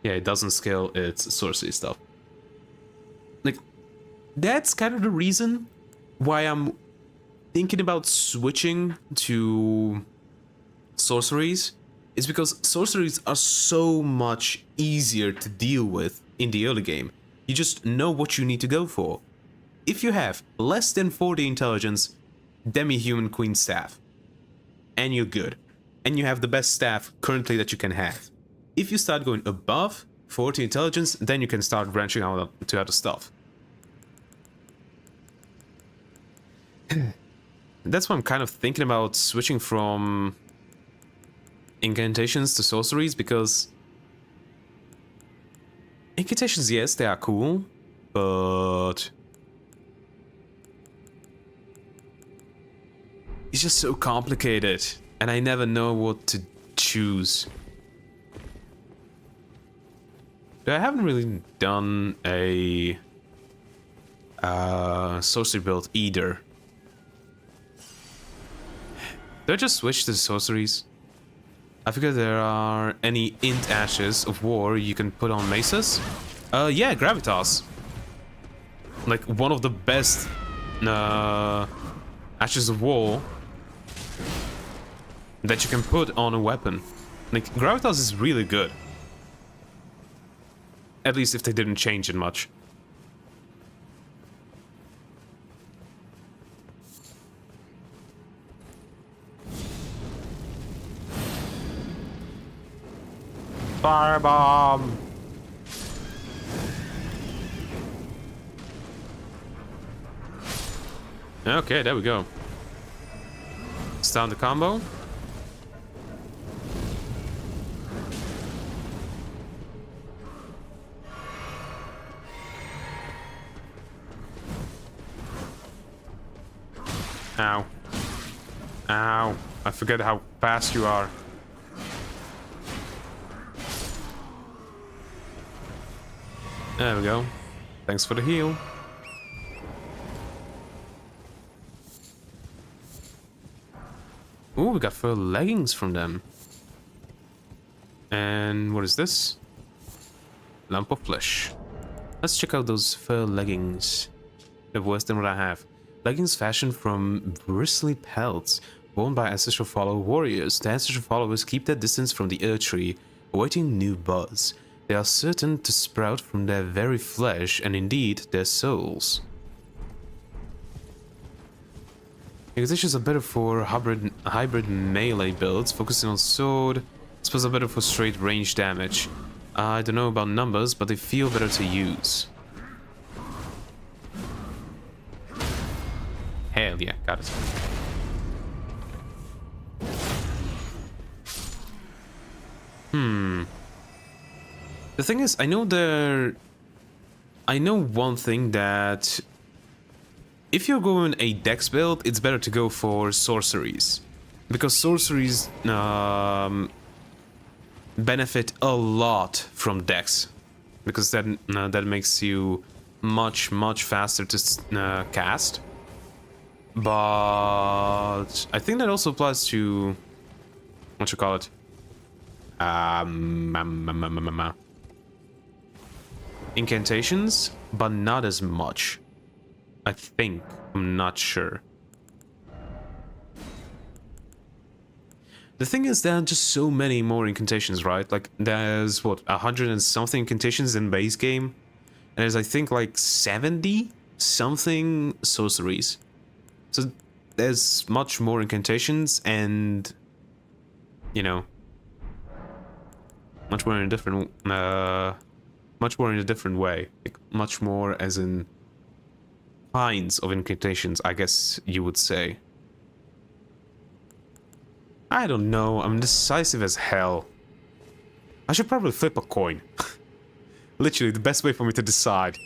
Yeah, it doesn't scale its sorcery stuff. Like, that's kind of the reason why I'm thinking about switching to sorceries. Is because sorceries are so much easier to deal with in the early game. You just know what you need to go for. If you have less than 40 intelligence, Demi-Human Queen Staff, and you're good. And you have the best staff currently that you can have. If you start going above 40 intelligence, then you can start branching out to other stuff. That's why I'm kind of thinking about switching from incantations to sorceries, because incantations, yes, they are cool, but it's just so complicated, and I never know what to choose. I haven't really done a sorcery build either. Did I just switch to sorceries? I figure there are any int ashes of war you can put on mesas. Yeah, gravitas. Like one of the best ashes of war that you can put on a weapon. Like gravitas is really good. At least if they didn't change it much. Firebomb! Okay, there we go. Start the combo. Ow. Ow. I forget how fast you are. There we go. Thanks for the heal. Ooh, we got fur leggings from them. And what is this? Lump of flesh. Let's check out those fur leggings. They're worse than what I have. Leggings fashioned from bristly pelts, worn by ancestral follower warriors. The ancestral followers keep their distance from the Earth Tree, awaiting new buds. They are certain to sprout from their very flesh and indeed their souls. Incantations are better for hybrid melee builds, focusing on sword. Spells are better for straight range damage. I don't know about numbers, but they feel better to use. Hell yeah, got it. The thing is, I know one thing, that if you're going a dex build, it's better to go for sorceries. Because sorceries benefit a lot from dex. Because that makes you much faster to cast. But I think that also applies to what you call it. Incantations, but not as much. I think. I'm not sure. The thing is, there are just so many more incantations, right? Like, there's, what, 100 and something incantations in base game? And there's, I think, like 70 something sorceries. So, there's much more incantations and, you know, much more in a different way. Like, much more as in kinds of incantations, I guess you would say. I don't know, I'm indecisive as hell. I should probably flip a coin. Literally, the best way for me to decide.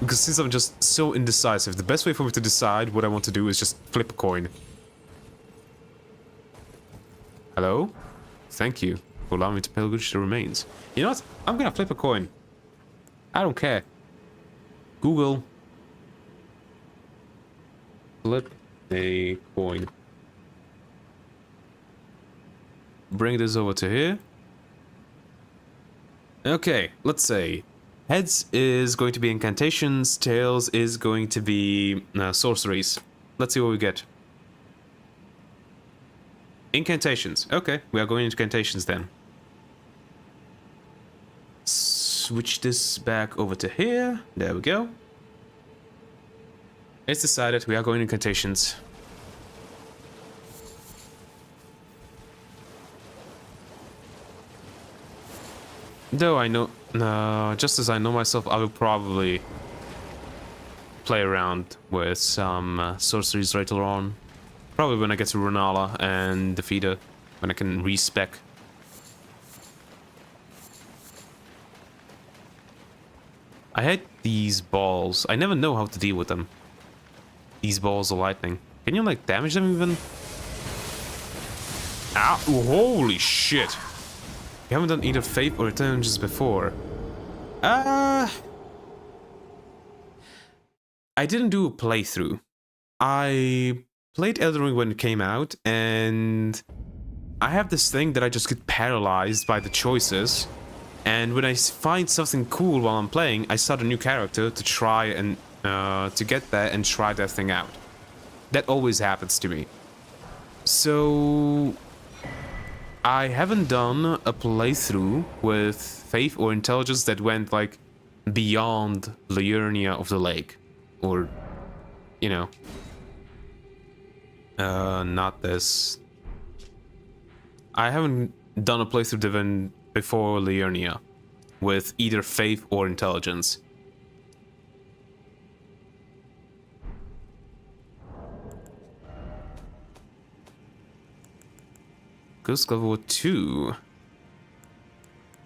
Because since I'm just so indecisive, the best way for me to decide what I want to do is just flip a coin. Hello? Thank you for allowing me to pillage the remains. You know what? I'm gonna flip a coin. I don't care. Google. Flip a coin. Bring this over to here. Okay, let's say heads is going to be incantations, tails is going to be sorceries. Let's see what we get. Incantations. Okay, we are going into incantations then. Switch this back over to here. There we go. It's decided we are going incantations. Though I know, just as I know myself, I will probably play around with some sorceries later on. Probably when I get to Renala and defeat her, when I can respec. I hate these balls. I never know how to deal with them. These balls of lightning. Can you like damage them even? Ow, holy shit. You haven't done either Faith or Intelligence before. I didn't do a playthrough. I played Elden Ring when it came out, and I have this thing that I just get paralyzed by the choices. And when I find something cool while I'm playing, I start a new character to try and to get that and try that thing out. That always happens to me. So I haven't done a playthrough with Faith or Intelligence that went like beyond Liurnia of the Lake, or you know, not this. I haven't done a playthrough that went before Liurnia with either Faith or Intelligence. Goes to level 2.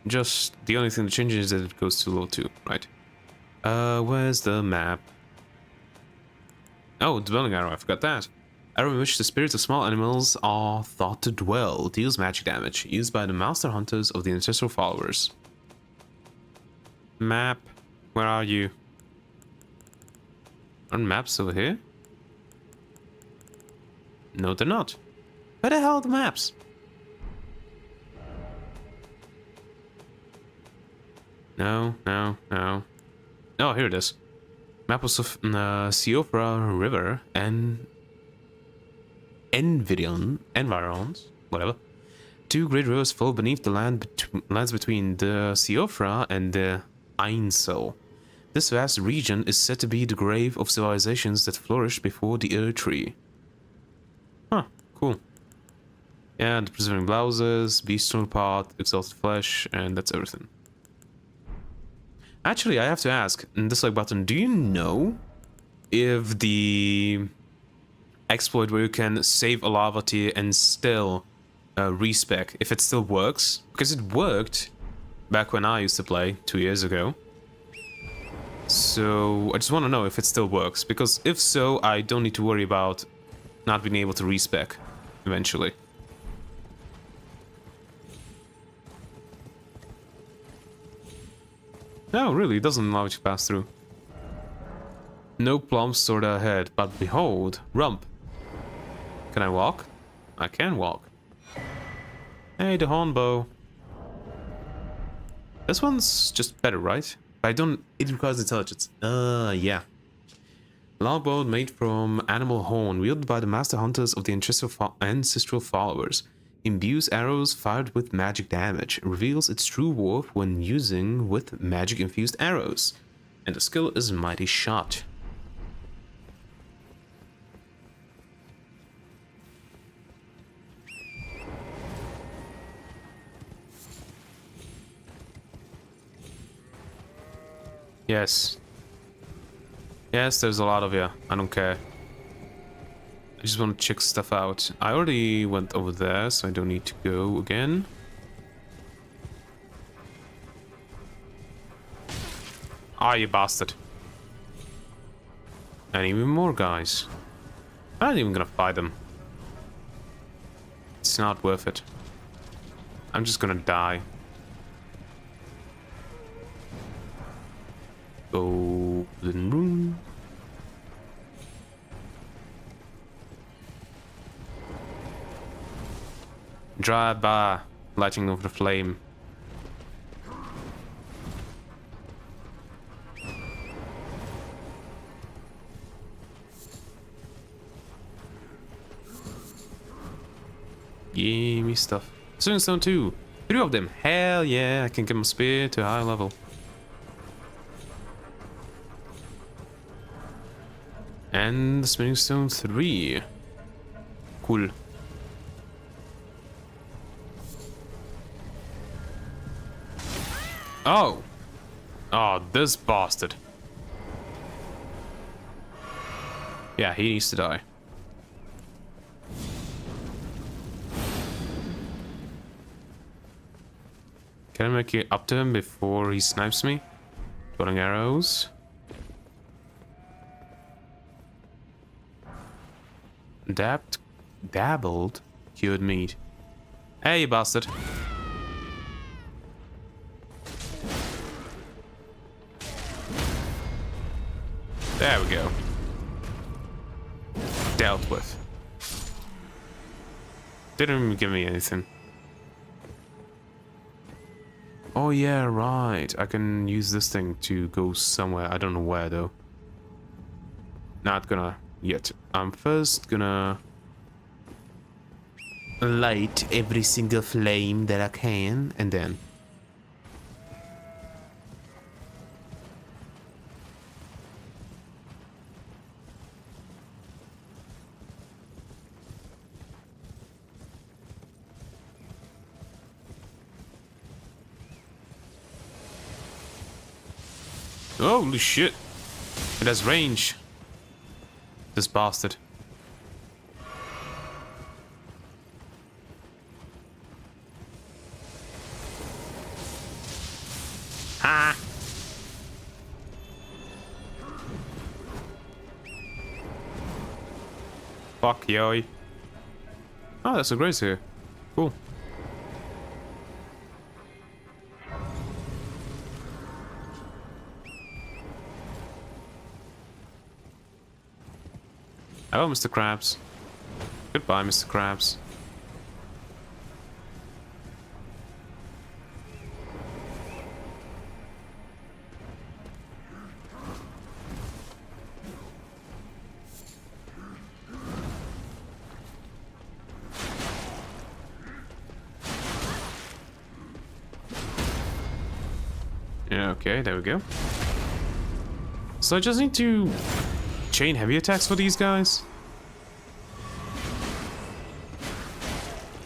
Just the only thing that changes is that it goes to level 2, right? Where's the map? Oh, dwelling arrow, I forgot that. Arrow in which the spirits of small animals are thought to dwell. Deals magic damage. Used by the master hunters of the ancestral followers. Map. Where are you? Are maps over here? No, they're not. Where the hell are the maps? No. Oh, here it is. Map of Siofra River and environs, whatever. Two great rivers flow beneath the lands between the Siofra and the Ainsel. This vast region is said to be the grave of civilizations that flourished before the Earth Tree. Huh, cool. Yeah, the preserving blouses, bestial part, exalted flesh, and that's everything. Actually, I have to ask, in this like button, do you know if the exploit where you can save a lava tier and still respec, if it still works? Because it worked back when I used to play 2 years ago. So I just want to know if it still works, because if so, I don't need to worry about not being able to respec eventually. No, really, it doesn't allow you to pass through. No plump sword ahead, but behold, rump. Can I walk? I can walk. Hey, the hornbow. This one's just better, right? I don't... It requires intelligence. Yeah. Longbow made from animal horn, wielded by the master hunters of the ancestral followers. Imbues arrows fired with magic damage. Reveals its true worth when using with magic-infused arrows. And the skill is Mighty Shot. Yes. Yes, there's a lot of you. I don't care. I just want to check stuff out. I already went over there, so I don't need to go again. Ah, you bastard. And even more guys. I'm not even gonna fight them. It's not worth it. I'm just gonna die. Golden Rune. Dry bar, lighting over the flame. Give me stuff. Swing stone 2. 3 of them. Hell yeah, I can get my spear to a high level. And the spinning stone 3. Cool. Oh! Oh, this bastard. Yeah, he needs to die. Can I make it up to him before he snipes me? Throwing arrows. Dabbled? Cured meat. Hey, you bastard. There we go. Dealt with. Didn't even give me anything. Oh yeah, right. I can use this thing to go somewhere. I don't know where though. Not gonna yet. I'm first gonna light every single flame that I can, and then holy shit! It has range. This bastard. Ha! Fuck yo. Oh, that's a grace here. Cool. Hello, Mr. Krabs. Goodbye, Mr. Krabs. Yeah, okay, there we go. So I just need to chain heavy attacks for these guys?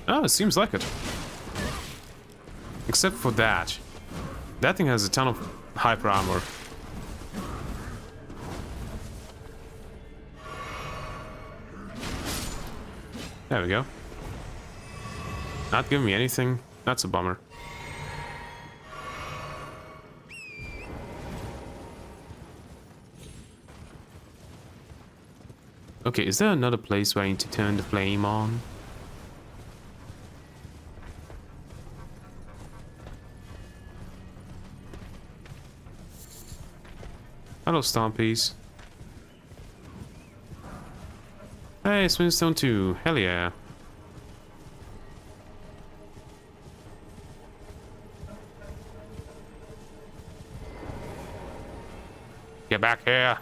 Oh, it seems like it. Except for that. That thing has a ton of hyper armor. There we go. Not giving me anything. That's a bummer. Okay, is there another place where I need to turn the flame on? Hello, Stompies. Hey, Swingstone 2. Hell yeah. Get back here.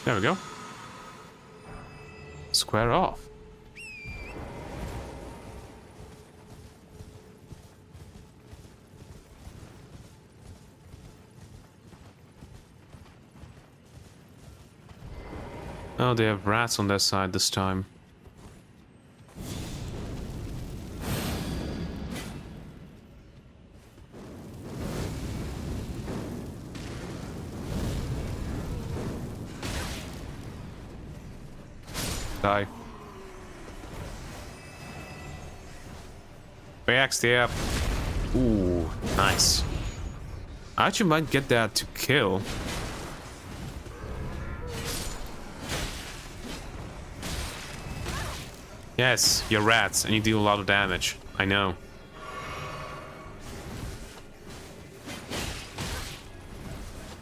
There we go. Square off. Oh, they have rats on their side this time. Die. Backstab. Ooh, nice. I actually might get that to kill. Yes, you're rats and you deal a lot of damage. I know.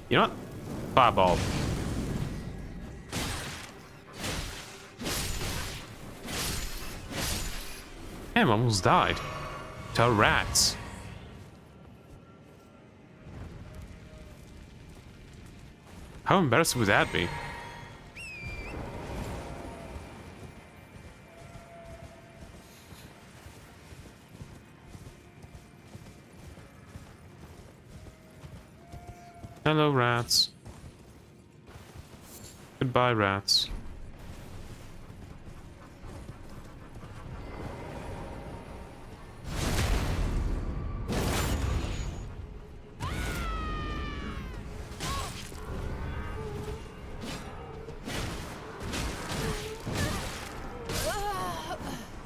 You know what? Fireball. Damn, I almost died. To rats. How embarrassing would that be? Hello, rats. Goodbye, rats.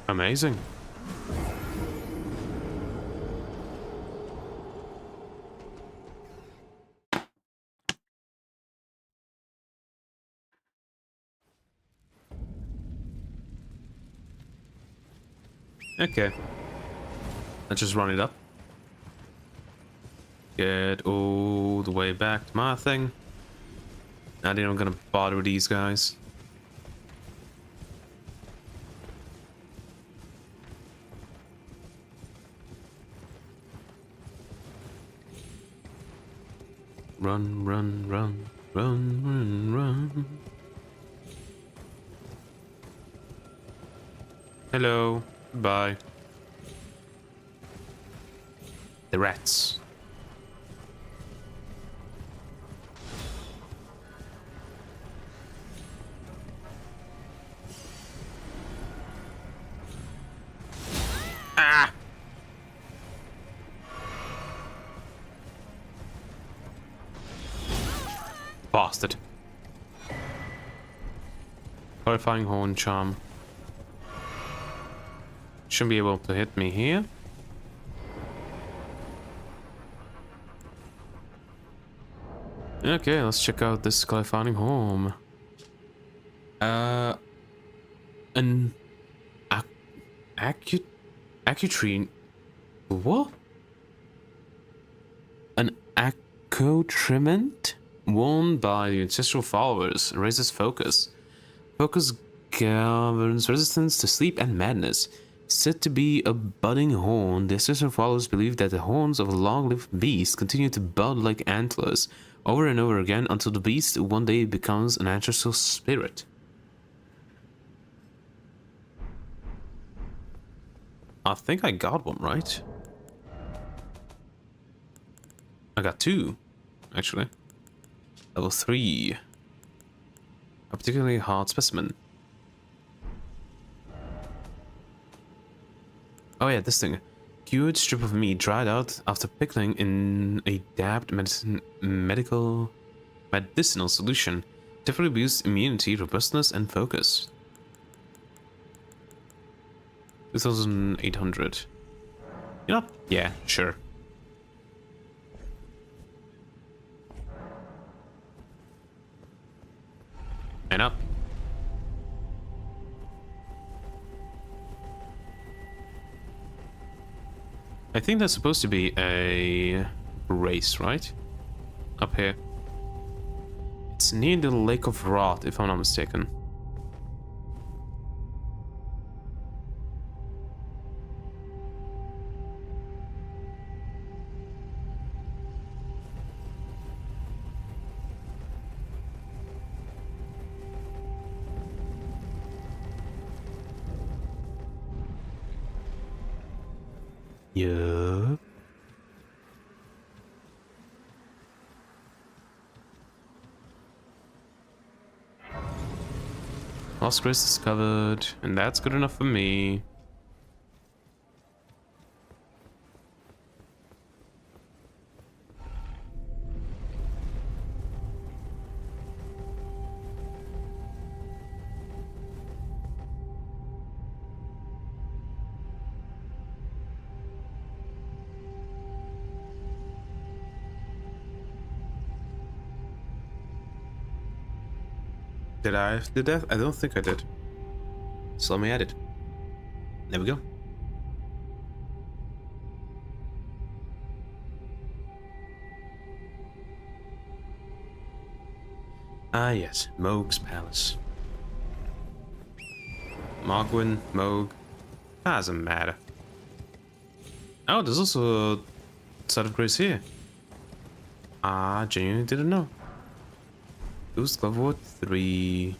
Amazing. Okay. Let's just run it up. Get all the way back to my thing. I think I'm gonna bother with these guys. Run, run, run, run, run, run. Hello. Goodbye. The rats. Ah! Bastard. Horrifying horn charm. Shouldn't be able to hit me here. Okay, let's check out this clarifying home. An Accutrine. What? An accoutrement worn by the ancestral followers raises focus. Focus governs resistance to sleep and madness. Said to be a budding horn, the ancestral followers believe that the horns of a long-lived beast continue to bud like antlers over and over again until the beast one day becomes an ancestral spirit. I think I got one, right? I got two, actually. Level 3. A particularly hard specimen. Oh yeah, this thing. Cured strip of meat dried out after pickling in a dabbed medicinal solution. Definitely boosts immunity, robustness, and focus. 2,800. You know? Yeah, sure. And up. I think that's supposed to be a race, right? Up here. It's near the Lake of Rot, if I'm not mistaken. Yeah. Lost Grace discovered, and that's good enough for me. Did I do that? I don't think I did. So let me add it. There we go. Ah yes, Moog's Palace. Mogwin, Moog. Doesn't matter. Oh, there's also a Side of Grace here. I genuinely didn't know. Boost level 3.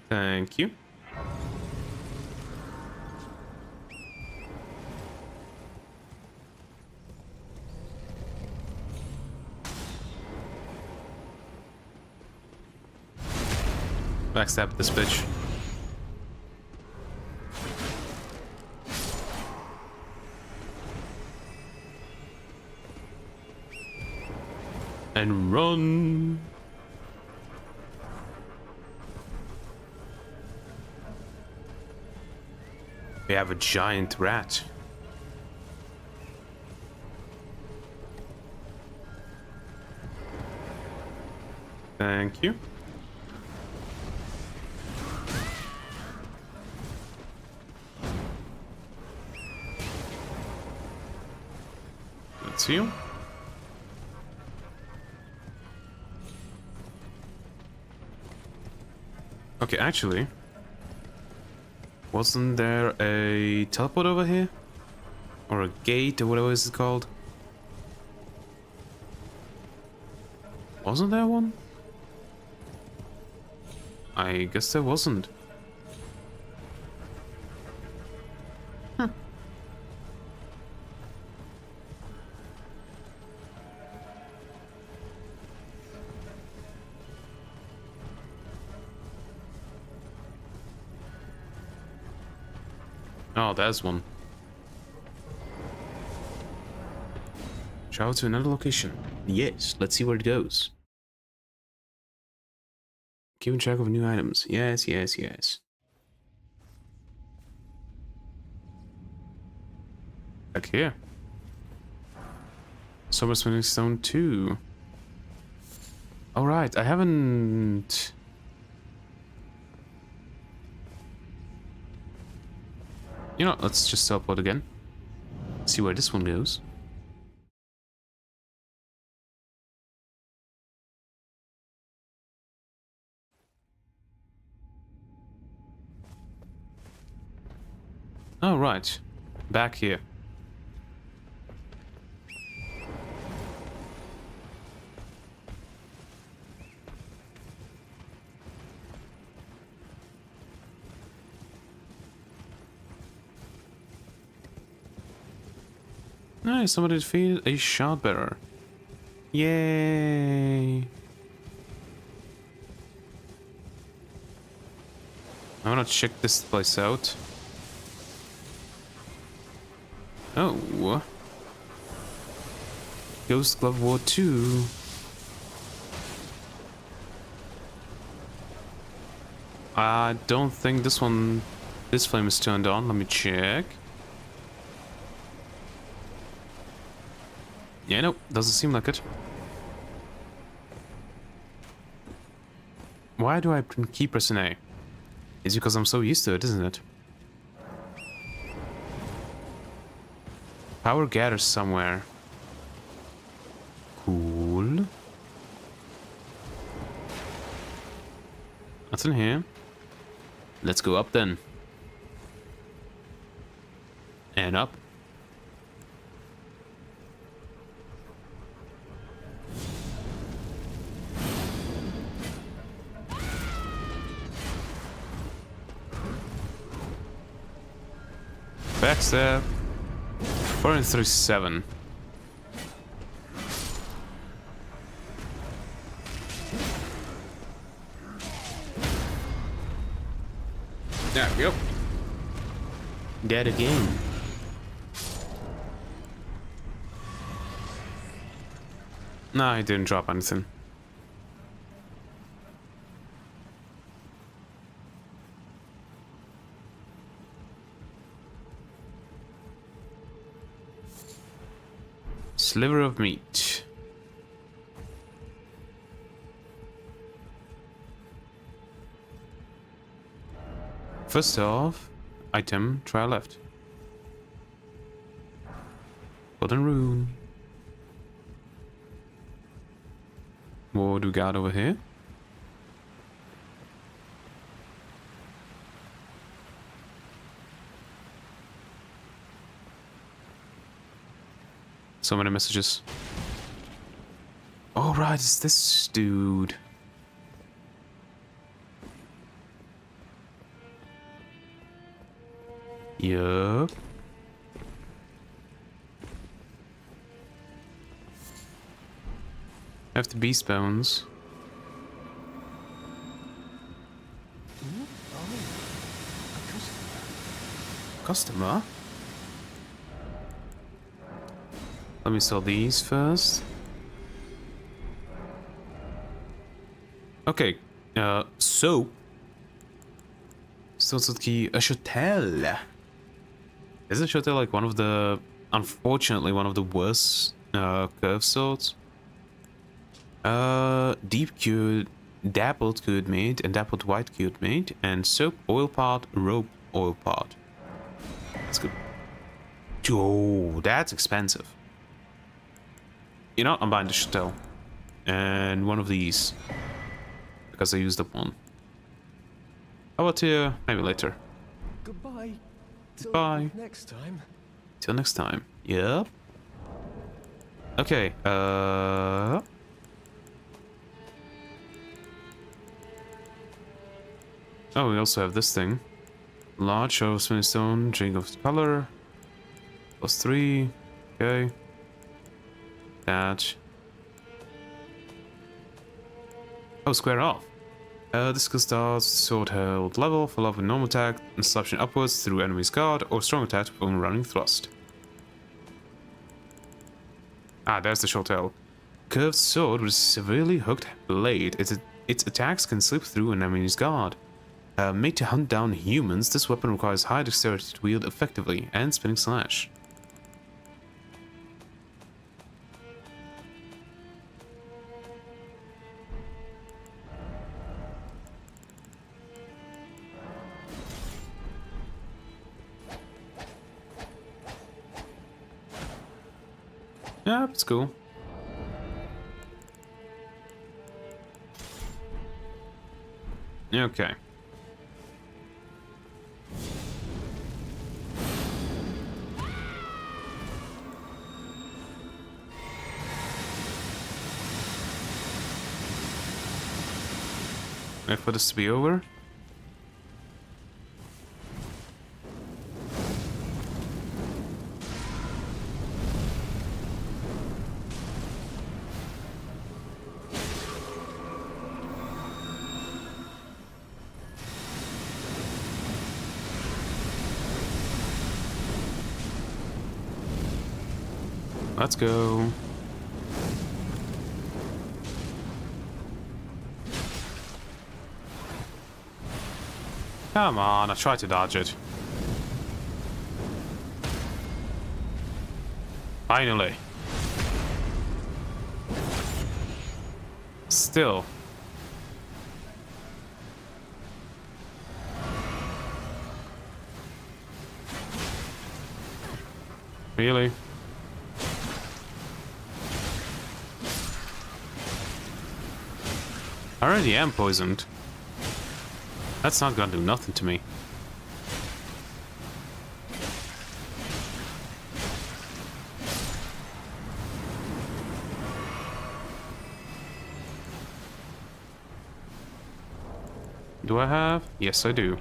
Thank you. Backstab this bitch. And run. We have a giant rat. Thank you. That's you. Okay, actually, wasn't there a teleport over here? Or a gate, or whatever it's called? Wasn't there one? I guess there wasn't. Huh. Oh, there's one. Travel to another location. Yes, let's see where it goes. Keeping track of new items. Yes, yes, yes. Back here. Summer Spinning Stone 2. Alright, I haven't... You know, let's just teleport again. See where this one goes. Oh, right. Back here. Nice, somebody defeated a shard bearer. Yay! I wanna check this place out. Oh. Ghost Glove War 2. I don't think this flame is turned on. Let me check. Yeah, no, doesn't seem like it. Why do I keep pressing A? It's because I'm so used to it, isn't it? Power gathers somewhere. Cool. Nothing here. Let's go up then. And up. Backstab. 437. There we go. Dead again. No, I didn't drop anything. Sliver of meat. First off, item, try left. Golden rune. What do we got over here? So many messages. Oh right, it's this dude. Yup. Have the beast bones. Customer? Let me sell these first. Okay, so key a Chotel. Is a Chotel like one of the, unfortunately, one of the worst curve swords? Deep cured, dappled cured made, and dappled white cured made, and soap oil part, rope oil part. That's good. Oh, that's expensive. You know, I'm buying the Chotel. And one of these. Because I used up one. How about maybe later? Goodbye. Till Bye. next time. Till next time. Yep. Okay, oh, we also have this thing. Large show of smooth stone, drink of color. +3. Okay. That. Oh, square off. This skill starts sword held level, full of a normal attack, and selection upwards through enemy's guard, or strong attack from running thrust. Ah, there's the short held. Curved sword with a severely hooked blade. Its attacks can slip through an enemy's guard. Made to hunt down humans, this weapon requires high dexterity to wield effectively, and spinning slash. Yeah, it's cool. Okay. Wait for this to be over. Let's go. Come on, I tried to dodge it. Finally. Still. Really? I already am poisoned. That's not gonna do nothing to me. Do I have? Yes, I do.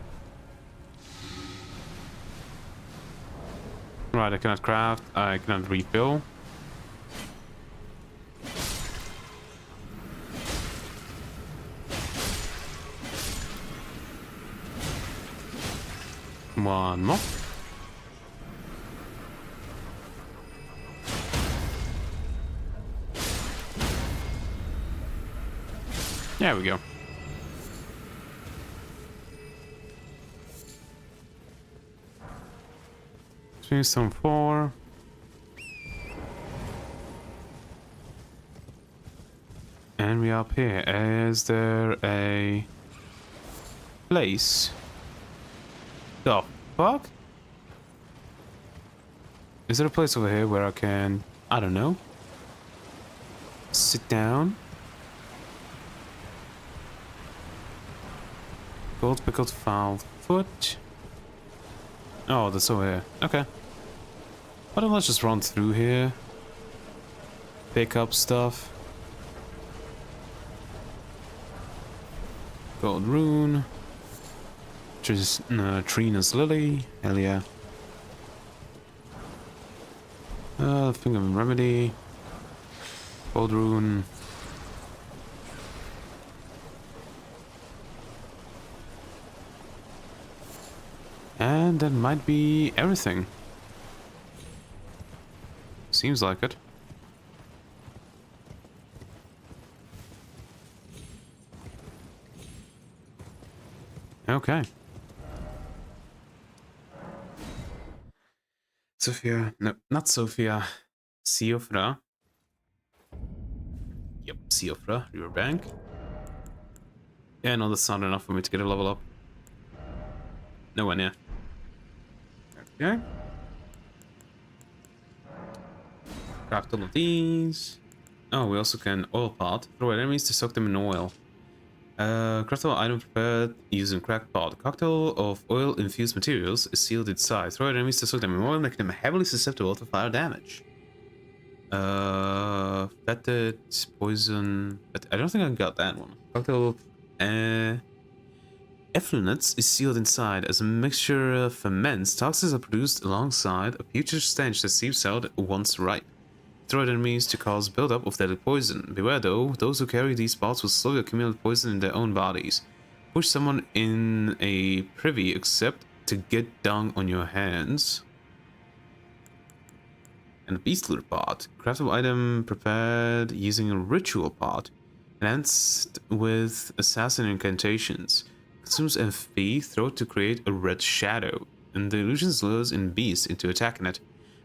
Right, I cannot craft, I cannot refill. One more. There we go. Stone 4. And we are up here. Is there a place? The fuck? Is there a place over here where I can, I don't know, sit down? Gold pickled foul foot. Oh, that's over here. Okay. Why don't let's just run through here. Pick up stuff. Gold rune. Trina's lily. Hell yeah. Finger of remedy. Gold rune. And that might be everything. Seems like it. Okay. Sophia. No, not Sophia. Siofra. Yep, Siofra, Riverbank. Yeah, no, that's not enough for me to get a level up. Nowhere near. Okay. Craft all of these. Oh, we also can oil pot. Throw at enemies to soak them in oil. Craftable item prepared using cracked pot. A cocktail of oil-infused materials is sealed inside. Throw at enemies to soak them in oil, making them heavily susceptible to fire damage. Fetid poison. But I don't think I got that one. Cocktail of effluents is sealed inside. As a mixture ferments, toxins are produced alongside a putrid stench that seeps out once ripe. Throw at enemies to cause buildup of deadly poison. Beware though, those who carry these pots will slowly accumulate poison in their own bodies. Push someone in a privy except to get dung on your hands. And a beastler pot. Craftable item prepared using a ritual pot. Enhanced with assassin incantations. Consumes FP, throw to create a red shadow. And the illusion lures in beasts into attacking it.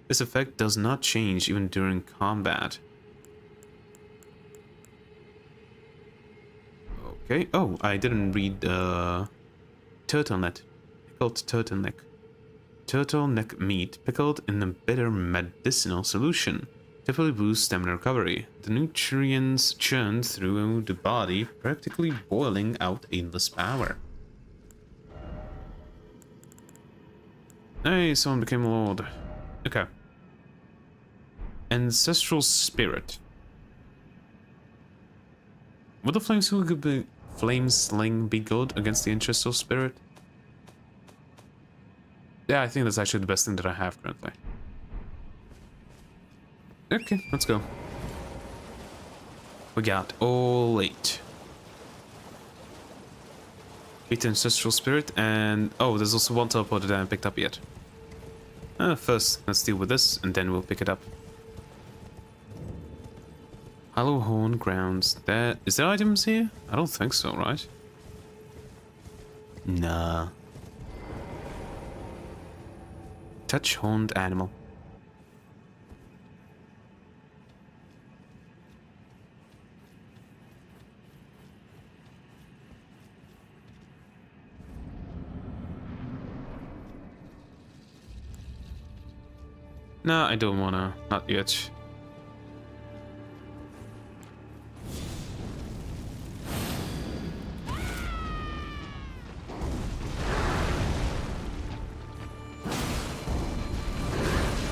This effect does not change even during combat. Okay. Oh, I didn't read turtleneck. Pickled turtleneck. Turtleneck meat pickled in a bitter medicinal solution. Typically boosts stamina recovery. The nutrients churn through the body, practically boiling out endless power. Hey, someone became a lord. Okay. Ancestral spirit. Would the flame sling be good against the ancestral spirit? Yeah, I think that's actually the best thing that I have currently. Okay, let's go. We got all 8. Beat the ancestral spirit, and oh, there's also one teleporter that I haven't picked up yet. First, let's deal with this, and then we'll pick it up. Hollow Horn Grounds. Is there items here? I don't think so, right? Nah. Touch horned animal. No, I don't wanna. Not yet.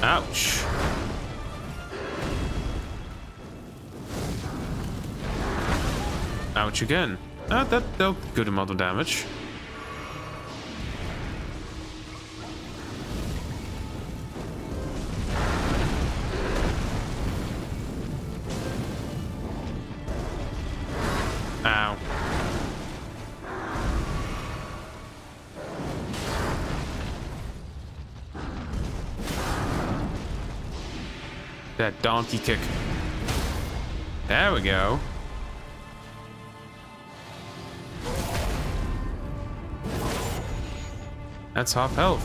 Ouch. Ouch again. That dealt good amount of damage. Ow. That donkey kick. There we go. That's half health.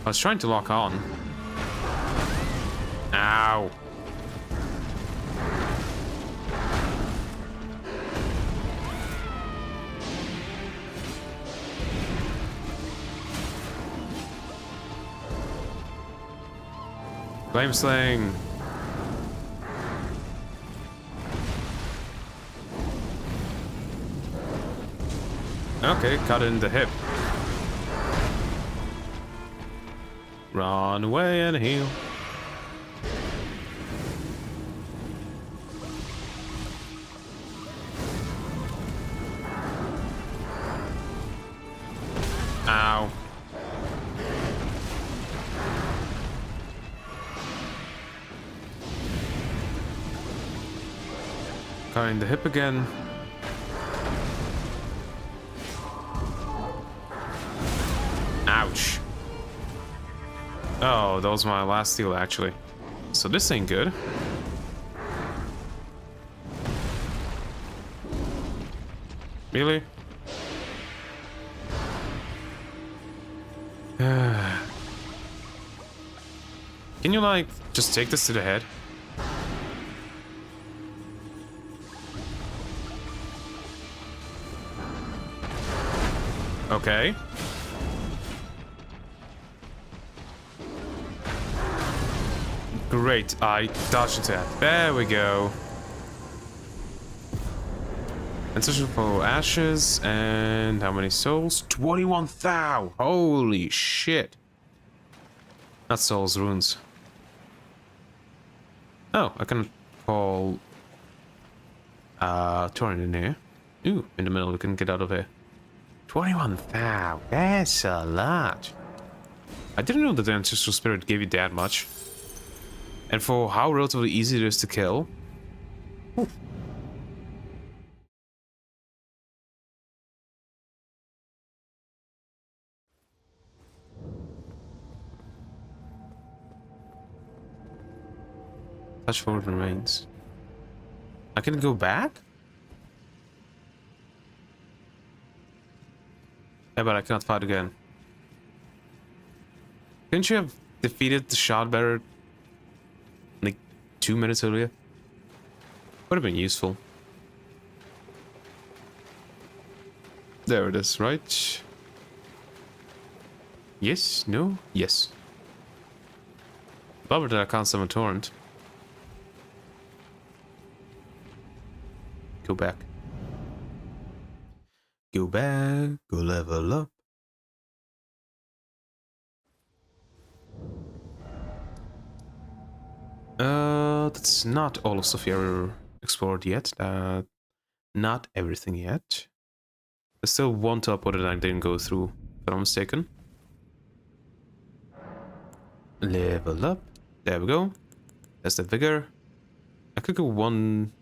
I was trying to lock on. Ow. Flame sling. Okay, cut it in the hip. Run away and heal. Ow. Cutting the hip again. Ouch. Oh, that was my last heal actually. So this ain't good. Really? Can you, like, just take this to the head? Okay. Great, I dodged that. There we go. Ancestral for ashes, and how many souls? 21,000! Holy shit. Not souls, runes. Oh, I can call Torin in here. Ooh, in the middle, we can get out of here. 21,000, that's a lot. I didn't know that the Ancestral Spirit gave you that much. And for how relatively easy it is to kill. Ooh. Touch forward remains. I can go back? Yeah, but I cannot fight again. Couldn't you have defeated the shot bearer like 2 minutes earlier? Would have been useful. There it is, right? Yes? No? Yes. Bummer that I can't summon Torrent. Go back. Go back. Go level up. That's not all of Sophia explored yet. Not everything yet. There's still one teleport that I didn't go through, if I'm not mistaken. Level up. There we go. There's the vigor. I could go one...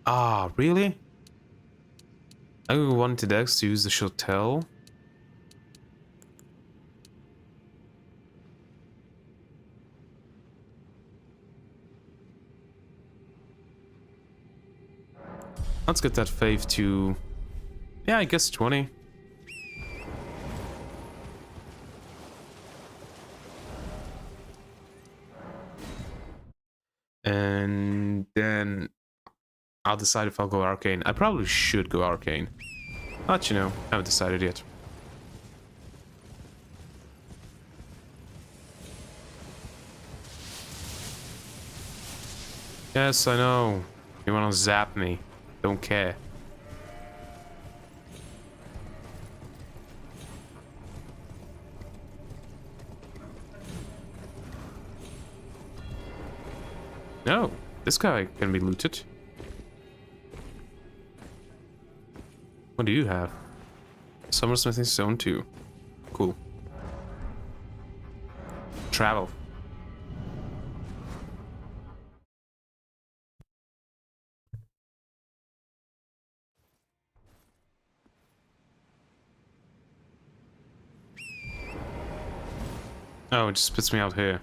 Ah, really? I could go one to Dex to use the Shotel. Let's get that fave to... Yeah, I guess 20. And then I'll decide if I'll go Arcane. I probably should go Arcane. But, you know, I haven't decided yet. Yes, I know. You wanna zap me. Don't care. No, this guy can be looted. What do you have? Summersmithing Stone 2. Cool. Travel. Oh, it just spits me out here.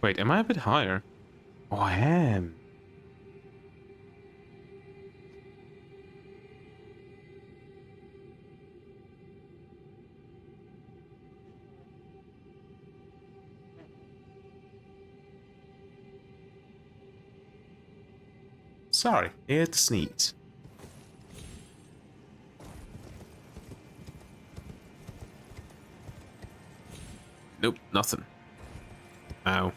Wait, am I a bit higher? Oh, I am. Sorry, had to sneeze. Nope, nothing. Ow.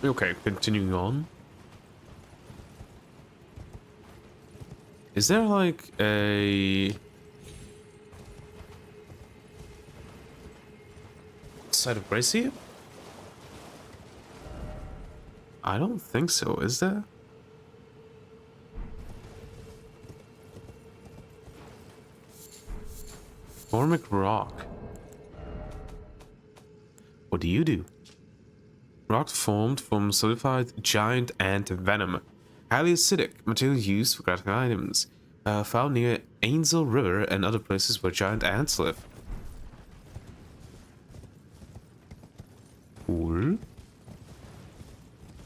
Okay, continuing on. Is there like a side of grace here? I don't think so, is there? Formic rock. What do you do? Rock formed from solidified giant ant venom. Highly acidic, material used for crafting items. Found near Ainsel River and other places where giant ants live. Cool.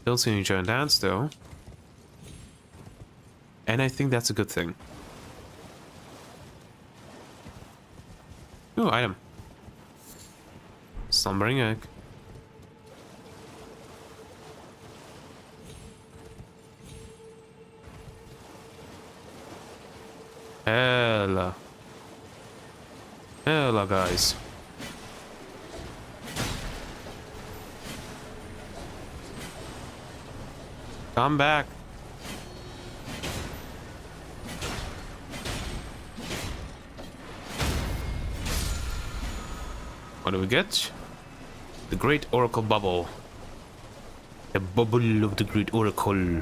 Don't see any giant ants though. And I think that's a good thing. Ooh, item. Slumbering egg. Hella. Hella, guys. Come back. What do we get? The Great Oracle Bubble. The bubble of the Great Oracle.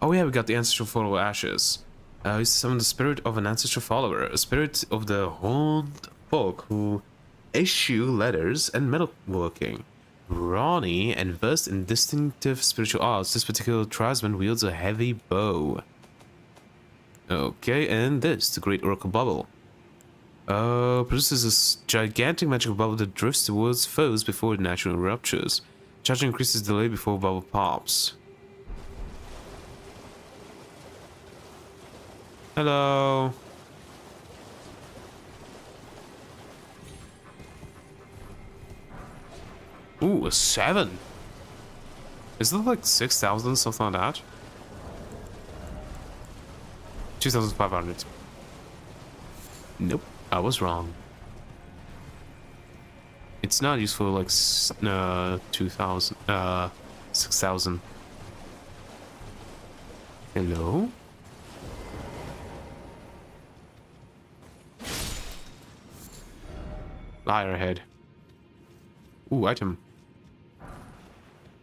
Oh yeah, we got the Ancestral Follower Ashes. We summon the spirit of an ancestral follower, a spirit of the horned folk who issue letters and metalworking. Brawny and versed in distinctive spiritual arts, this particular tribesman wields a heavy bow. Okay, and this, the Great Oracle Bubble. Produces a gigantic magical bubble that drifts towards foes before it naturally ruptures. Charging increases delay before bubble pops. Hello. Ooh, a 7. Is that like 6,000, something like that? 2,500. Nope, I was wrong. It's not useful like 2,000, 6,000. Hello? Liar ahead. Ooh, item.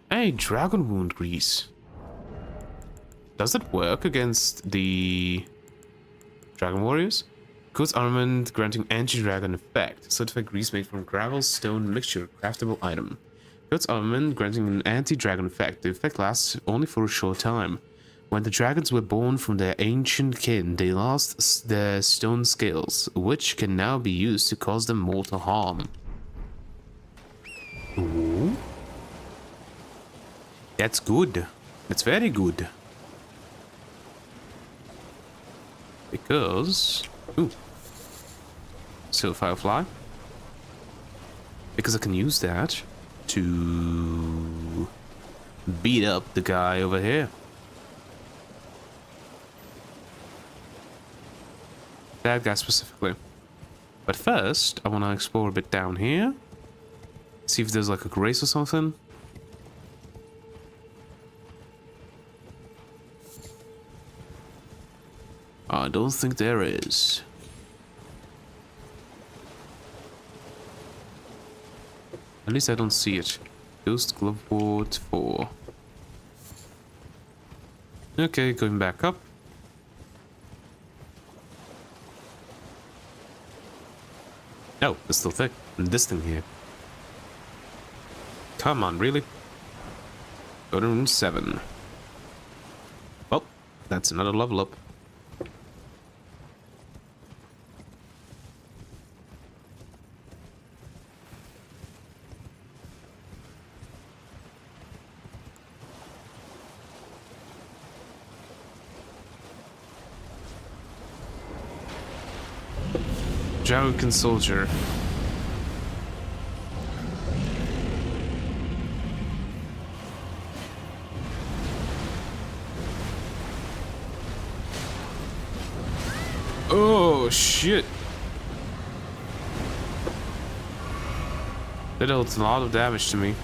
Hey, dragon wound grease. Does it work against the dragon warriors? Coats armament granting anti-dragon effect. Certified grease made from gravel stone mixture. Craftable item. Coats armament granting an anti-dragon effect. The effect lasts only for a short time. When the dragons were born from their ancient kin, they lost their stone scales, which can now be used to cause them mortal harm. Ooh. That's good. That's very good. Because... Ooh. Silver Firefly. Because I can use that to beat up the guy over here. That guy specifically. But first, I want to explore a bit down here. See if there's like a grace or something. I don't think there is. At least I don't see it. Ghost Glove Ward 4. Okay, going back up. No, it's still thick. This thing here. Come on, really? Go to room 7. Well, that's another level up. Jarican soldier. Oh shit! That dealt a lot of damage to me.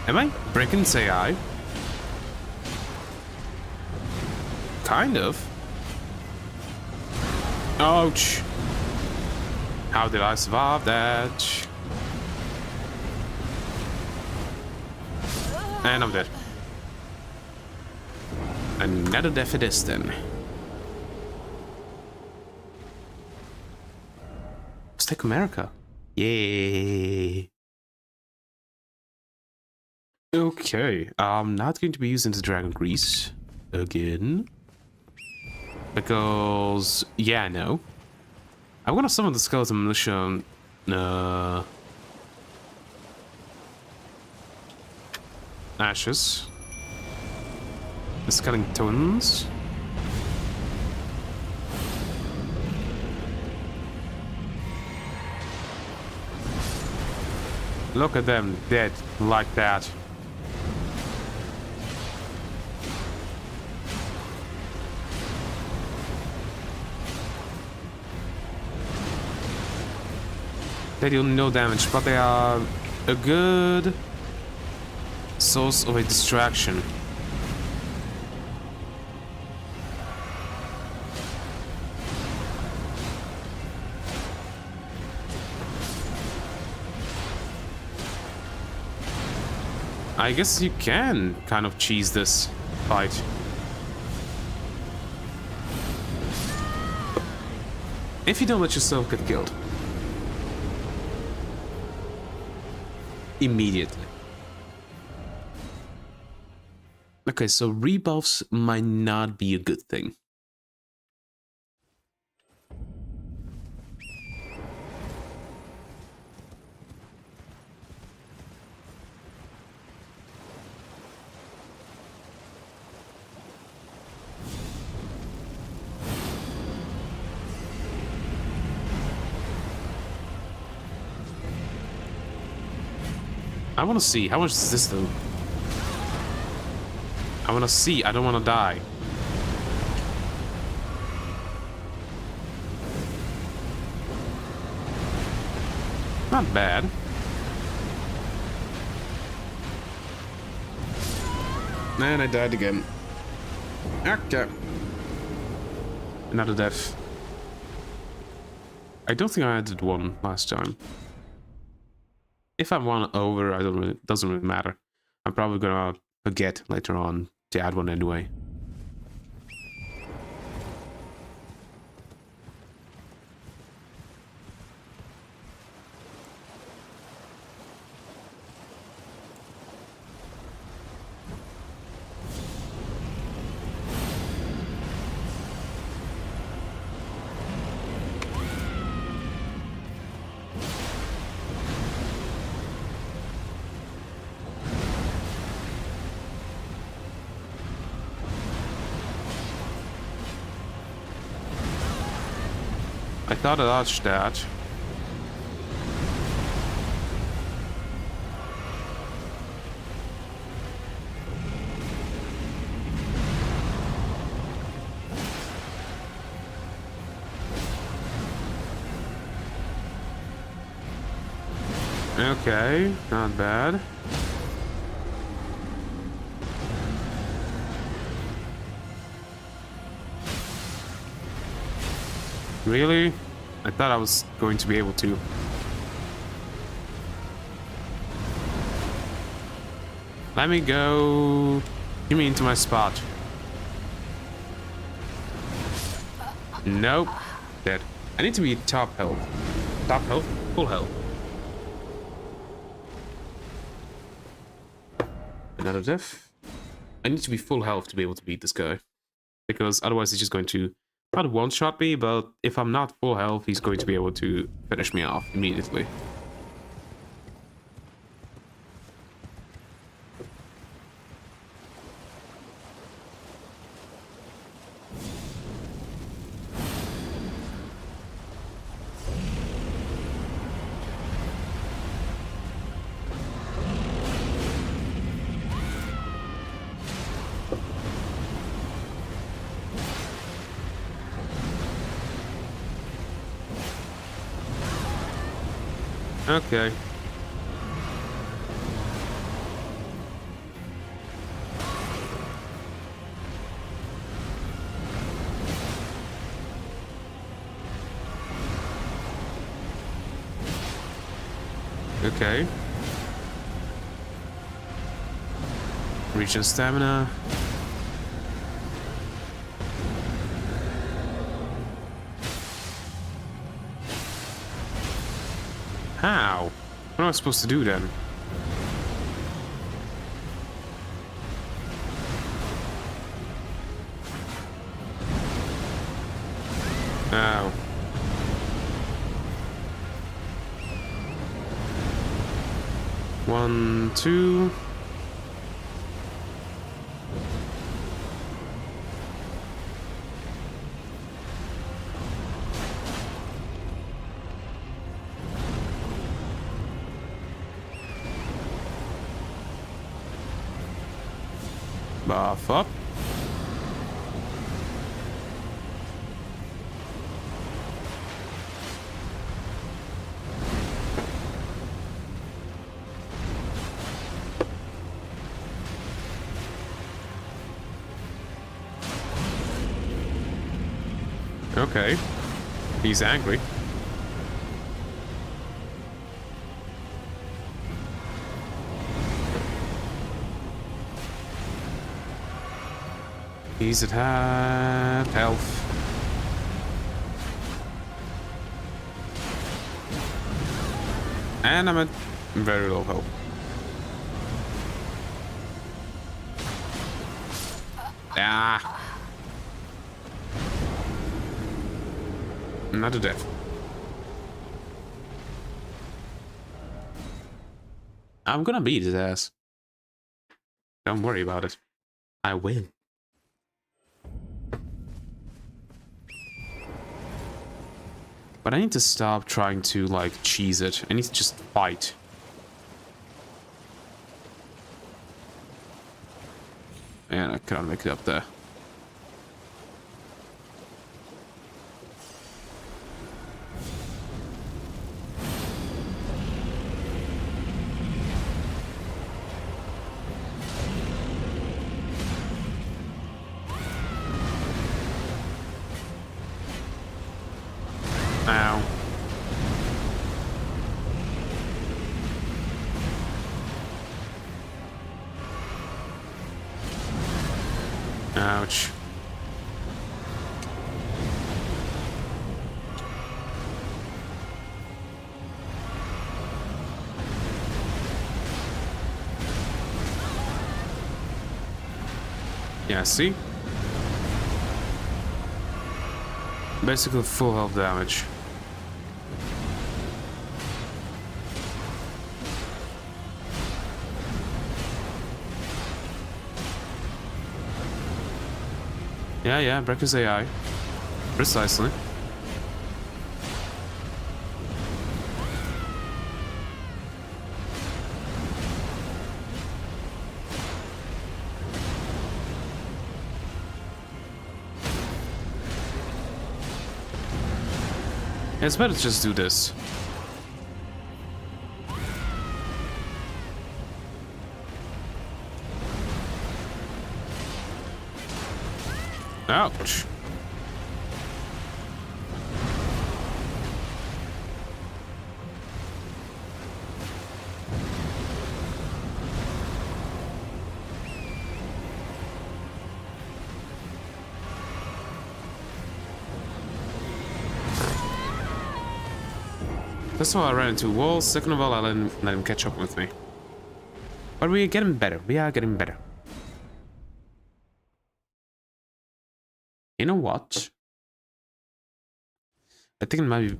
Am I breaking AI? Kind of. Ouch! How did I survive that? And I'm dead. Another death it is then. Let's take America. Yay! Okay, I'm not going to be using the Dragon Grease again. Because, yeah, no. I'm gonna summon the Skeleton Militia. Ashes. The Skeletons. Look at them dead like that. They do no damage, but they are a good source of a distraction. I guess you can kind of cheese this fight. If you don't let yourself get killed. Immediately. Okay, so rebuffs might not be a good thing. I want to see. How much does this do? I want to see. I don't want to die. Not bad. And I died again. Okay. Another death. I don't think I did one last time. If I want over, I don't really, doesn't really matter. I'm probably gonna forget later on to add one anyway. I thought I dodged that. Okay, not bad. Really? I thought I was going to be able to. Let me go. Get me into my spot. Nope. Dead. I need to be top health. Top health? Full health. Another death. I need to be full health to be able to beat this guy. Because otherwise he's just going to not one-shot me, but if I'm not full health, he's going to be able to finish me off immediately. Okay. Okay. Regen stamina. How? What am I supposed to do then? Ow. One, two. Buff up. Okay. He's angry. He's at half health. And I'm at very low health. Ah. Not to death. I'm gonna beat his ass. Don't worry about it. I will. But I need to stop trying to, like, cheese it. I need to just fight. And I cannot make it up there. Ow. Ouch. Yeah, see? Basically full health damage. Yeah, break his AI. Precisely. Yeah, it's better to just do this. Ouch. First of all, I ran into walls. Second of all, I let him catch up with me. But we are getting better. We are getting better. You know what? I think it might be...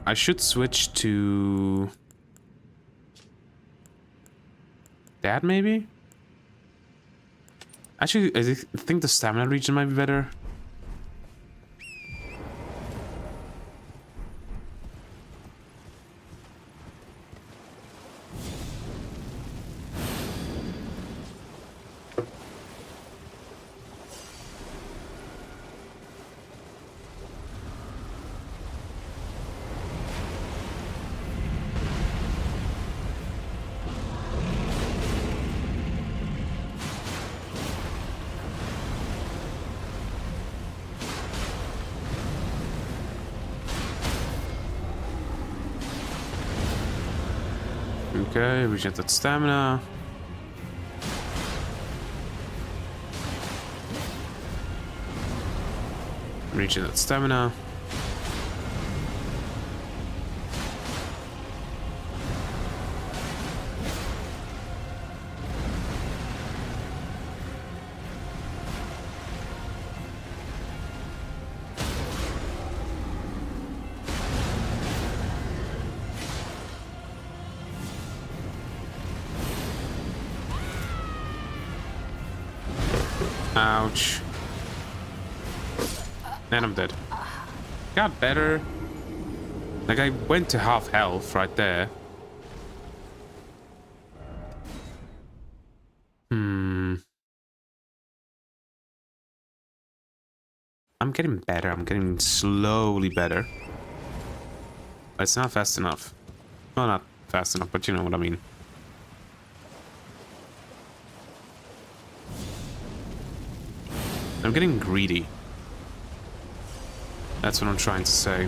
I should switch to... that, maybe? Actually, I think the stamina region might be better. Okay, regen that stamina. Regen that stamina. Ouch. And I'm dead. Got better. Like, I went to half health right there. I'm getting better. I'm getting slowly better. But it's not fast enough. Well, not fast enough, but you know what I mean. I'm getting greedy. That's what I'm trying to say.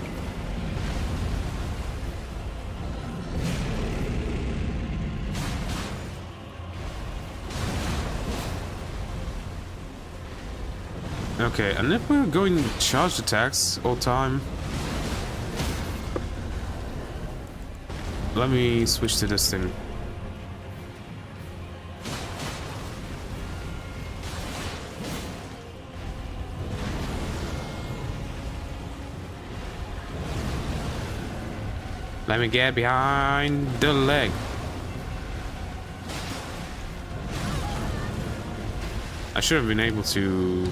Okay, and if we're going charged attacks all time, let me switch to this thing. Let me get behind the leg. I should have been able to...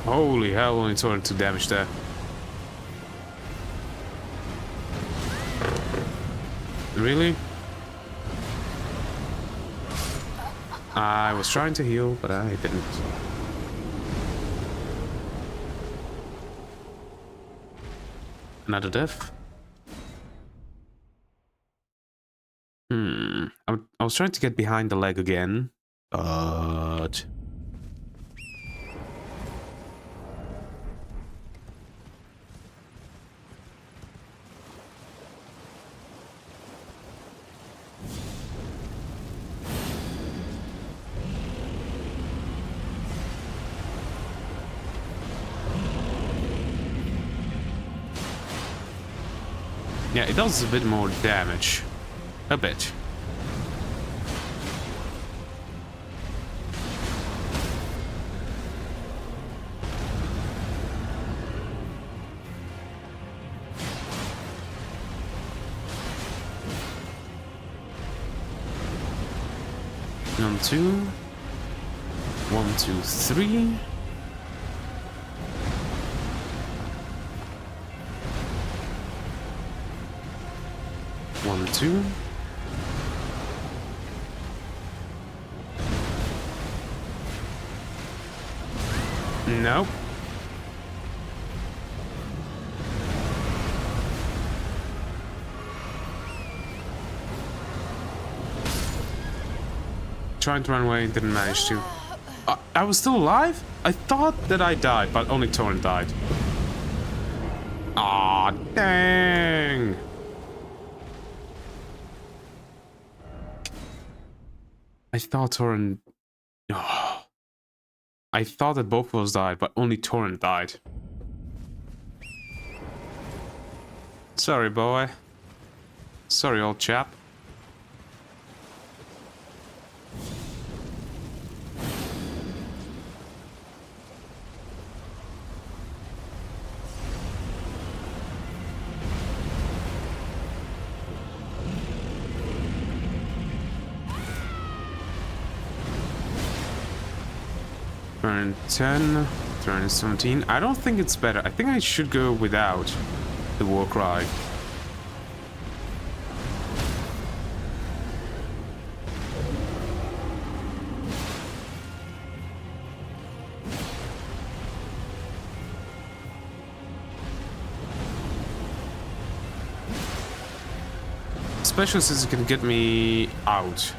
Holy hell, only 202 damage there. Really? I was trying to heal, but I didn't. Another death? I was trying to get behind the leg again, but... yeah, it does a bit more damage. A bit. One, two. 1, 2, 3. One, two. Nope. Trying to run away, didn't manage to. I was still alive? I thought that I died, but only Torrent died. Aw, dang. I thought Torrent... Oh. I thought that both of us died, but only Torrent died. Sorry, boy. Sorry, old chap. Turn 10, turn 17. I don't think it's better. I think I should go without the war cry. Especially since it can get me out.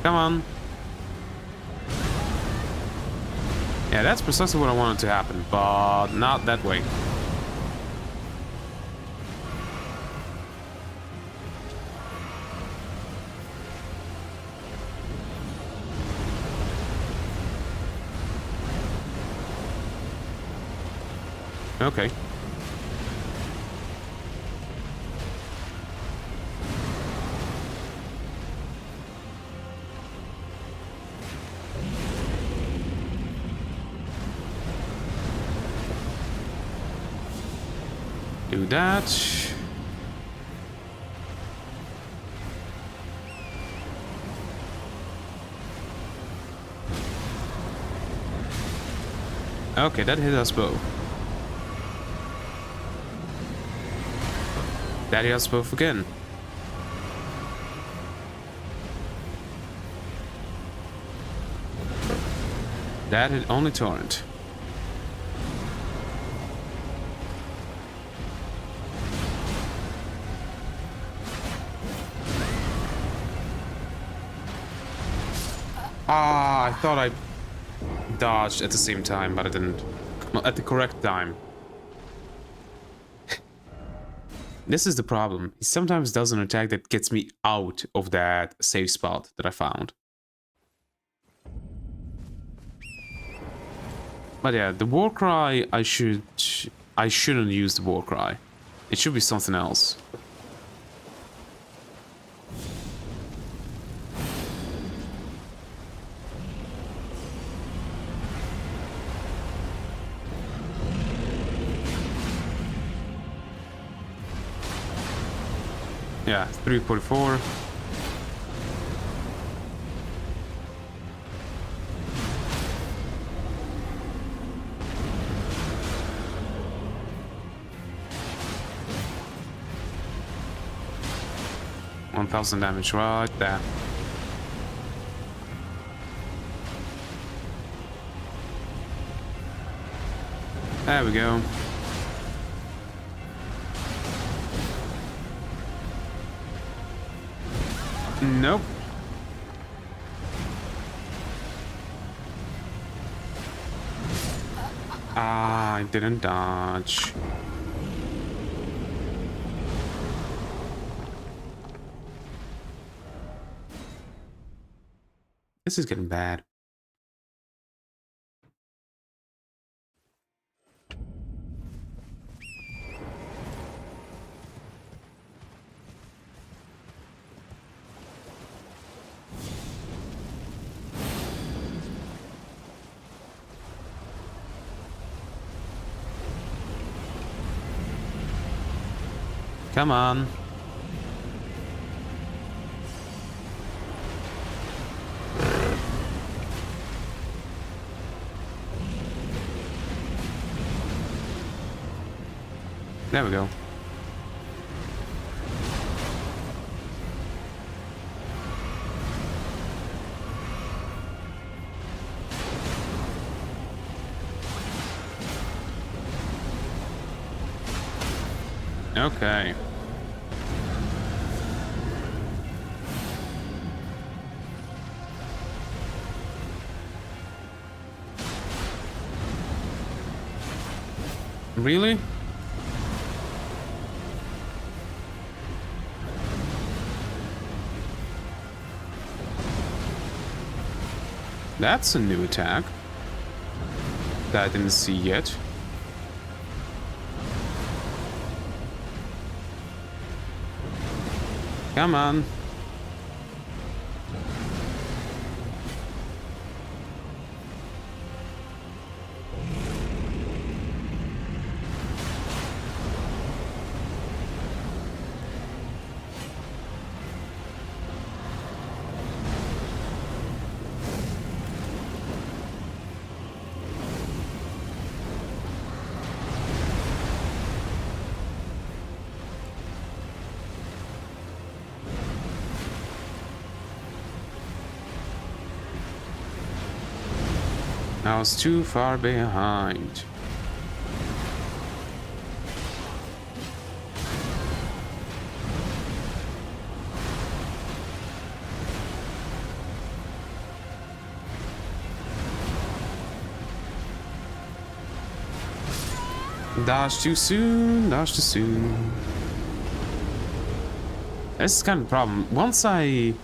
Come on. Yeah, that's precisely what I wanted to happen, but not that way. Okay. Do that. Okay, that hit us both. That hit us both again. That hit only Torrent. Ah, I thought I dodged at the same time, but I didn't. Well, at the correct time. This is the problem. He sometimes does an attack that gets me out of that safe spot that I found. But yeah, the war cry, I shouldn't use the war cry. It should be something else. Yeah, 344. $1,000 damage right there. There we go. Nope. Ah, I didn't dodge. This is getting bad. Come on. There we go. Okay. Really? That's a new attack that I didn't see yet. Come on. I was too far behind. Dash too soon, dash too soon. This is kind of the problem. Once I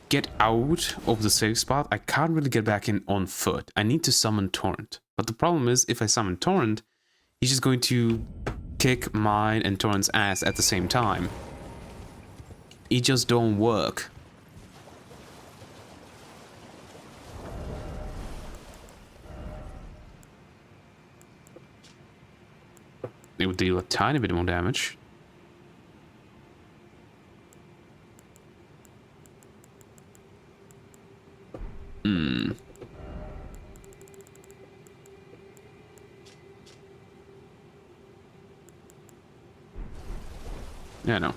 get out of the safe spot, I can't really get back in on foot. I need to summon Torrent. But the problem is, if I summon Torrent, he's just going to kick mine and Torrent's ass at the same time. It just don't work. It would deal a tiny bit more damage. Yeah, no.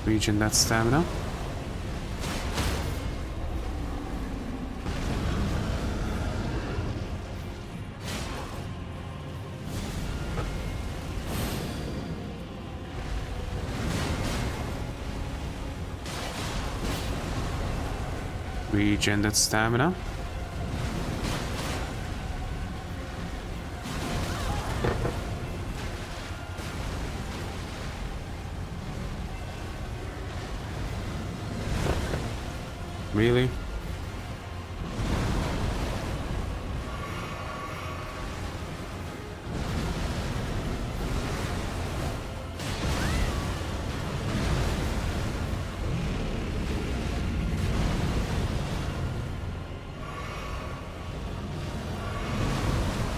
Regen that stamina. Regen that stamina. Really?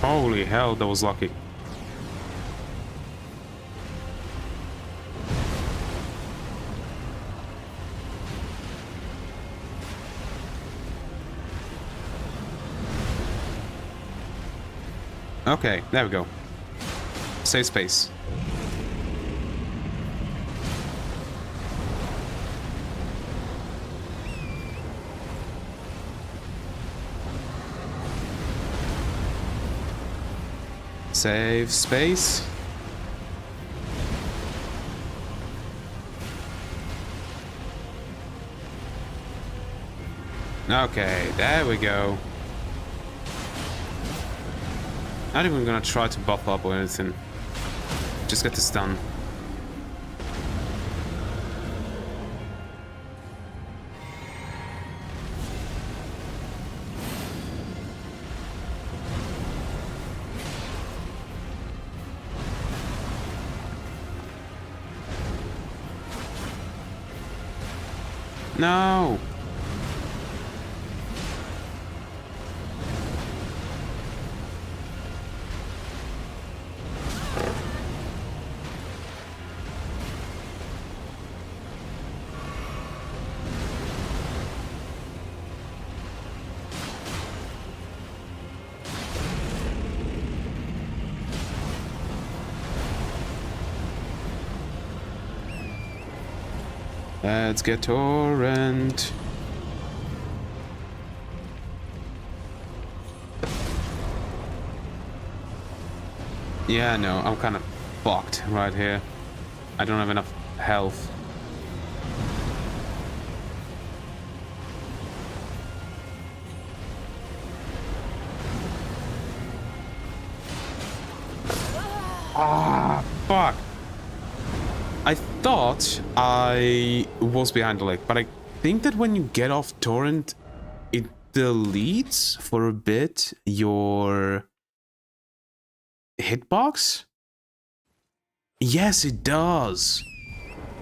Holy hell, that was lucky. Okay, there we go. Save space. Save space. Okay, there we go. Not even gonna try to buff up or anything. Just get this done. No! Let's get Torrent. Yeah, no, I'm kind of fucked right here. I don't have enough health. Ah, fuck. I thought I was behind the lake, but I think that when you get off Torrent, it deletes for a bit your hitbox? Yes, it does.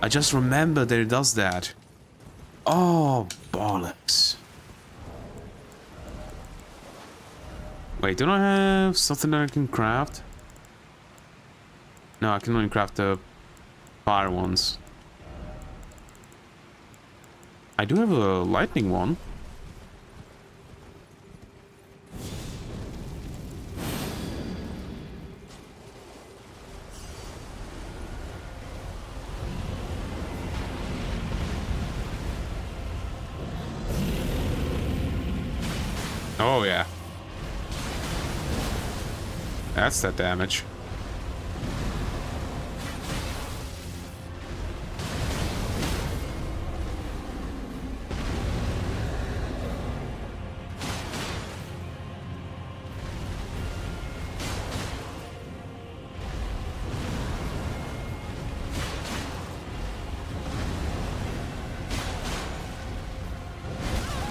I just remembered that it does that. Oh, bollocks. Wait, don't I have something that I can craft? No, I can only craft the fire ones. I do have a lightning one. Oh, yeah. That's that damage.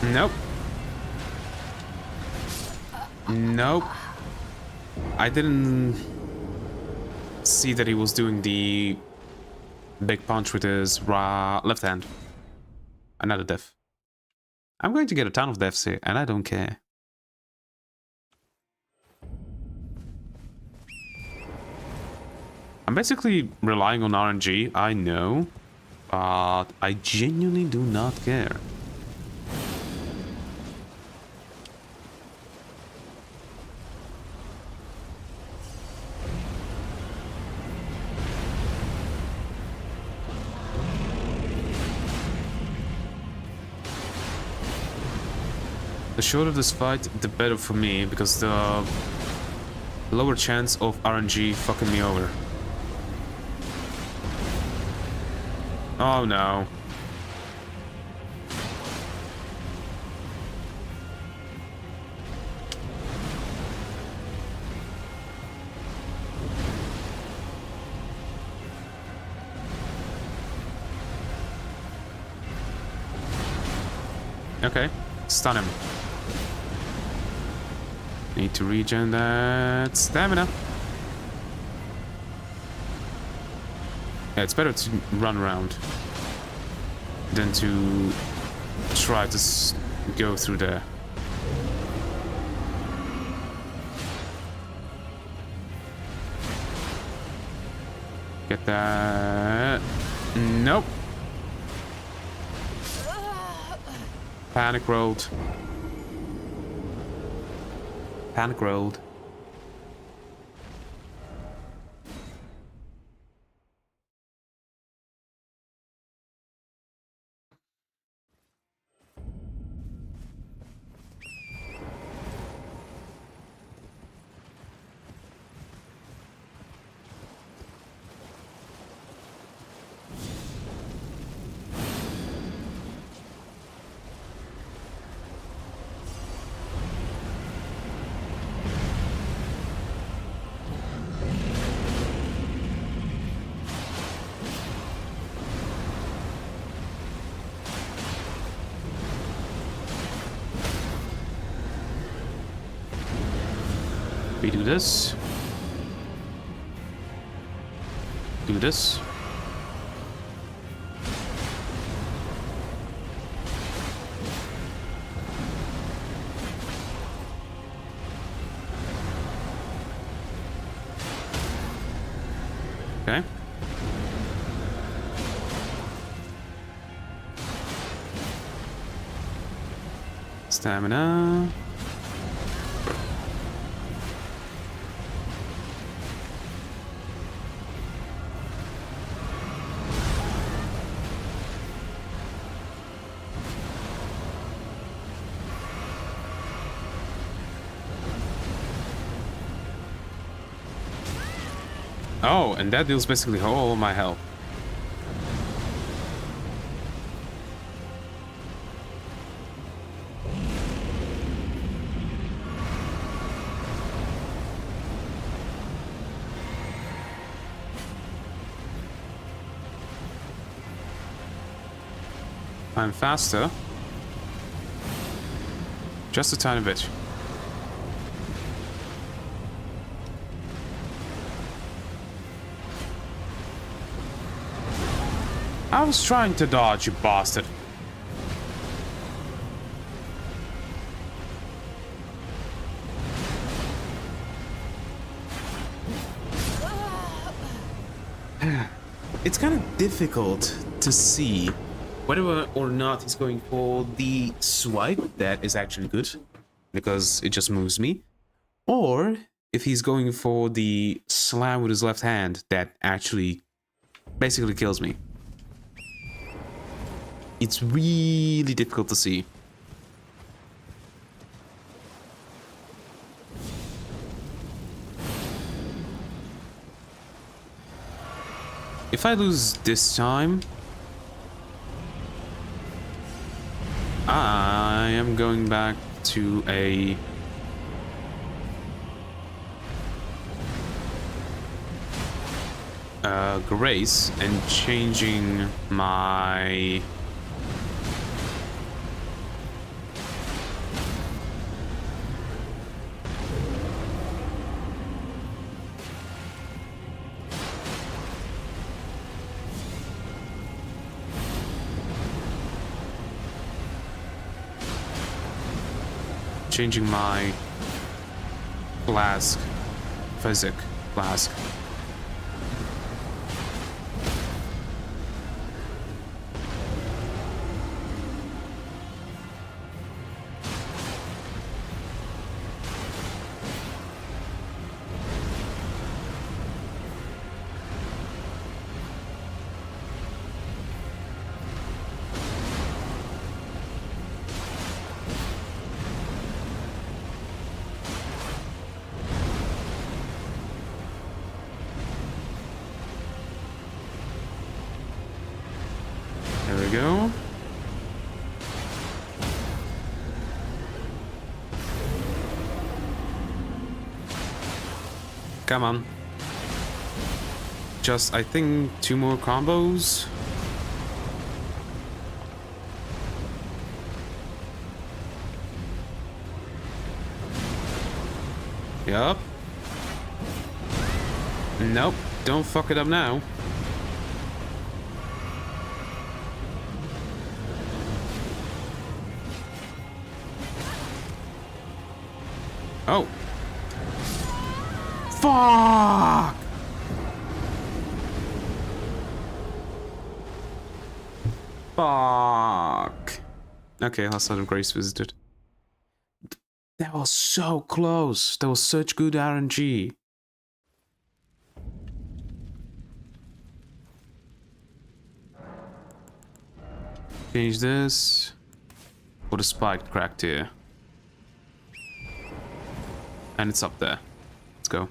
Nope. Nope. I didn't see that he was doing the big punch with his left hand. Another death. I'm going to get a ton of deaths here, and I don't care. I'm basically relying on RNG, I know, but I genuinely do not care. The shorter this fight, the better for me, because the lower chance of RNG fucking me over. Oh no. Okay, stun him. Need to regen that stamina. Yeah, it's better to run around than to try to go through there. Get that. Nope. Panic rolled. Panic rolled. We do this. Do this. Okay. Stamina. Oh, and that deals basically all my health. I'm faster. Just a tiny bit. I was trying to dodge, you bastard. It's kind of difficult to see whether or not he's going for the swipe, that is actually good, because it just moves me, or if he's going for the slam with his left hand, that actually basically kills me. It's really difficult to see. If I lose this time, I am going back to a grace and changing my flask, physic flask. There we go. Come on. Just, I think, 2 more combos. Yup. Nope. Don't fuck it up now. Oh. Fuck! Fuck. Okay, last time Grace visited. That was so close. That was such good RNG. Change this. Put a spike cracked here. And it's up there. Let's go.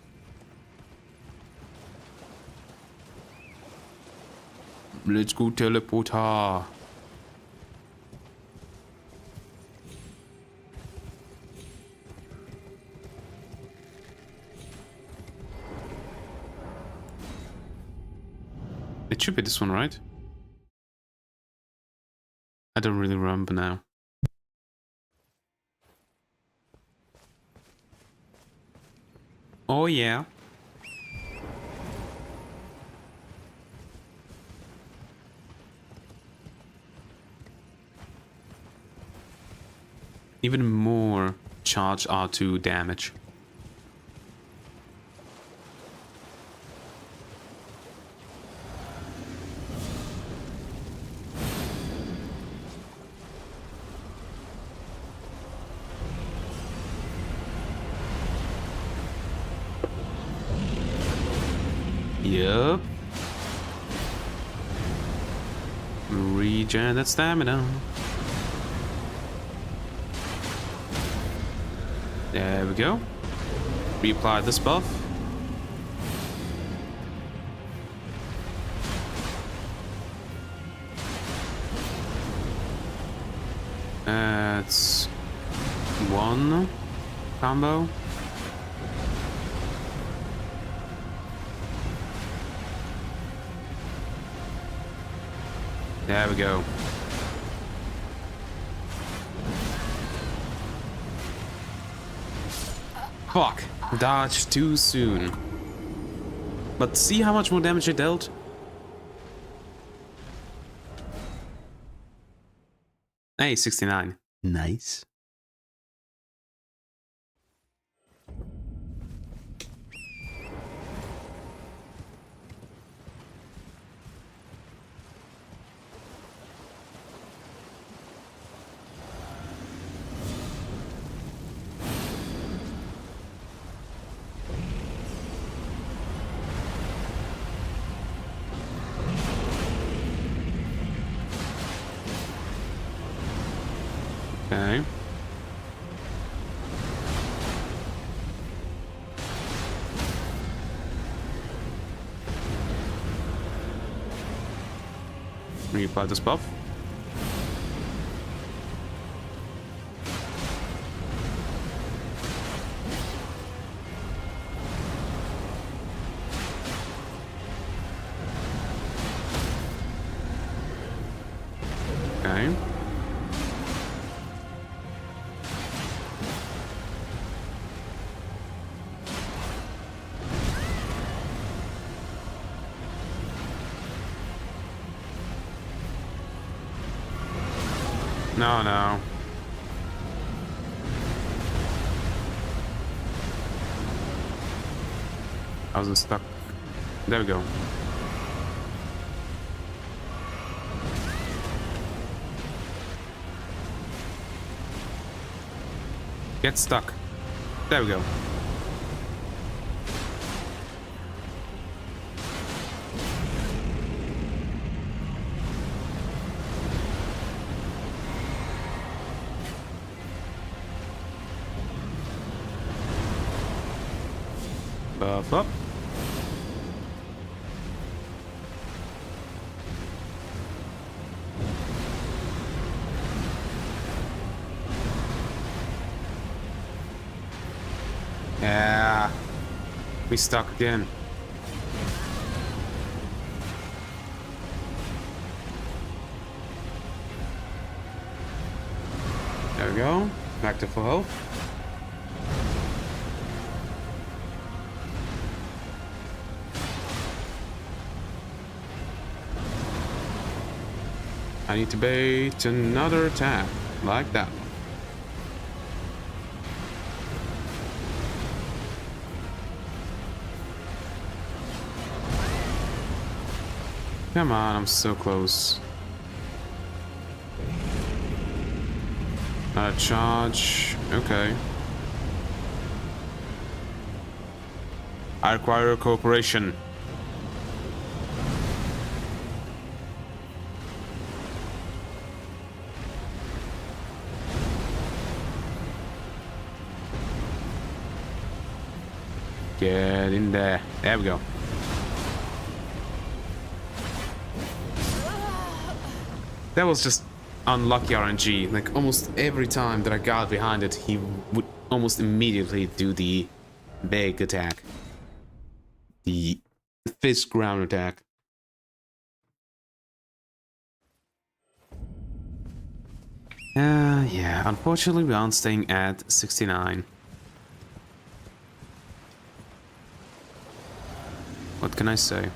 Let's go teleporter. It should be this one, right? I don't really remember now. Oh yeah. Even more charge R2 damage. Yup. Regen that stamina. There we go. Reapply this buff. That's 1 combo. There we go. Fuck. Dodge too soon. But see how much more damage it dealt? Hey, 69. Nice. Okay. Reapply this buff. Okay. No, no. I wasn't stuck. There we go. Get stuck. There we go. Buff up. Yeah. We stuck again. There we go. Back to full health. I need to bait another attack, like that one. Come on, I'm so close. Not a charge. Okay. I require cooperation. Get in there. There we go. That was just unlucky RNG. Like, almost every time that I got behind it, he would almost immediately do the big attack. The fist ground attack. Yeah, unfortunately we aren't staying at 69. What can I say?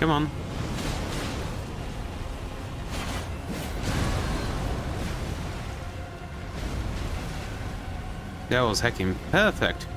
Come on. That was hacking perfect.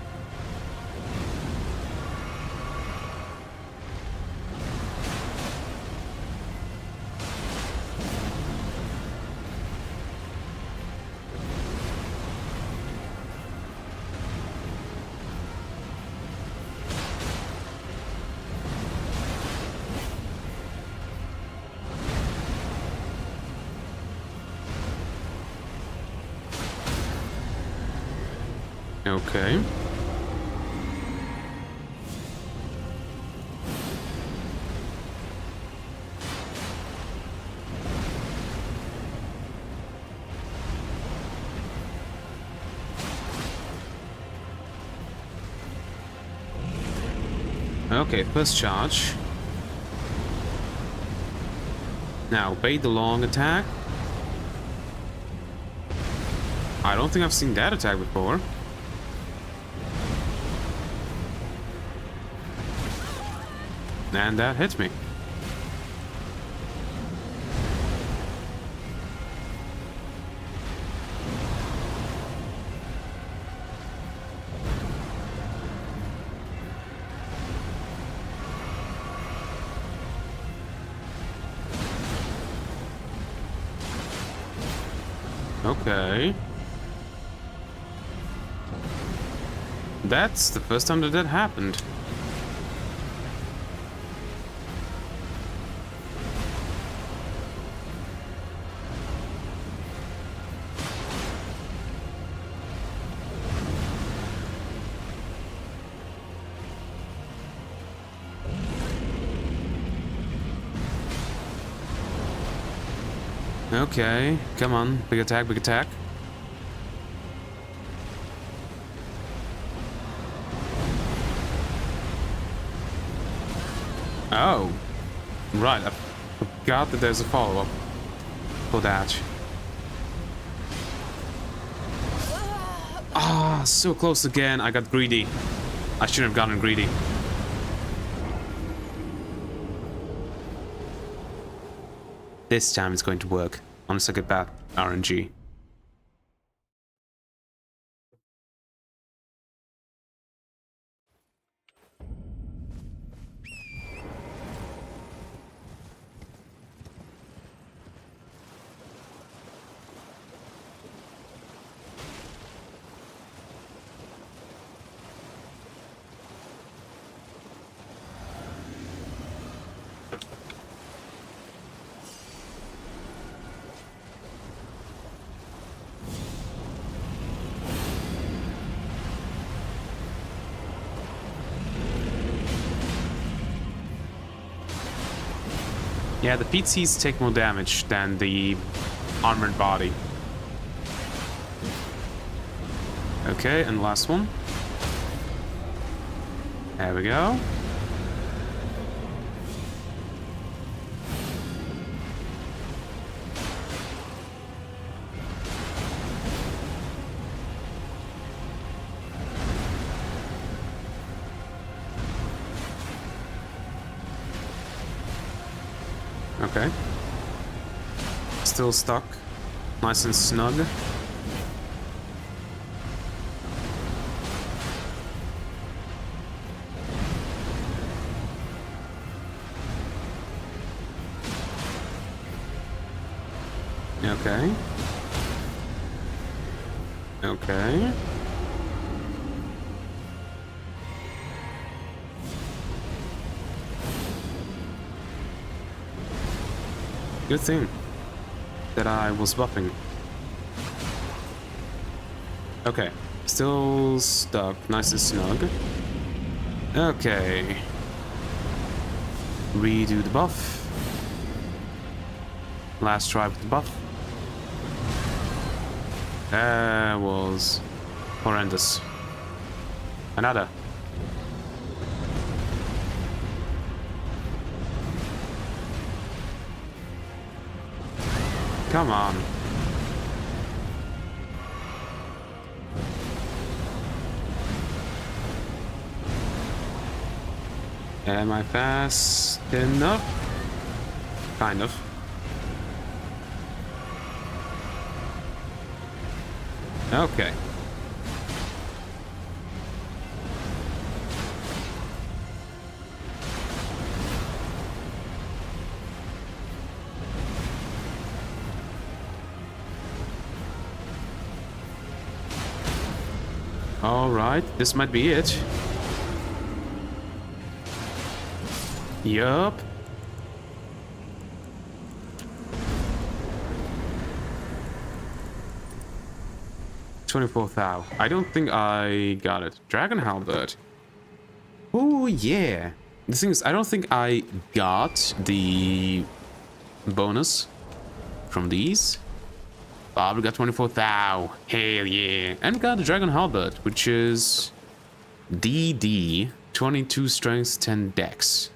Okay. Okay, first charge. Now, bait the long attack. I don't think I've seen that attack before. And that hits me. Okay. That's the first time that happened. Okay, come on, big attack, big attack. Oh, right, I forgot that there's a follow-up for that. Ah, so close again, I got greedy. I shouldn't have gotten greedy. This time it's going to work, unless I get bad RNG. Yeah, the PCs take more damage than the armored body. Okay, and last one. There we go. Okay. Still stuck. Nice and snug. Okay. Okay. Good thing that I was buffing. Okay, still stuck, nice and snug. Okay. Redo the buff. Last try with the buff. That was horrendous. Another. Come on. Am I fast enough? Kind of. Okay. Alright, this might be it. Yup. $24,000. I don't think I got it. Dragon Halberd. Oh yeah. The thing is, I don't think I got the bonus from these. But we got 24,000. Hell yeah. And got the Dragon Halberd, which is DD, 22 strength, 10 dex.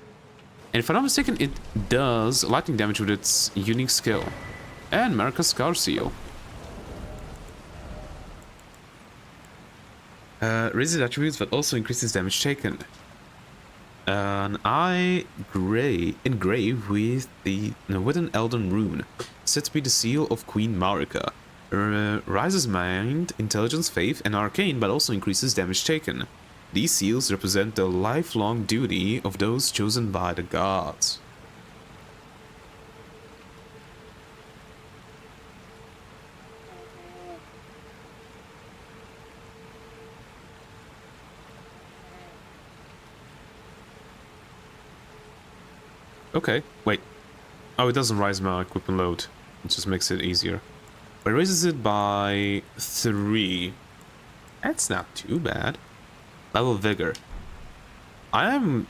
And if I'm not mistaken, it does lightning damage with its unique skill. And Marcus Scar Seal. Raises attributes, but also increases damage taken. An eye engraved with an Elden Rune, said to be the seal of Queen Marika. Rises mind, intelligence, faith, and arcane, but also increases damage taken. These seals represent the lifelong duty of those chosen by the gods. Okay, wait. Oh, it doesn't rise my equipment load. It just makes it easier. But it raises it by 3. That's not too bad. Level Vigor. The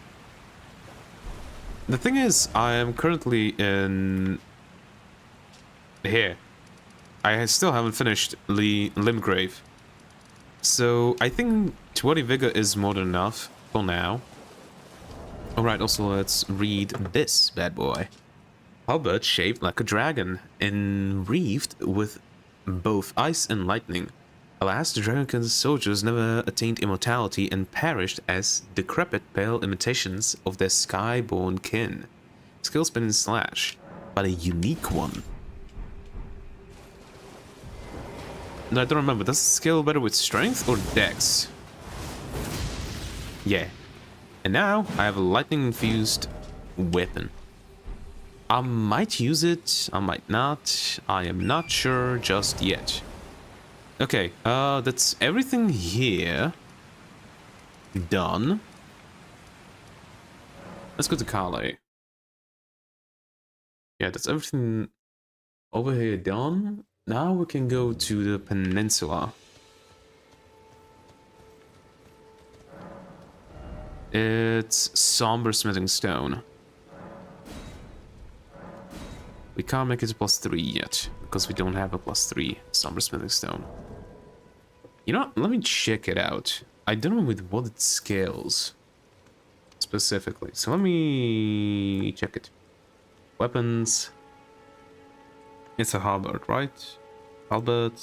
thing is, I am currently in... here. I still haven't finished Limgrave. So, I think 20 Vigor is more than enough for now. Alright, also let's read this bad boy. Halberd shaped like a dragon, enwreathed with both ice and lightning. Alas, the dragon's soldiers never attained immortality and perished as decrepit pale imitations of their sky-born kin. Skill spin and slash, but a unique one. No, I don't remember. Does it scale better with strength or dex? Yeah. And now I have a lightning-infused weapon. I might use it, I might not. I am not sure just yet. Okay, that's everything here done. Let's go to Calais. Yeah, that's everything over here done. Now we can go to the peninsula. It's Somber Smithing Stone. We can't make it a +3 yet, because we don't have a +3 Somber Smithing Stone. You know what? Let me check it out. I don't know with what it scales specifically. So let me check it. Weapons. It's a halberd, right? Halberd.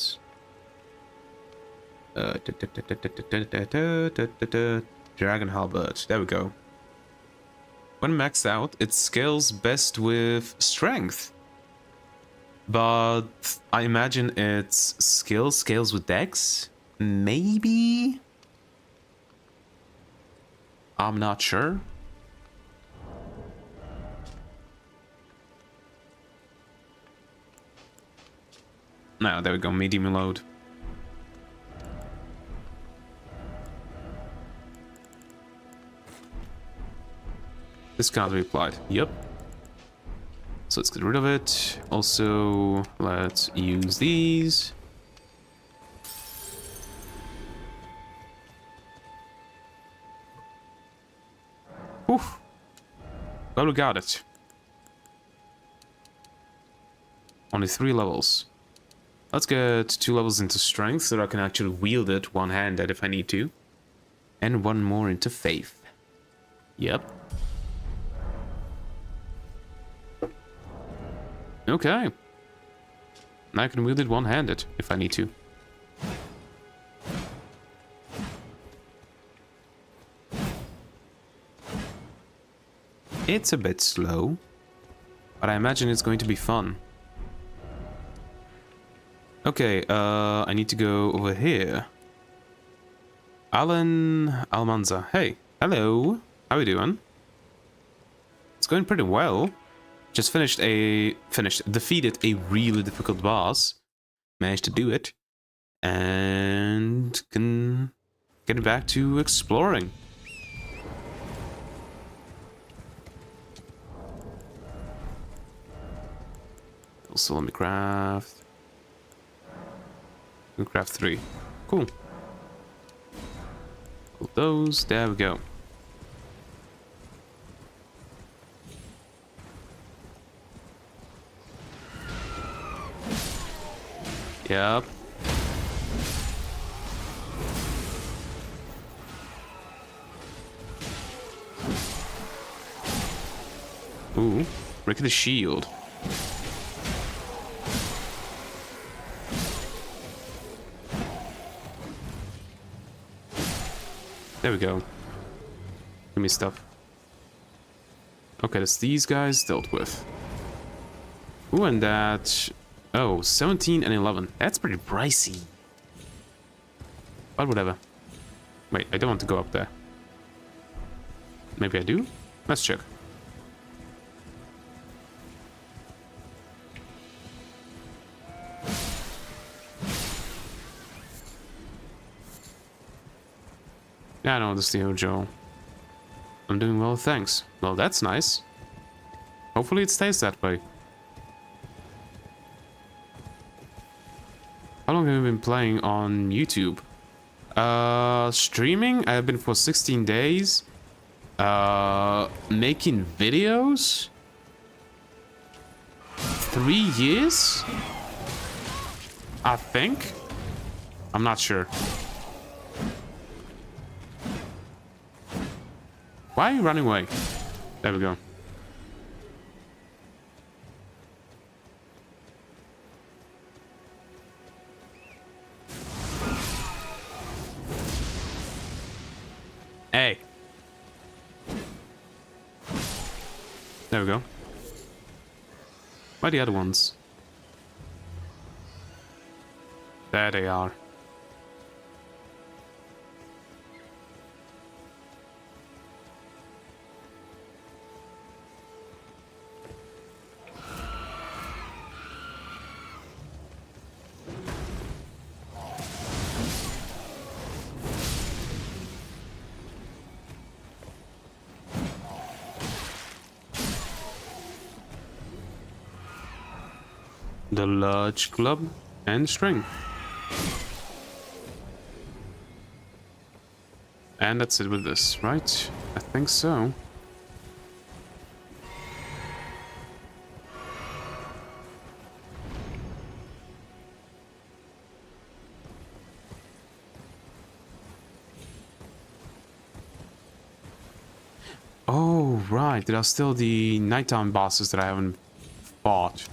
Dragon halberd. There we go. When maxed out, it scales best with strength. But I imagine its skill scales with dex? Maybe? I'm not sure. No, there we go, medium load. This can't be applied. Yep. So let's get rid of it. Also, let's use these. Whew. Well, we got it. Only 3 levels. Let's get 2 levels into strength so that I can actually wield it one-handed if I need to. And 1 more into faith. Yep. Okay. Now I can wield it one-handed if I need to. It's a bit slow, but I imagine it's going to be fun. Okay, I need to go over here. Alan Almanza. Hey, hello. How are you doing? It's going pretty well. Just defeated a really difficult boss. Managed to do it. And can get back to exploring. Also, let me craft. We craft 3. Cool. Put those. There we go. Yep. Ooh, break the shield. There we go. Give me stuff. Okay, that's these guys dealt with. Ooh, and that... Oh, 17 and 11. That's pretty pricey. But whatever. Wait, I don't want to go up there. Maybe I do? Let's check. Yeah, no, this is the Ojo. I'm doing well, thanks. Well, that's nice. Hopefully it stays that way. How long have you been playing on YouTube? Streaming? I've been for 16 days. Making videos? 3 years? I think? I'm not sure. Why are you running away? There we go. Hey. There we go. Where are the other ones? There they are. The large club and string. And that's it with this, right? I think so. Oh, right. There are still the nighttime bosses that I haven't fought.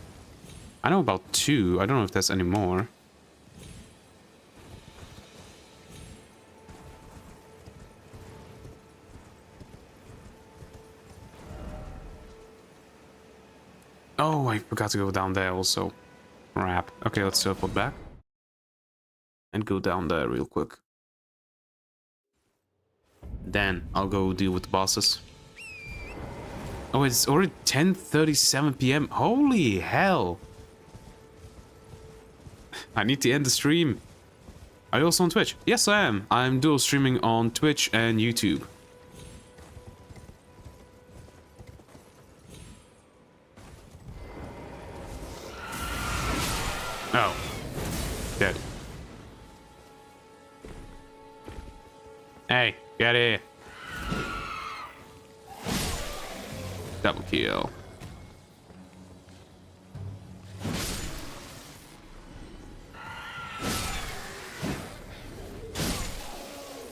I know about 2. I don't know if there's any more. Oh, I forgot to go down there also. Crap. Okay, let's circle back. And go down there real quick. Then I'll go deal with the bosses. Oh, it's already 10:37 p.m. Holy hell! I need to end the stream. Are you also on Twitch? Yes, I am. I'm dual streaming on Twitch and YouTube. Oh. Dead. Hey, get here. Double kill.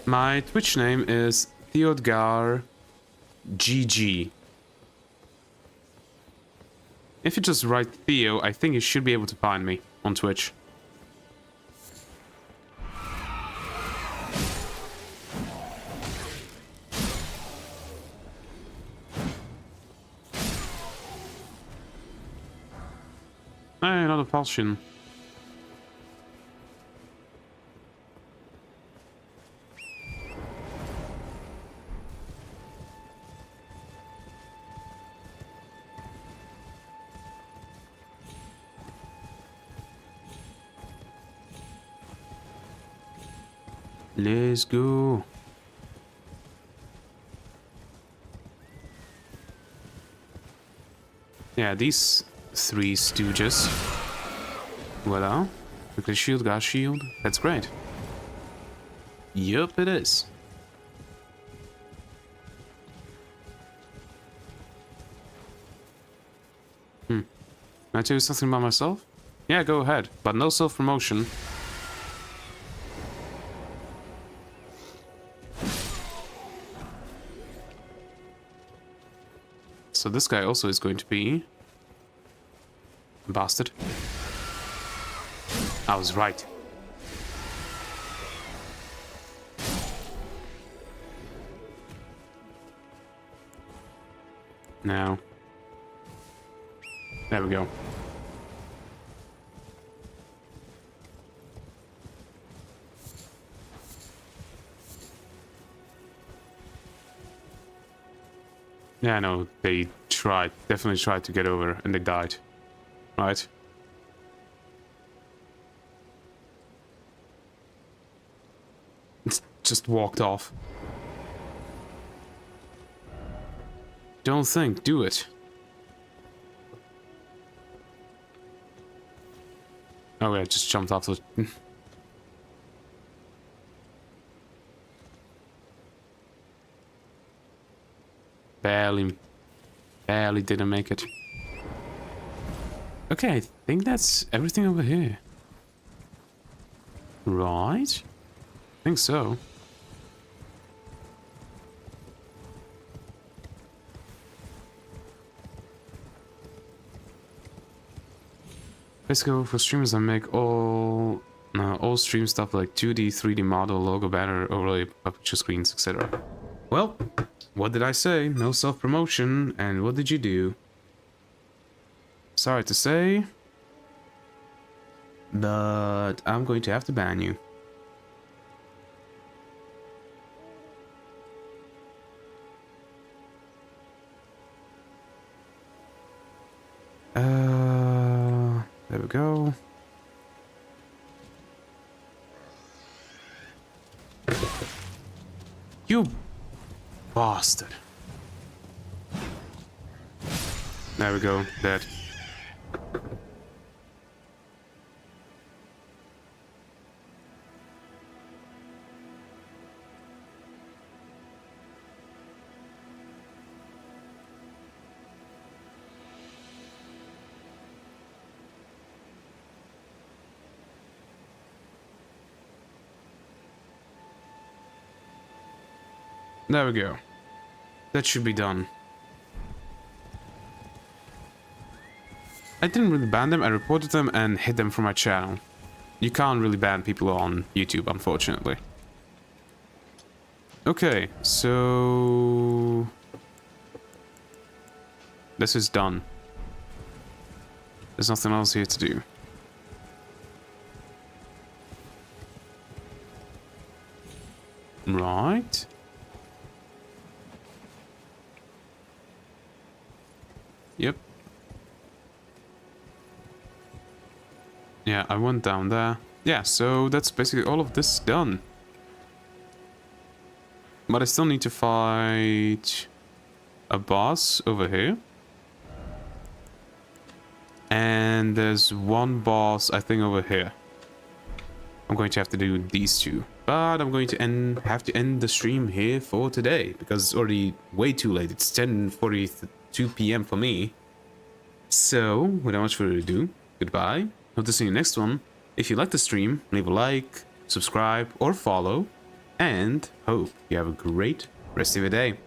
My Twitch name is Theodgar GG. If you just write Theo, I think you should be able to find me on Twitch. Hey, another falchion. Let's go. Yeah, these 3 stooges. Voila. Quickly shield, gas shield. That's great. Yup, it is. Can I tell you something about myself? Yeah, go ahead, but no self-promotion. So this guy also is going to be a bastard. I was right. Now. There we go. Yeah, no, they tried, definitely tried to get over, and they died. Right? Just walked off. Don't think, do it. Oh yeah, just jumped off the... Barely didn't make it. Okay, I think that's everything over here. Right? I think so. Basically, for streamers, I make all stream stuff like 2D, 3D model, logo, banner, overlay, picture screens, etc. Well, what did I say? No self-promotion, and what did you do? Sorry to say, but I'm going to have to ban you. There we go. You bastard. There we go, dead. There we go. That should be done. I didn't really ban them, I reported them and hid them from my channel. You can't really ban people on YouTube, unfortunately. Okay, so... this is done. There's nothing else here to do. Right. Yep. Yeah, I went down there. Yeah, so that's basically all of this done. But I still need to fight a boss over here. And there's one boss, I think, over here. I'm going to have to do these two. But I'm going to have to end the stream here for today, because it's already way too late. It's 10:42 p.m. for me. So, without much further ado, goodbye. Hope to see you next one. If you like the stream, leave a like, subscribe, or follow. And hope you have a great rest of your day.